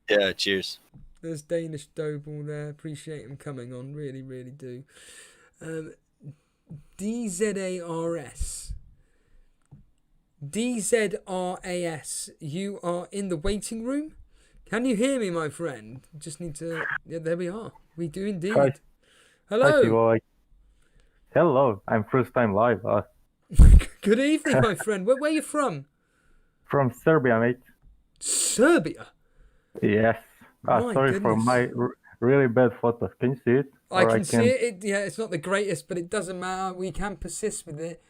Yeah, cheers. There's Danish Doughball there. Appreciate him coming on. Really, really do. DZARS. DZRAS. You are in the waiting room? Can you hear me, my friend? Just need to... Yeah, there we are. We do indeed. Hi. Hello. Hi, hello. I'm first time live. Good evening, my friend. Where are you from? From Serbia, mate. Serbia? Yes. Sorry goodness. for my really bad photos. Can you see it? I can see it. Yeah, it's not the greatest, but it doesn't matter. We can persist with it.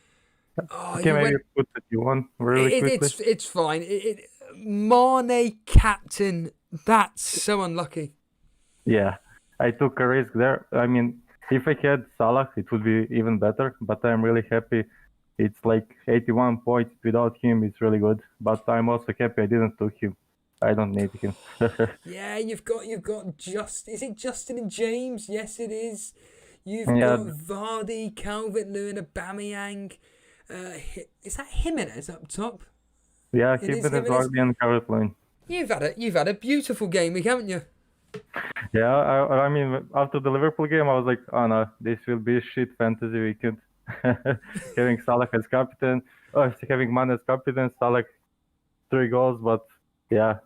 Oh, Okay, maybe put the Q1 really quickly. It's fine. Mane captain. That's so unlucky. Yeah, I took a risk there. I mean, if I had Salah, it would be even better. But I'm really happy. It's like 81 points without him. It's really good. But I'm also happy I didn't took him. I don't need him. Yeah, you've got is it Justin and James? Yes, it is. You've Yeah. got Vardy, Calvert-Lewin, Aubameyang. Is that Jimenez up top? Yeah, It is Jimenez, Jimenez. Vardy, and Calvert-Lewin. You've had a beautiful game week, haven't you? Yeah, I mean, after the Liverpool game, I was like, oh no, this will be a shit fantasy weekend. Having Salah as captain, having Mane as captain, Salah 3 goals, but yeah,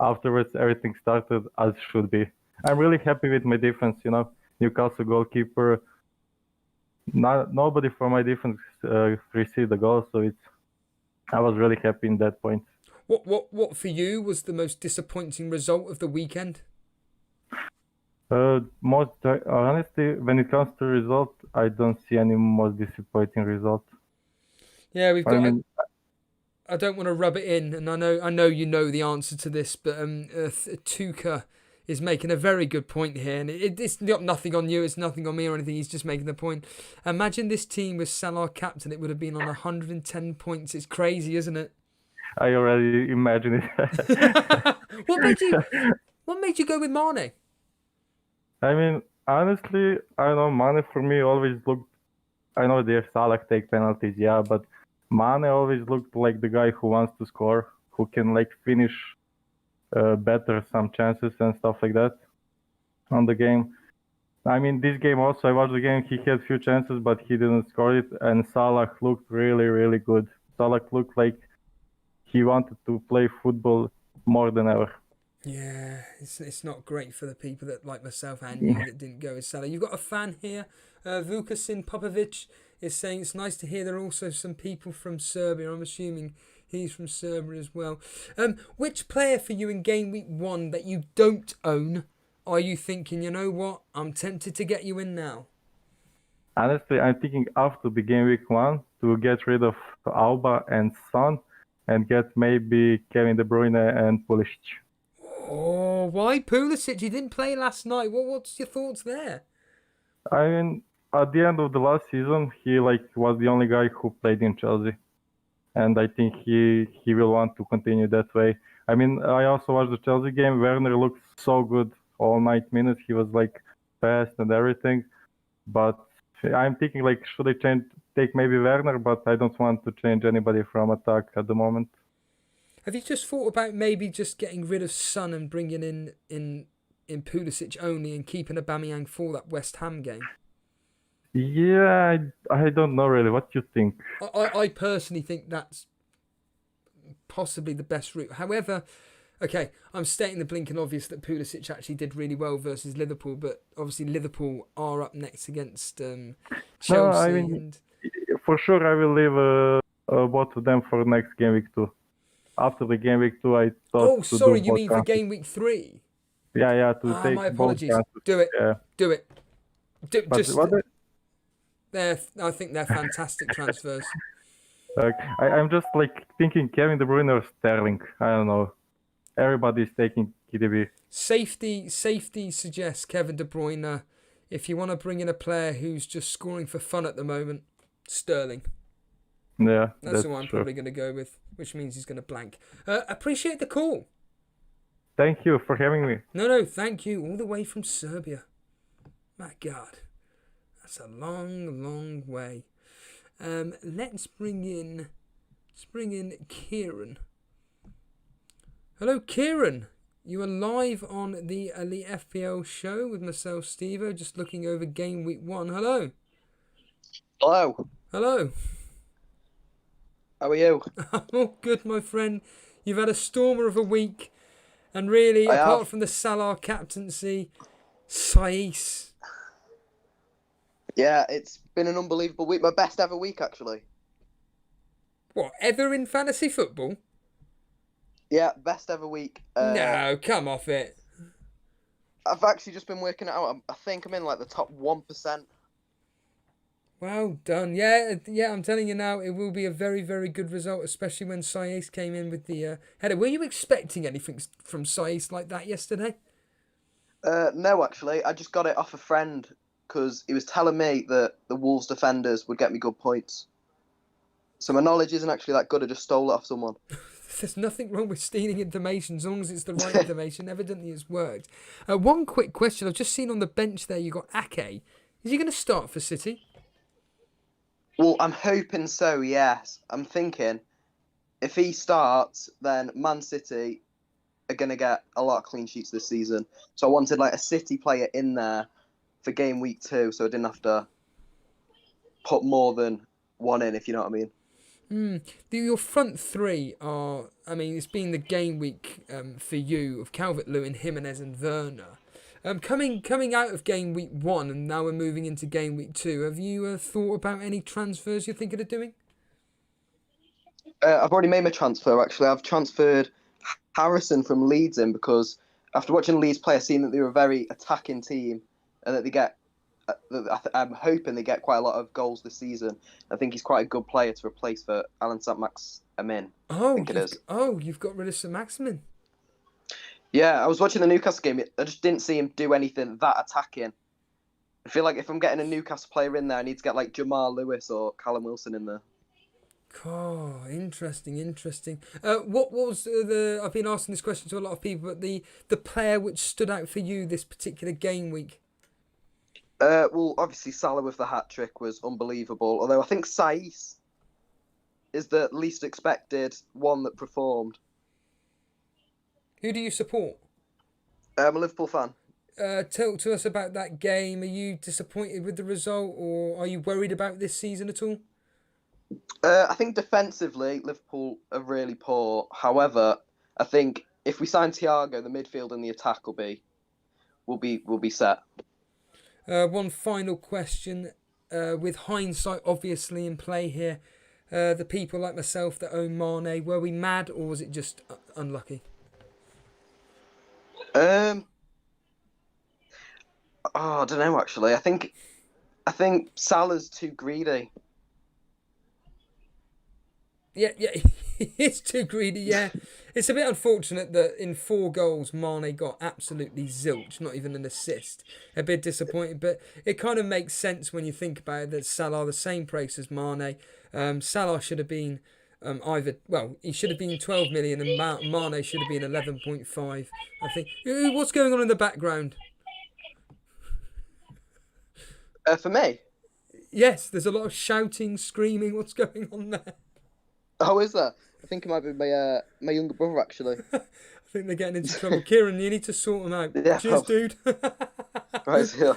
afterwards everything started as should be. I'm really happy with my defense, Newcastle goalkeeper. Nobody from my defense received a goal, so I was really happy in that point. What for you was the most disappointing result of the weekend? Honestly, when it comes to result, I don't see any most disappointing result. Yeah, we've got. I mean, I don't want to rub it in, and I know you know the answer to this, but Tuka is making a very good point here, and it's not nothing on you, it's nothing on me or anything. He's just making the point. Imagine this team with Salah captain; it would have been on 110 points. It's crazy, isn't it? I already imagine it. What made you go with Mane? I mean, honestly, I don't know. Mane for me always looked. I know their Salah take penalties, yeah, but Mane always looked like the guy who wants to score, who can like finish better some chances and stuff like that on the game. I mean, this game also, I watched the game. He had few chances, but he didn't score it. And Salah looked really, really good. Salah looked like he wanted to play football more than ever. Yeah, it's not great for the people that like myself and you that didn't go with Salah. You've got a fan here, Vukasin Popovic is saying it's nice to hear there are also some people from Serbia. I'm assuming he's from Serbia as well. Which player for you in game week 1 that you don't own are you thinking, you know what, I'm tempted to get you in now? Honestly, I'm thinking after the game week 1 to get rid of Alba and Son and get maybe Kevin De Bruyne and Pulisic. Oh, why Pulisic? He didn't play last night. What's your thoughts there? I mean, at the end of the last season, he was the only guy who played in Chelsea, and I think he will want to continue that way. I mean, I also watched the Chelsea game. Werner looked so good all 90 minutes. He was fast and everything, but I'm thinking should I take maybe Werner, but I don't want to change anybody from attack at the moment. Have you just thought about maybe just getting rid of Son and bringing in Pulisic only and keeping Aubameyang for that West Ham game? Yeah, I don't know really. What do you think? I personally think that's possibly the best route. However, okay, I'm stating the blinking obvious that Pulisic actually did really well versus Liverpool, but obviously Liverpool are up next against Chelsea. No, I mean, for sure I will leave both of them for next game week 2. After the game week 2, I thought. Oh, sorry, you mean for game week 3? Yeah, to take my apologies. both chances. Do it. Yeah. Do it. I think they're fantastic transfers. I'm just thinking Kevin De Bruyne or Sterling. I don't know. Everybody's taking KDB. Safety suggests Kevin De Bruyne. If you want to bring in a player who's just scoring for fun at the moment, Sterling. Yeah, that's who I'm probably going to go with, which means he's going to blank. Appreciate the call. Thank you for having me. No, thank you. All the way from Serbia. My God. That's a long, long way. Let's bring in Kieran. Hello, Kieran. You are live on the Elite FPL show with myself, Stevo, just looking over game week 1. Hello. Hello. How are you? I'm all good, my friend. You've had a stormer of a week. And really, apart from the Salah captaincy, Saiss. Yeah, it's been an unbelievable week. My best ever week, actually. What, ever in fantasy football? Yeah, best ever week. No, come off it. I've actually just been working it out. I think I'm in like the top 1%. Well done. Yeah, I'm telling you now, it will be a very, very good result, especially when Saiz came in with the header. Were you expecting anything from Saiz like that yesterday? No, actually. I just got it off a friend because he was telling me that the Wolves defenders would get me good points. So my knowledge isn't actually that good. I just stole it off someone. There's nothing wrong with stealing information as long as it's the right information. Evidently, it's worked. One quick question. I've just seen on the bench there you got Ake. Is he going to start for City? Well, I'm hoping so, yes. I'm thinking if he starts, then Man City are going to get a lot of clean sheets this season. So I wanted like a City player in there for game week 2 so I didn't have to put more than one in, if you know what I mean. Your front three are, I mean, it's been the game week for you of Calvert-Lewin, Jimenez and Werner. Coming out of game week 1 and now we're moving into game week 2, have you thought about any transfers you're thinking of doing? I've already made my transfer, actually. I've transferred Harrison from Leeds in because after watching Leeds play, I've seen that they were a very attacking team and that they get, I'm hoping they get quite a lot of goals this season. I think he's quite a good player to replace for Alan Saint-Maximin. I think it is. Oh, you've got rid of Saint-Maximin. Yeah, I was watching the Newcastle game. I just didn't see him do anything that attacking. I feel like if I'm getting a Newcastle player in there, I need to get like Jamal Lewis or Callum Wilson in there. Oh, interesting. What was I've been asking this question to a lot of people, but the player which stood out for you this particular game week? Well, obviously Salah with the hat-trick was unbelievable, although I think Saiz is the least expected one that performed. Who do you support? I'm a Liverpool fan. Talk to us about that game. Are you disappointed with the result, or are you worried about this season at all? I think defensively, Liverpool are really poor. However, I think if we sign Thiago, the midfield and the attack will be set. One final question, with hindsight obviously in play here. The people like myself that own Mane, were we mad or was it just unlucky? I don't know actually. I think Salah's too greedy. Yeah, it's too greedy, yeah. It's a bit unfortunate that in 4 goals, Mane got absolutely zilch, not even an assist. A bit disappointed, but it kind of makes sense when you think about it that Salah the same price as Mane. Salah should have been he should have been 12 million and Mane should have been 11.5, I think. What's going on in the background? For me? Yes, there's a lot of shouting, screaming. What's going on there? Oh, is there? I think it might be my younger brother, actually. I think they're getting into trouble. Kieran, you need to sort them out. Yeah, cheers, dude. Right, yeah.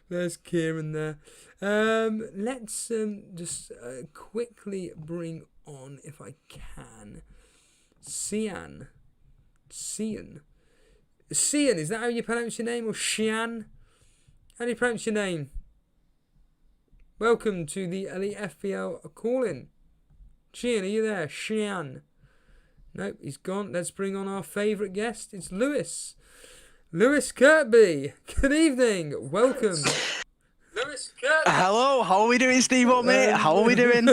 There's Kieran there. Let's just quickly bring on, if I can, Cian, is that how you pronounce your name, or Xian? How do you pronounce your name? Welcome to the Elite FPL Call-in. Xian, are you there? Xian. Nope, he's gone. Let's bring on our favourite guest. It's Lewis. Lewis Kirkby. Good evening. Welcome. Lewis Kirkby. Hello, how are we doing, Steve-O, mate? How are we doing?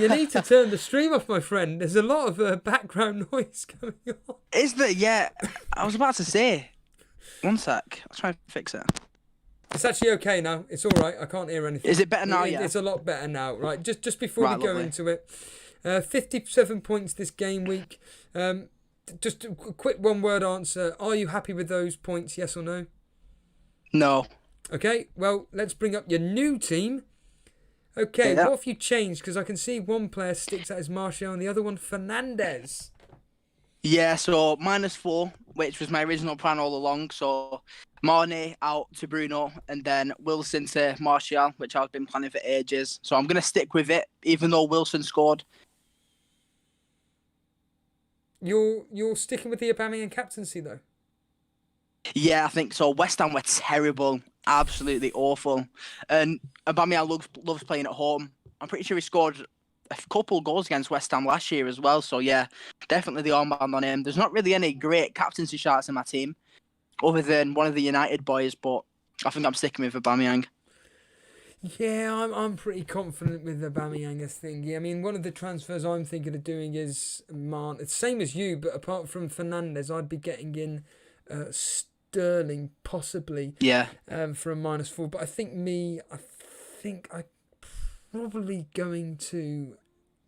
You need to turn the stream off, my friend. There's a lot of background noise coming on. Is there? Yeah, I was about to say. One sec. I'll try and fix it. It's actually okay now. It's all right. I can't hear anything. Is it better now? Yeah. It's a lot better now. Right. Just before we go into it, 57 points this game week. Just a quick one-word answer. Are you happy with those points? Yes or no? No. Okay. Well, let's bring up your new team. Okay. What have you changed? Because I can see one player sticks out as Martial and the other one Fernandez. Yeah. So -4, which was my original plan all along. So Mane out to Bruno, and then Wilson to Martial, which I've been planning for ages. So I'm going to stick with it, even though Wilson scored. You're sticking with the Aubameyang captaincy, though? Yeah, I think so. West Ham were terrible, absolutely awful. And Aubameyang loves playing at home. I'm pretty sure he scored a couple goals against West Ham last year as well. So, yeah, definitely the armband on him. There's not really any great captaincy shots in my team. other than one of the United boys, but I think I'm sticking with Aubameyang. Yeah, I'm pretty confident with the Aubameyang thing. Yeah, I mean, one of the transfers I'm thinking of doing is Man. It's same as you, but apart from Fernandes, I'd be getting in Sterling possibly. Yeah. For a -4, but I think I'm probably going to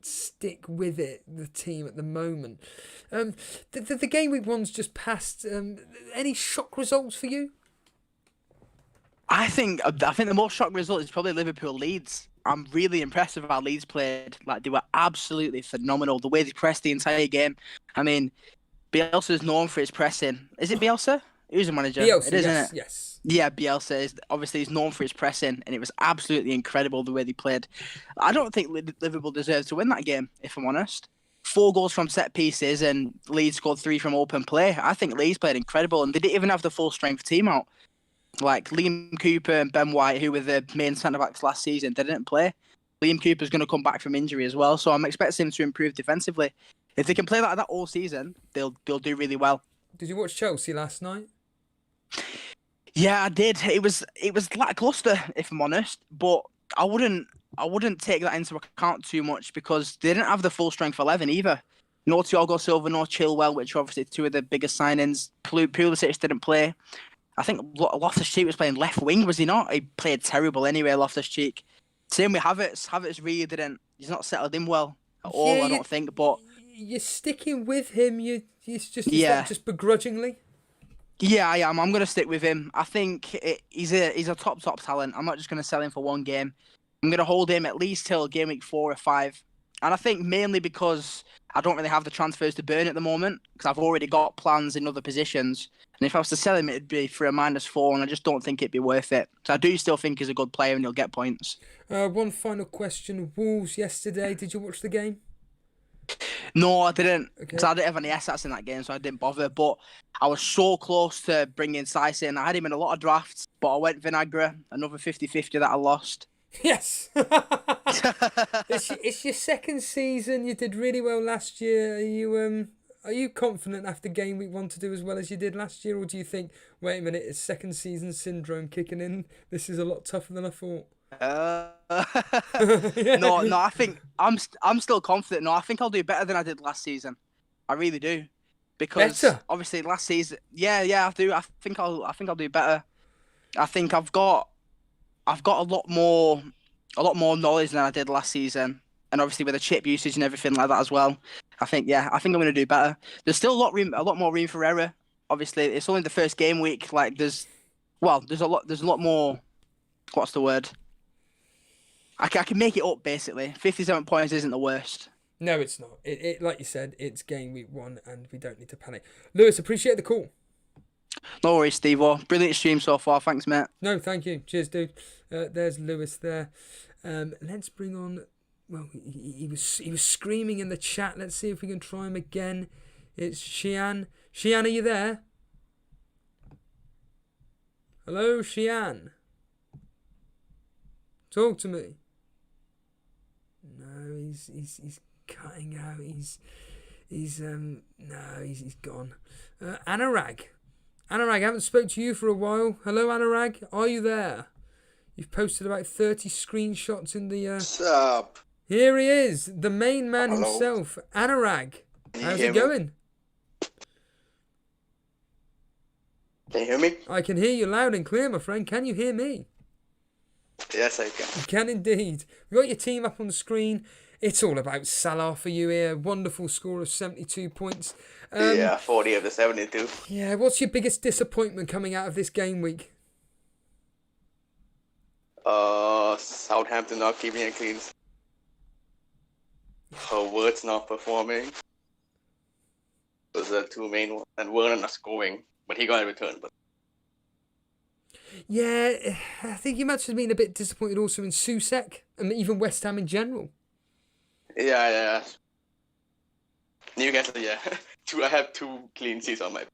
stick with the team at the moment. The game week one's just passed. Any shock results for you? I think the most shocking result is probably Liverpool Leeds. I'm really impressed with how Leeds played. Like, they were absolutely phenomenal. The way they pressed the entire game. I mean, Bielsa is known for his pressing. Is it Bielsa? Who's the manager? Bielsa, it is, yes, isn't it? yes. Yeah, Bielsa is obviously he's known for his pressing, and it was absolutely incredible the way they played. I don't think Liverpool deserved to win that game, if I'm honest. 4 goals from set pieces, and Leeds scored 3 from open play. I think Leeds played incredible, and they didn't even have the full strength team out. Like Liam Cooper and Ben White, who were the main centre backs last season, they didn't play. Liam Cooper's going to come back from injury as well, so I'm expecting him to improve defensively. If they can play like that all season, they'll do really well. Did you watch Chelsea last night? Yeah, I did. It was lackluster, if I'm honest. But I wouldn't take that into account too much because they didn't have the full strength 11 either. No Thiago Silva, no Chilwell, which are obviously 2 of the biggest signings. Pulisic didn't play. I think Loftus-Cheek was playing left wing, was he not? He played terrible anyway, Loftus-Cheek. Same with Havertz. Havertz really didn't. He's not settled in well at all, I don't think. But you're sticking with him. Is that just begrudgingly? Yeah, I am. I'm going to stick with him. I think he's a top talent. I'm not just going to sell him for one game. I'm going to hold him at least till game week 4 or 5. And I think mainly because I don't really have the transfers to burn at the moment because I've already got plans in other positions. And if I was to sell him, it'd be for a -4, and I just don't think it'd be worth it. So I do still think he's a good player and he'll get points. One final question. Wolves yesterday. Did you watch the game? No, I didn't. Because I didn't have any assets in that game, so I didn't bother. But I was so close to bringing Sice in. I had him in a lot of drafts, but I went Vinagre, another 50-50 that I lost. Yes. It's your second season. You did really well last year. Are you confident after game week 1 to do as well as you did last year, or do you think, wait a minute, it's second season syndrome kicking in? This is a lot tougher than I thought. No, I think I'm still confident. No, I think I'll do better than I did last season. I really do, because obviously last season, yeah, I do. I think I'll do better. I think I've got a lot more knowledge than I did last season, and obviously with the chip usage and everything like that as well. I think I'm going to do better. There's still a lot more room for error. Obviously, it's only the first game week. Like there's a lot more. What's the word? I can make it up basically. 57 points isn't the worst. No, it's not. It like you said, it's game week 1, and we don't need to panic. Lewis, appreciate the call. No worries, Steve. Brilliant stream so far. Thanks, mate. No, thank you. Cheers, dude. There's Lewis there. Let's bring on. Well, he was screaming in the chat. Let's see if we can try him again. It's Xian. Xian, are you there? Hello, Xian. Talk to me. No, he's cutting out. He's gone. Anurag. Anurag, I haven't spoke to you for a while. Hello, Anurag. Are you there? You've posted about 30 screenshots in the... What's up? Here he is, the main man himself, Anurag. How's it going? Can you hear me? I can hear you loud and clear, my friend. Can you hear me? Yes, I can. You can indeed. We've got your team up on the screen. It's all about Salah for you here. Wonderful score of 72 points. 40 of the 72. Yeah, what's your biggest disappointment coming out of this game week? Southampton not keeping it clean. Word's not performing. Those are the 2 main ones. And Werner not scoring, but he got a return. But yeah, I think you must have been a bit disappointed also in Susek and even West Ham in general. Yeah. Newcastle, yeah. I have 2 clean sheets on my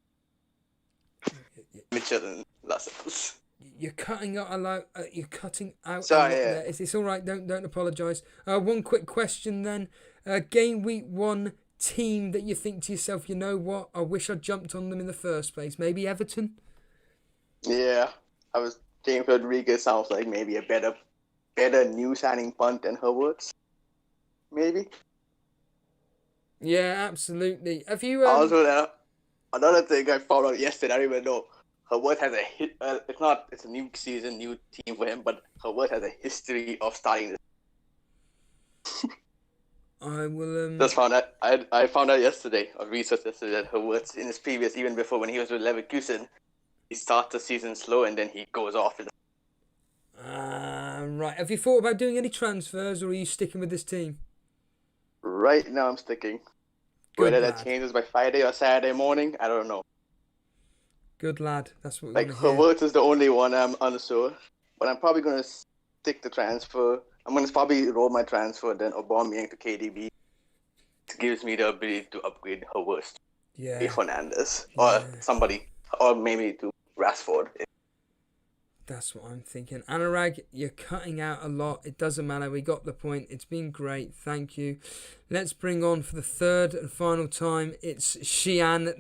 Mitchell and Lascelles. You're cutting out a lot. You're cutting out. Sorry, a lot there. It's all right. Don't apologise. One quick question then. Game week 1 team that you think to yourself, you know what? I wish I jumped on them in the first place. Maybe Everton. Yeah, I was. James Rodriguez sounds like maybe a better new signing punt than Havertz. Maybe. Yeah, absolutely. Have you? Also, another thing I found out yesterday, I don't even know. Havertz has a hit. It's a new season, new team for him, but Havertz has a history of starting this. I will. Just found out. I found out yesterday, or research yesterday, that Havertz in his previous, even before when he was with Leverkusen, he starts the season slow and then he goes off. Right. Have you thought about doing any transfers, or are you sticking with this team? Right now, I'm sticking. Good Whether lad. that changes by Friday or Saturday morning, I don't know. Good lad. That's what we Like want to hear. Havertz is the only one I'm unsure, but I'm probably gonna stick the transfer. I'm gonna probably roll my transfer, then Aubameyang to KDB. It gives me the ability to upgrade Havertz Yeah. to Fernandes or somebody, or maybe to Rashford. That's what I'm thinking. Anurag, you're cutting out a lot. It doesn't matter. We got the point. It's been great. Thank you. Let's bring on for the third and final time. It's Shian.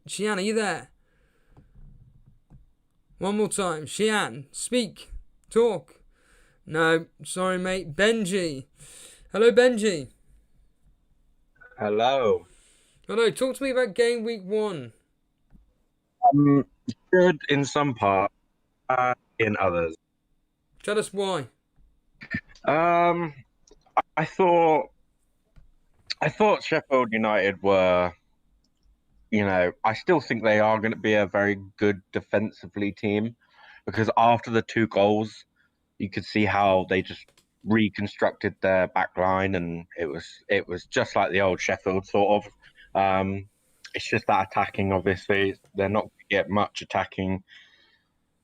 Shian, are you there? One more time. Shian, speak. Talk. No, sorry, mate. Benji. Hello, Benji. Hello. Hello. Talk to me about Gameweek 1. Good in some part, in others. Tell us why. I thought Sheffield United were, I still think they are going to be a very good defensively team, because after the 2 goals, you could see how they just reconstructed their back line, and it was just like the old Sheffield sort of. It's just that attacking, obviously, they're not going to get much attacking,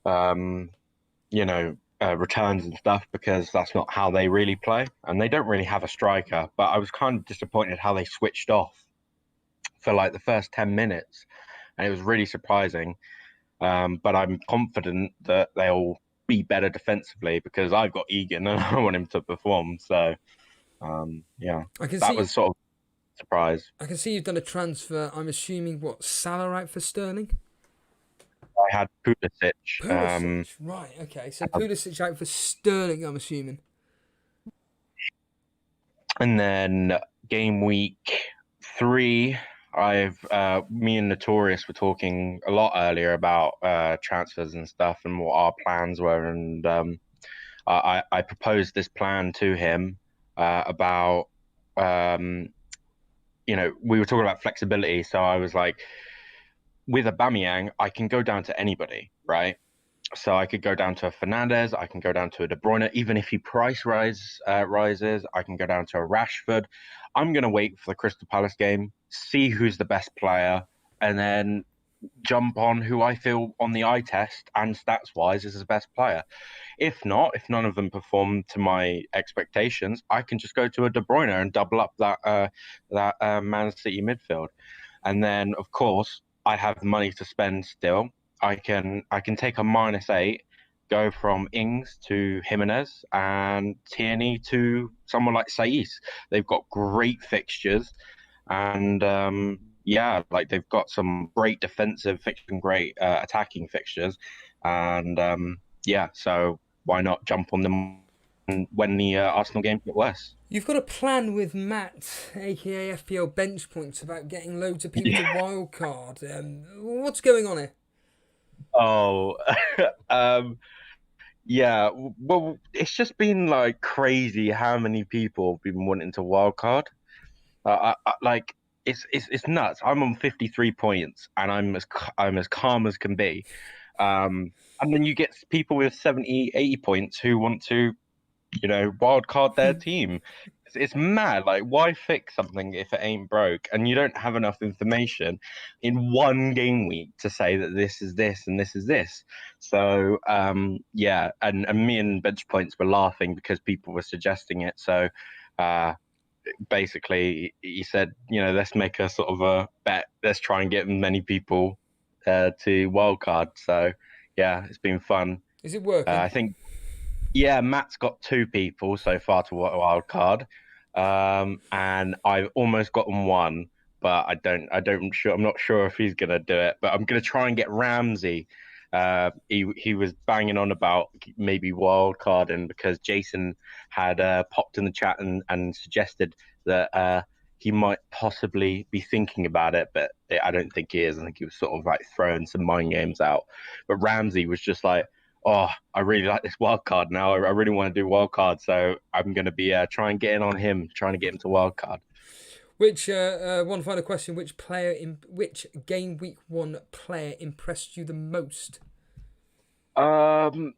returns and stuff, because that's not how they really play, and they don't really have a striker. But I was kind of disappointed how they switched off for like the first 10 minutes, and it was really surprising. But I'm confident that they'll be better defensively, because I've got Egan and I want him to perform. So, that was sort of a surprise. I can see you've done a transfer. I'm assuming, Salah out for Sterling? I had Pulisic. Pulisic, right, okay. So Pulisic out for Sterling, I'm assuming. And then game week 3, me and Notorious were talking a lot earlier about transfers and stuff and what our plans were, and I proposed this plan to him about we were talking about flexibility. So I was like, with Aubameyang, I can go down to anybody, right? So I could go down to a Fernandes, I can go down to a De Bruyne. Even if he price rises, I can go down to a Rashford. I'm going to wait for the Crystal Palace game, see who's the best player, and then jump on who I feel on the eye test and stats-wise is the best player. If not, if none of them perform to my expectations, I can just go to a De Bruyne and double up that Man City midfield. And then, of course, I have the money to spend still. I can take a -8, go from Ings to Jimenez and Tierney to someone like Saiss. They've got great fixtures, and they've got some great defensive fixtures and great attacking fixtures, and so why not jump on them when the Arsenal game get worse? You've got a plan with Matt, aka FPL Bench Points, about getting loads of people to wildcard. What's going on here? Oh, well, it's just been like crazy how many people have been wanting to wildcard. It's nuts. I'm on 53 points and I'm as calm as can be. And then you get people with 70, 80 points who want to, wildcard their team. It's mad. Like, why fix something if it ain't broke? And you don't have enough information in one game week to say that this is this and this is this. So, and me and Bench Points were laughing because people were suggesting it. So, basically, he said, let's make a sort of a bet. Let's try and get many people to wildcard. So, yeah, it's been fun. Is it working? I think. Yeah, Matt's got 2 people so far to wild card, and I've almost gotten 1, but I'm not sure if he's gonna do it. But I'm gonna try and get Ramsey he was banging on about maybe wild carding because Jason had popped in the chat and suggested that he might possibly be thinking about it, but I don't think he is. I think he was sort of like throwing some mind games out. But Ramsey was just like, oh, I really like this wild card now. I really want to do wild card, so I'm going to be trying to get in on him, trying to get him to wild card. Which one final question? Which game week 1 player impressed you the most? To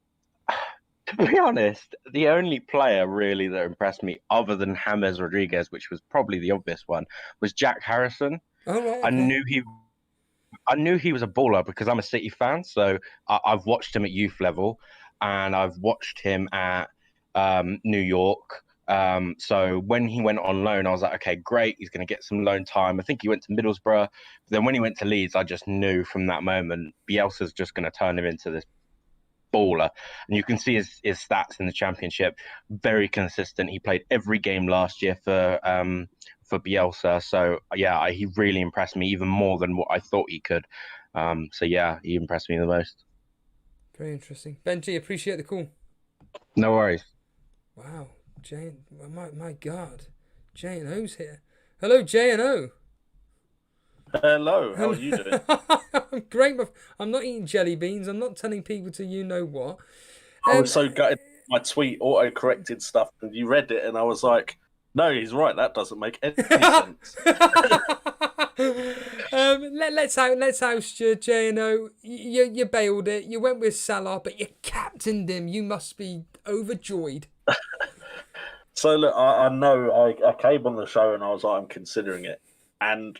be honest, the only player really that impressed me, other than James Rodriguez, which was probably the obvious one, was Jack Harrison. Oh, right, okay. I knew he was a baller because I'm a City fan, so I've watched him at youth level, and I've watched him at New York. So when he went on loan, I was like, okay, great, he's going to get some loan time. I think he went to Middlesbrough. But then when he went to Leeds, I just knew from that moment, Bielsa's just going to turn him into this baller. And you can see his stats in the Championship, very consistent. He played every game last year for Bielsa. So yeah, he really impressed me, even more than what I thought he could. So yeah, he impressed me the most. Very interesting. Benji, appreciate the call. No worries. Wow, Jane, my God, J&O's here. Hello, J&O. Hello, how are you doing? I'm great, but I'm not eating jelly beans. I'm not telling people to you know what. I was so gutted. My tweet auto-corrected stuff, and you read it, and I was like, no, he's right. That doesn't make any sense. Let's oust you, J&O. You bailed it. You went with Salah, but you captained him. You must be overjoyed. So look, I know I came on the show and I was like, I'm considering it, and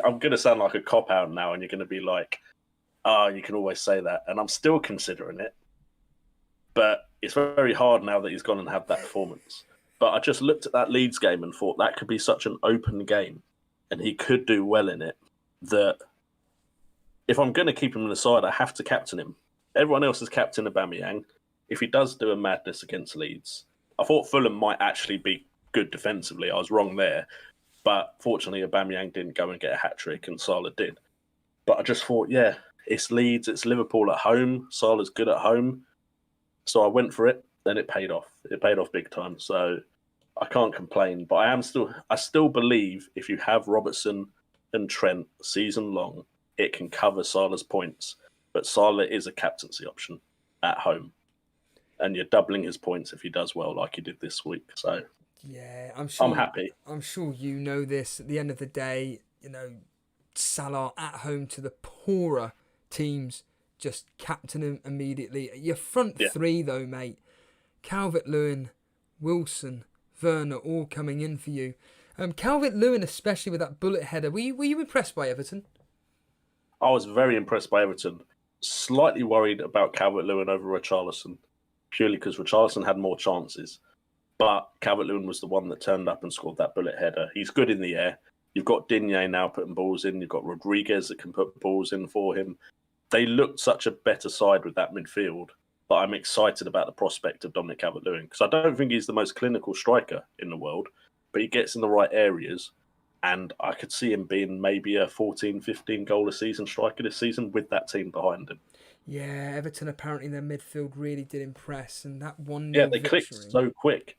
I'm going to sound like a cop-out now, and you're going to be like, you can always say that. And I'm still considering it. But it's very hard now that he's gone and had that performance. But I just looked at that Leeds game and thought that could be such an open game, and he could do well in it, that if I'm going to keep him in the side, I have to captain him. Everyone else is captain Aubameyang. If he does do a madness against Leeds, I thought Fulham might actually be good defensively. I was wrong there. But fortunately, Aubameyang didn't go and get a hat-trick, and Salah did. But I just thought, yeah, it's Leeds, it's Liverpool at home. Salah's good at home. So I went for it, then it paid off. It paid off big time. So I can't complain. But I still believe if you have Robertson and Trent season long, it can cover Salah's points. But Salah is a captaincy option at home. And you're doubling his points if he does well like he did this week. So yeah, I'm sure. I'm happy. I'm sure you know this. At the end of the day, Salah at home to the poorer teams, just captain him immediately. Your front three, though, mate. Calvert-Lewin, Wilson, Werner, all coming in for you. Calvert-Lewin, especially with that bullet header. Were you impressed by Everton? I was very impressed by Everton. Slightly worried about Calvert-Lewin over Richarlison, purely because Richarlison had more chances. But Calvert-Lewin was the one that turned up and scored that bullet header. He's good in the air. You've got Digne now putting balls in. You've got Rodriguez that can put balls in for him. They looked such a better side with that midfield. But I'm excited about the prospect of Dominic Calvert-Lewin because I don't think he's the most clinical striker in the world, but he gets in the right areas. And I could see him being maybe a 14, 15 goal a season striker this season with that team behind him. Yeah, Everton apparently their midfield really did impress, and that 1-0 Yeah, they victory. clicked so quick.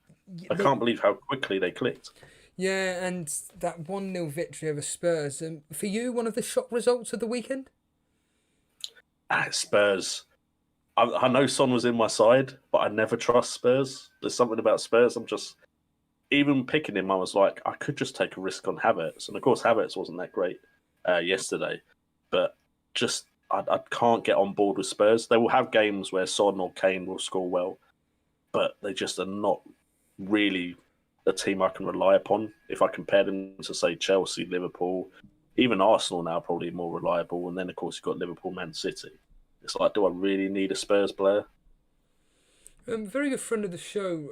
I can't believe how quickly they clicked. Yeah, and that 1-0 victory over Spurs. For you, one of the shock results of the weekend? Spurs. I know Son was in my side, but I never trust Spurs. There's something about Spurs. I'm just, even picking him, I was like, I could just take a risk on Havertz. And of course, Havertz wasn't that great yesterday. But just, I can't get on board with Spurs. They will have games where Son or Kane will score well, but they just are not really a team I can rely upon. If I compare them to, say, Chelsea, Liverpool, even Arsenal now probably more reliable. And then, of course, you've got Liverpool, Man City. It's like, do I really need a Spurs player? Very good friend of the show,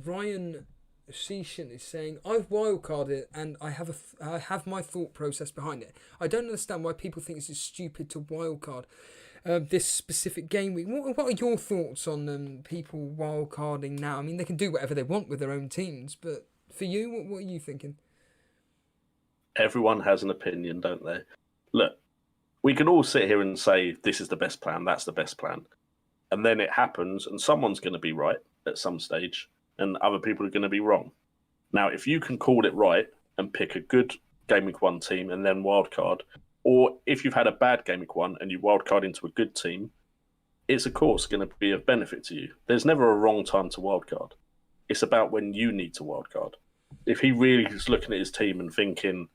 Ryan Seashin, is saying, I've wildcarded and I have my thought process behind it. I don't understand why people think it's stupid to wildcard this specific game week. What are your thoughts on people wildcarding now? I mean, they can do whatever they want with their own teams, but for you, what are you thinking? Everyone has an opinion, don't they? Look, we can all sit here and say this is the best plan, that's the best plan, and then it happens, and someone's going to be right at some stage, and other people are going to be wrong. Now, if you can call it right and pick a good Gameweek 1 team and then wildcard, or if you've had a bad Gameweek 1 and you wildcard into a good team, it's of course going to be of benefit to you. There's never a wrong time to wildcard. It's about when you need to wildcard. If he really is looking at his team and thinking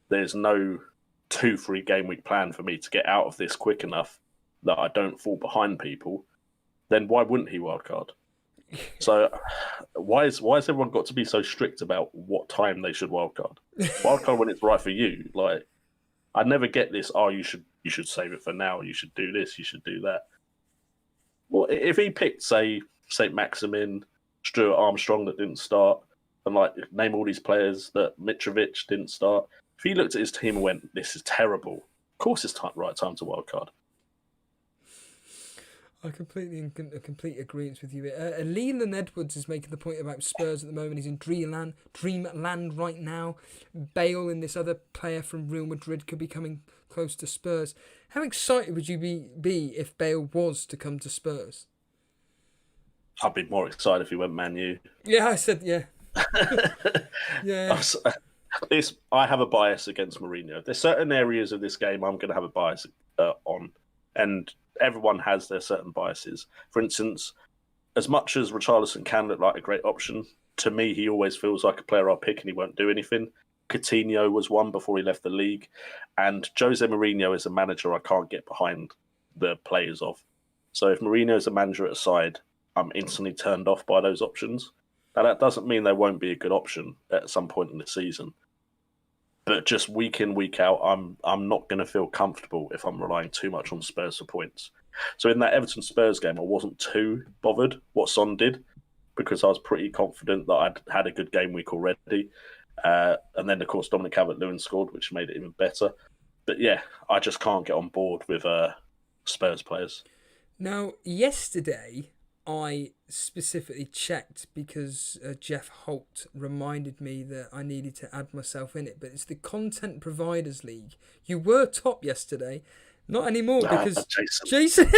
there's no 2-3 game week plan for me to get out of this quick enough that I don't fall behind people, then why wouldn't he wildcard? So why has everyone got to be so strict about what time they should wildcard? Wildcard when it's right for you. Like, I never get this. Oh, you should save it for now. You should do this. You should do that. Well, if he picked, say, St. Maximin, Stuart Armstrong that didn't start, and like name all these players that Mitrovic didn't start. If he looked at his team and went, "This is terrible," of course it's right time to wildcard. I completely in complete agreement with you. Leland Edwards is making the point about Spurs at the moment. He's in dreamland right now. Bale and this other player from Real Madrid could be coming close to Spurs. How excited would you be if Bale was to come to Spurs? I'd be more excited if he went Man U. Yeah, I said yeah. Yeah. I have a bias against Mourinho. There's certain areas of this game I'm going to have a bias on, and everyone has their certain biases. For instance, as much as Richarlison can look like a great option, to me he always feels like a player I'll pick and he won't do anything. Coutinho was one before he left the league, and Jose Mourinho is a manager I can't get behind the players of. So if Mourinho is a manager at a side, I'm instantly turned off by those options. Now that doesn't mean they won't be a good option at some point in the season, but just week in, week out, I'm not going to feel comfortable if I'm relying too much on Spurs for points. So in that Everton Spurs game, I wasn't too bothered what Son did because I was pretty confident that I'd had a good game week already. And then, of course, Dominic Calvert-Lewin scored, which made it even better. But yeah, I just can't get on board with Spurs players. Now, yesterday, I specifically checked because Jeff Holt reminded me that I needed to add myself in it, but it's the Content Providers League. You were top yesterday, not anymore because Jason.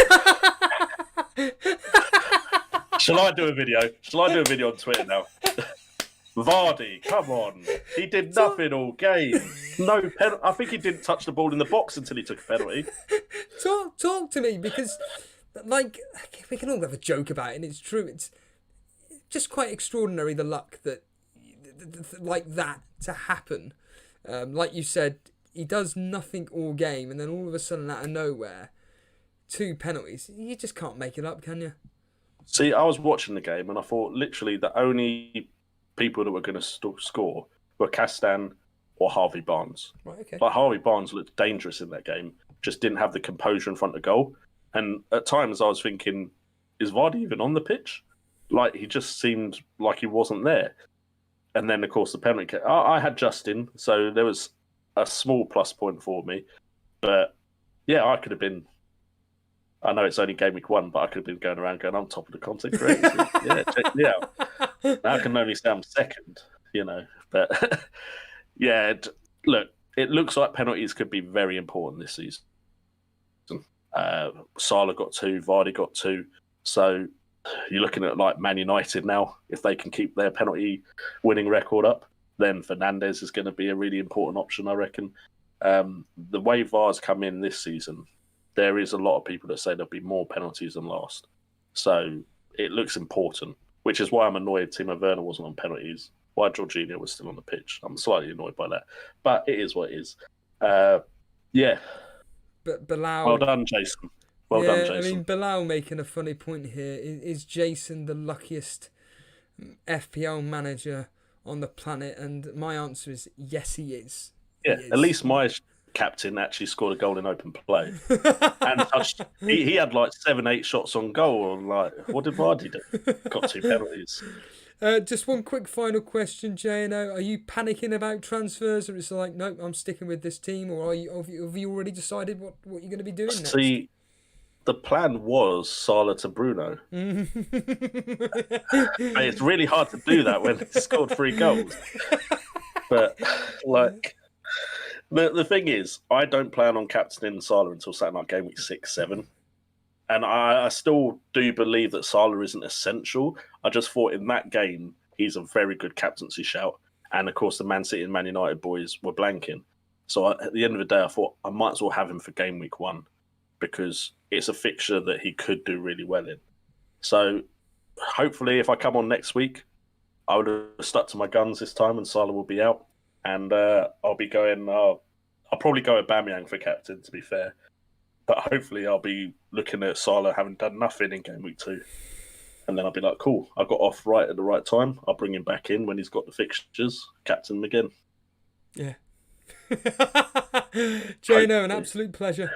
Shall I do a video? Shall I do a video on Twitter now? Vardy, come on. He did nothing all game. No penalty. I think he didn't touch the ball in the box until he took a penalty. Talk to me, because like we can all have a joke about it, and it's true. It's just quite extraordinary, the luck that like that to happen. Like you said, he does nothing all game, and then all of a sudden, out of nowhere, 2 penalties. You just can't make it up, can you? See, I was watching the game, and I thought literally the only people that were going to score were Castan or Harvey Barnes. Right, okay. Like Harvey Barnes looked dangerous in that game, just didn't have the composure in front of goal. And at times I was thinking, is Vardy even on the pitch? Like, he just seemed like he wasn't there. And then, of course, the penalty kick. I had Justin, so there was a small plus point for me. But, yeah, I could have been... I know it's only game week 1, but I could have been going around going, I'm top of the content creators. Yeah, check me out. Now I can only say I'm second, you know. But, yeah, look, it looks like penalties could be very important this season. Salah got 2, Vardy got 2. So you're looking at like Man United now. If they can keep their penalty winning record up, then Fernandes is going to be a really important option, I reckon. The way VAR's come in this season, there is a lot of people that say there'll be more penalties than last. So it looks important, which is why I'm annoyed Timo Werner wasn't on penalties, why Jorginho was still on the pitch. I'm slightly annoyed by that. But it is what it is. Yeah. But Bilal... Well done, Jason. Well done, Jason. I mean, Bilal making a funny point here. Is Jason the luckiest FPL manager on the planet? And my answer is yes, he is. Yeah, at least my captain actually scored a goal in open play. And he had like 7-8 shots on goal. And like, what did Vardy do? Got 2 penalties. Just one quick final question, JNO. Are you panicking about transfers, or it's like, nope, I'm sticking with this team, or have you already decided what you're going to be doing next? See, the plan was Salah to Bruno. It's really hard to do that when he scored 3 goals. But like, The thing is, I don't plan on captaining Salah until Saturday night game week 6, 7. And I still do believe that Salah isn't essential. I just thought in that game, he's a very good captaincy shout. And of course, the Man City and Man United boys were blanking. So at the end of the day, I thought I might as well have him for game week 1 because it's a fixture that he could do really well in. So hopefully, if I come on next week, I would have stuck to my guns this time and Salah will be out. And I'll be going, I'll probably go Aubameyang for captain, to be fair. But hopefully I'll be looking at Salah having done nothing in game week 2. And then I'll be like, cool, I got off right at the right time. I'll bring him back in when he's got the fixtures, captain him again. Yeah. Jano, an absolute pleasure.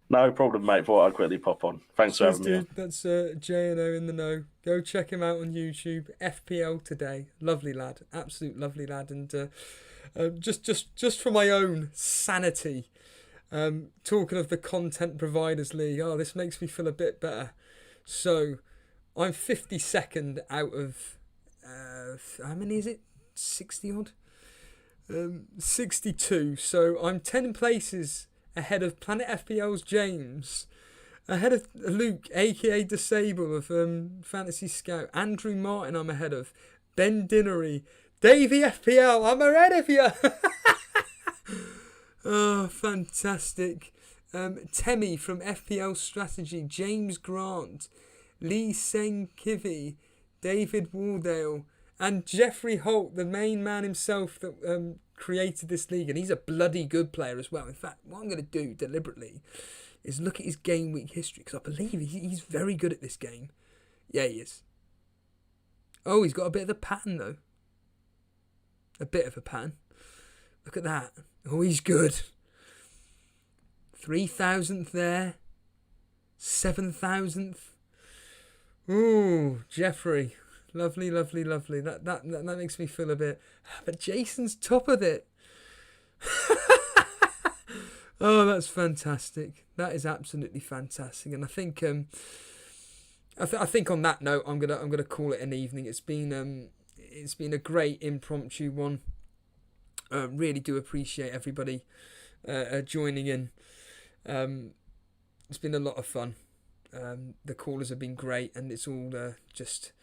No problem, mate. Thought I'd quickly pop on. Thanks for having me on. That's J&O in the know. Go check him out on YouTube. FPL Today. Lovely lad. Absolute lovely lad. And just for my own sanity, talking of the Content Providers League, this makes me feel a bit better. So, I'm 52nd out of, how many is it? 60 odd? 62. So, I'm 10 places ahead of Planet FPL's James, ahead of Luke, aka Disable of Fantasy Scout, Andrew Martin I'm ahead of, Ben Dinnery, Davey FPL, I'm ahead of you. Oh, fantastic. Temi from FPL Strategy, James Grant, Lee Seng Kivi, David Wardale, and Jeffrey Holt, the main man himself that created this league, and he's a bloody good player as well. In fact, what I'm going to do deliberately is look at his game week history, because I believe he's very good at this game. Yeah, he is. Oh, he's got a bit of a pattern, though. A bit of a pattern. Look at that. Oh, he's good. 3,000th there. 7,000th. Ooh, Jeffrey. Lovely, lovely, lovely. That makes me feel a bit... But Jason's top of it. Oh, that's fantastic. That is absolutely fantastic. And I think I think on that note, I'm gonna call it an evening. It's been a great impromptu one. Really do appreciate everybody joining in. It's been a lot of fun. The callers have been great, and it's all just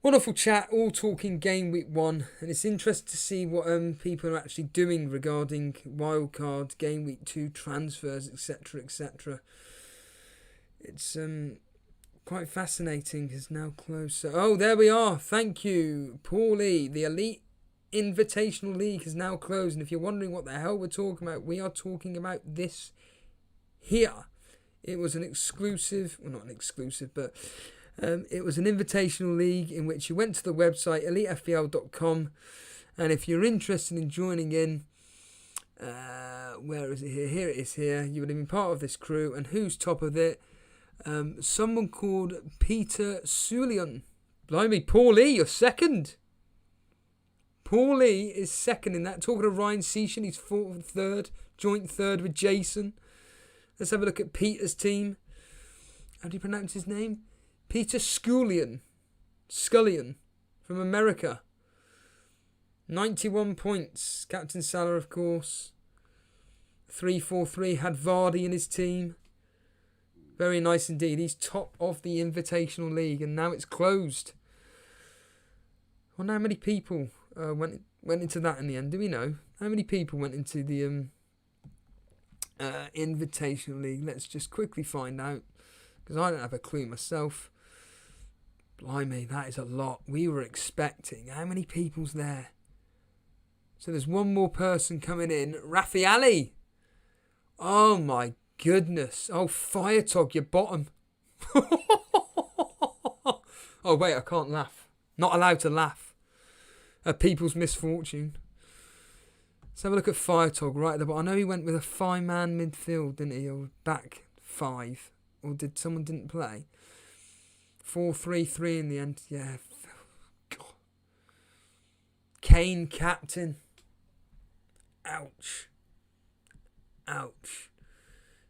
wonderful chat, all talking game week 1, and it's interesting to see what people are actually doing regarding wildcard, game week 2 transfers, etc, etc. It's quite fascinating. It's now closer. Oh, there we are. Thank you, Paulie. The Elite Invitational League is now closed, and if you're wondering what the hell we're talking about, we are talking about this here. It was an exclusive, well, not an exclusive, but it was an invitational league in which you went to the website elitefpl.com, and if you're interested in joining in, where is it here? Here it is here. You would have been part of this crew, and who's top of it? Someone called Peter Sulian. Blimey, Paul Lee, you're second. Paul Lee is second in that. Talking to Ryan Seashan, he's third, joint third with Jason. Let's have a look at Peter's team. How do you pronounce his name? Peter Scullion from America. 91 points. Captain Salah, of course. 3-4-3 had Vardy in his team. Very nice indeed. He's top of the Invitational League, and now it's closed. I wonder how many people went into that in the end. Do we know how many people went into the Invitational League? Let's just quickly find out, because I don't have a clue myself. Blimey, that is a lot. We were expecting. How many people's there? So there's one more person coming in. Raffaele. Oh my goodness. Oh, Firetog, you're bottom. Oh wait, I can't laugh. Not allowed to laugh at people's misfortune. Let's have a look at Firetog right at the bottom. I know he went with a 5-man midfield, didn't he? Or back 5. Or did someone didn't play? 4-3-3 in the end. Yeah. God. Kane captain. Ouch. Ouch.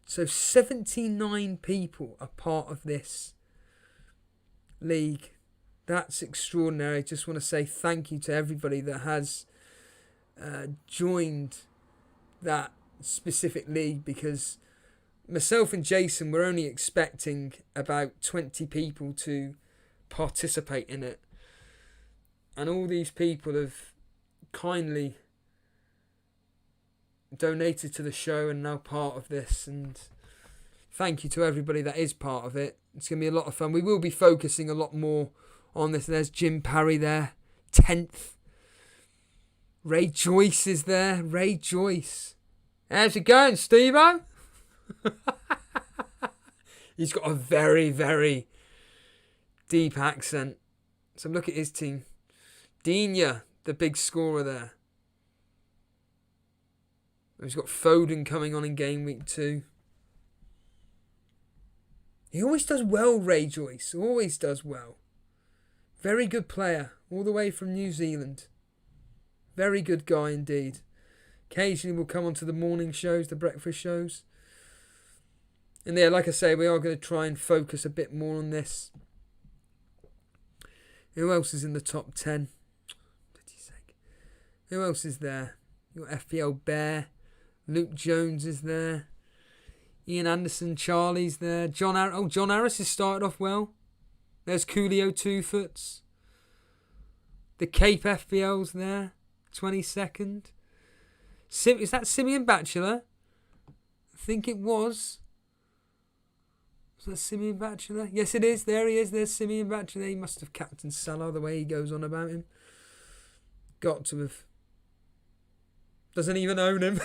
So 79 people are part of this league. That's extraordinary. Just want to say thank you to everybody that has joined that specific league, because myself and Jason were only expecting about 20 people to participate in it. And all these people have kindly donated to the show and now part of this. And thank you to everybody that is part of it. It's going to be a lot of fun. We will be focusing a lot more on this. There's Jim Parry there, 10th. Ray Joyce is there. Ray Joyce. How's it going, Steve-O? He's got a very, very deep accent. So look at his team. Digne, the big scorer there. He's got Foden coming on in game week 2. He always does well, Ray Joyce. Always does well. Very good player. All the way from New Zealand. Very good guy indeed. Occasionally we'll come onto the morning shows, the breakfast shows. And yeah, like I say, we are going to try and focus a bit more on this. Who else is in the top 10? Who else is there? You've got FPL Bear. Luke Jones is there. Ian Anderson, Charlie's there. John Harris has started off well. There's Coolio 2-foots. The Cape FPL's there. 22nd. Is that Simeon Batchelor? I think it was. Was that Simeon Batchelor? Yes, it is. There he is. There's Simeon Batchelor. He must have captained Salah the way he goes on about him. Got to have. Doesn't even own him.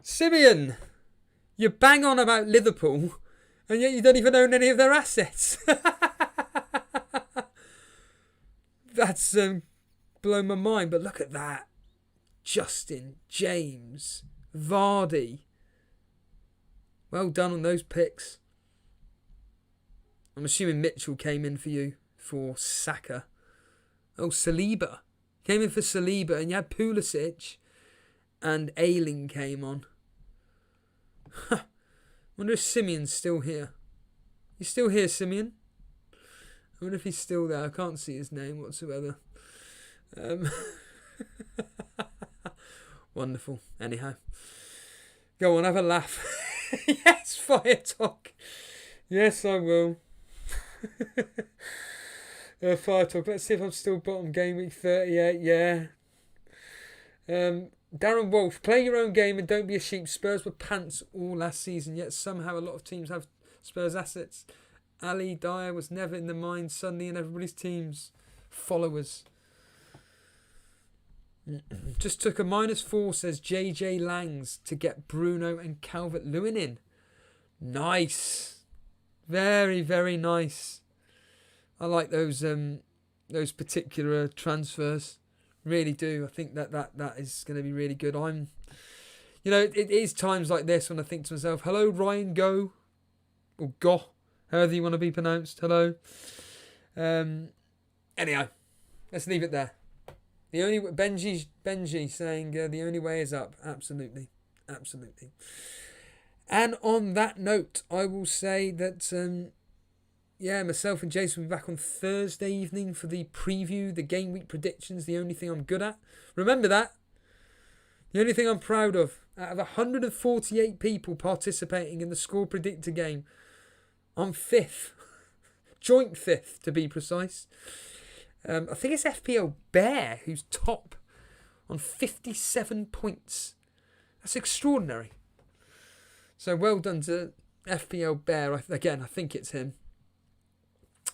Simeon, you bang on about Liverpool, and yet you don't even own any of their assets. That's blown my mind. But look at that. Justin, James, Vardy. Well done on those picks. I'm assuming Mitchell came in for you for Saka. Oh, Saliba. Came in for Saliba, and you had Pulisic, and Ayling came on. Huh. Wonder if Simeon's still here. You still here, Simeon? I wonder if he's still there. I can't see his name whatsoever. Wonderful. Anyhow. Go on, have a laugh. Yes, Fire Talk. Yes, I will. Fire Talk. Let's see if I'm still bottom game week 38. Yeah. Darren Wolf. Play your own game and don't be a sheep. Spurs were pants all last season, yet somehow a lot of teams have Spurs assets. Ali Dyer was never in the mind suddenly in everybody's team's followers. Just took a -4, says JJ Langs, to get Bruno and Calvert-Lewin in. Nice. Very, very nice. I like those particular transfers. Really do. I think that is going to be really good. It is times like this when I think to myself, hello, Ryan Go. Or Go. However you want to be pronounced. Hello. Anyhow, let's leave it there. The only Benji saying the only way is up. Absolutely. Absolutely. And on that note, I will say that myself and Jason will be back on Thursday evening for the preview, the game week predictions, the only thing I'm good at. Remember that. The only thing I'm proud of. Out of 148 people participating in the score predictor game, I'm 5th. Joint 5th, to be precise. I think it's FPL Bear who's top on 57 points. That's extraordinary. So well done to FPL Bear. I think it's him.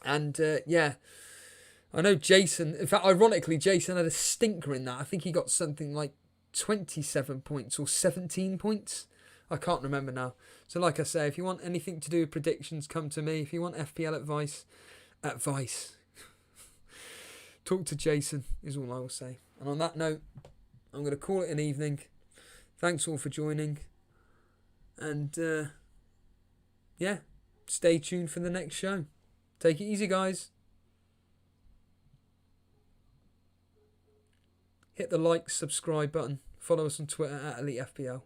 And I know Jason, in fact, ironically, Jason had a stinker in that. I think he got something like 27 points or 17 points. I can't remember now. So like I say, if you want anything to do with predictions, come to me. If you want FPL advice, talk to Jason is all I will say. And on that note, I'm going to call it an evening. Thanks all for joining. And stay tuned for the next show. Take it easy, guys. Hit the like, subscribe button. Follow us on Twitter at Elite FPL.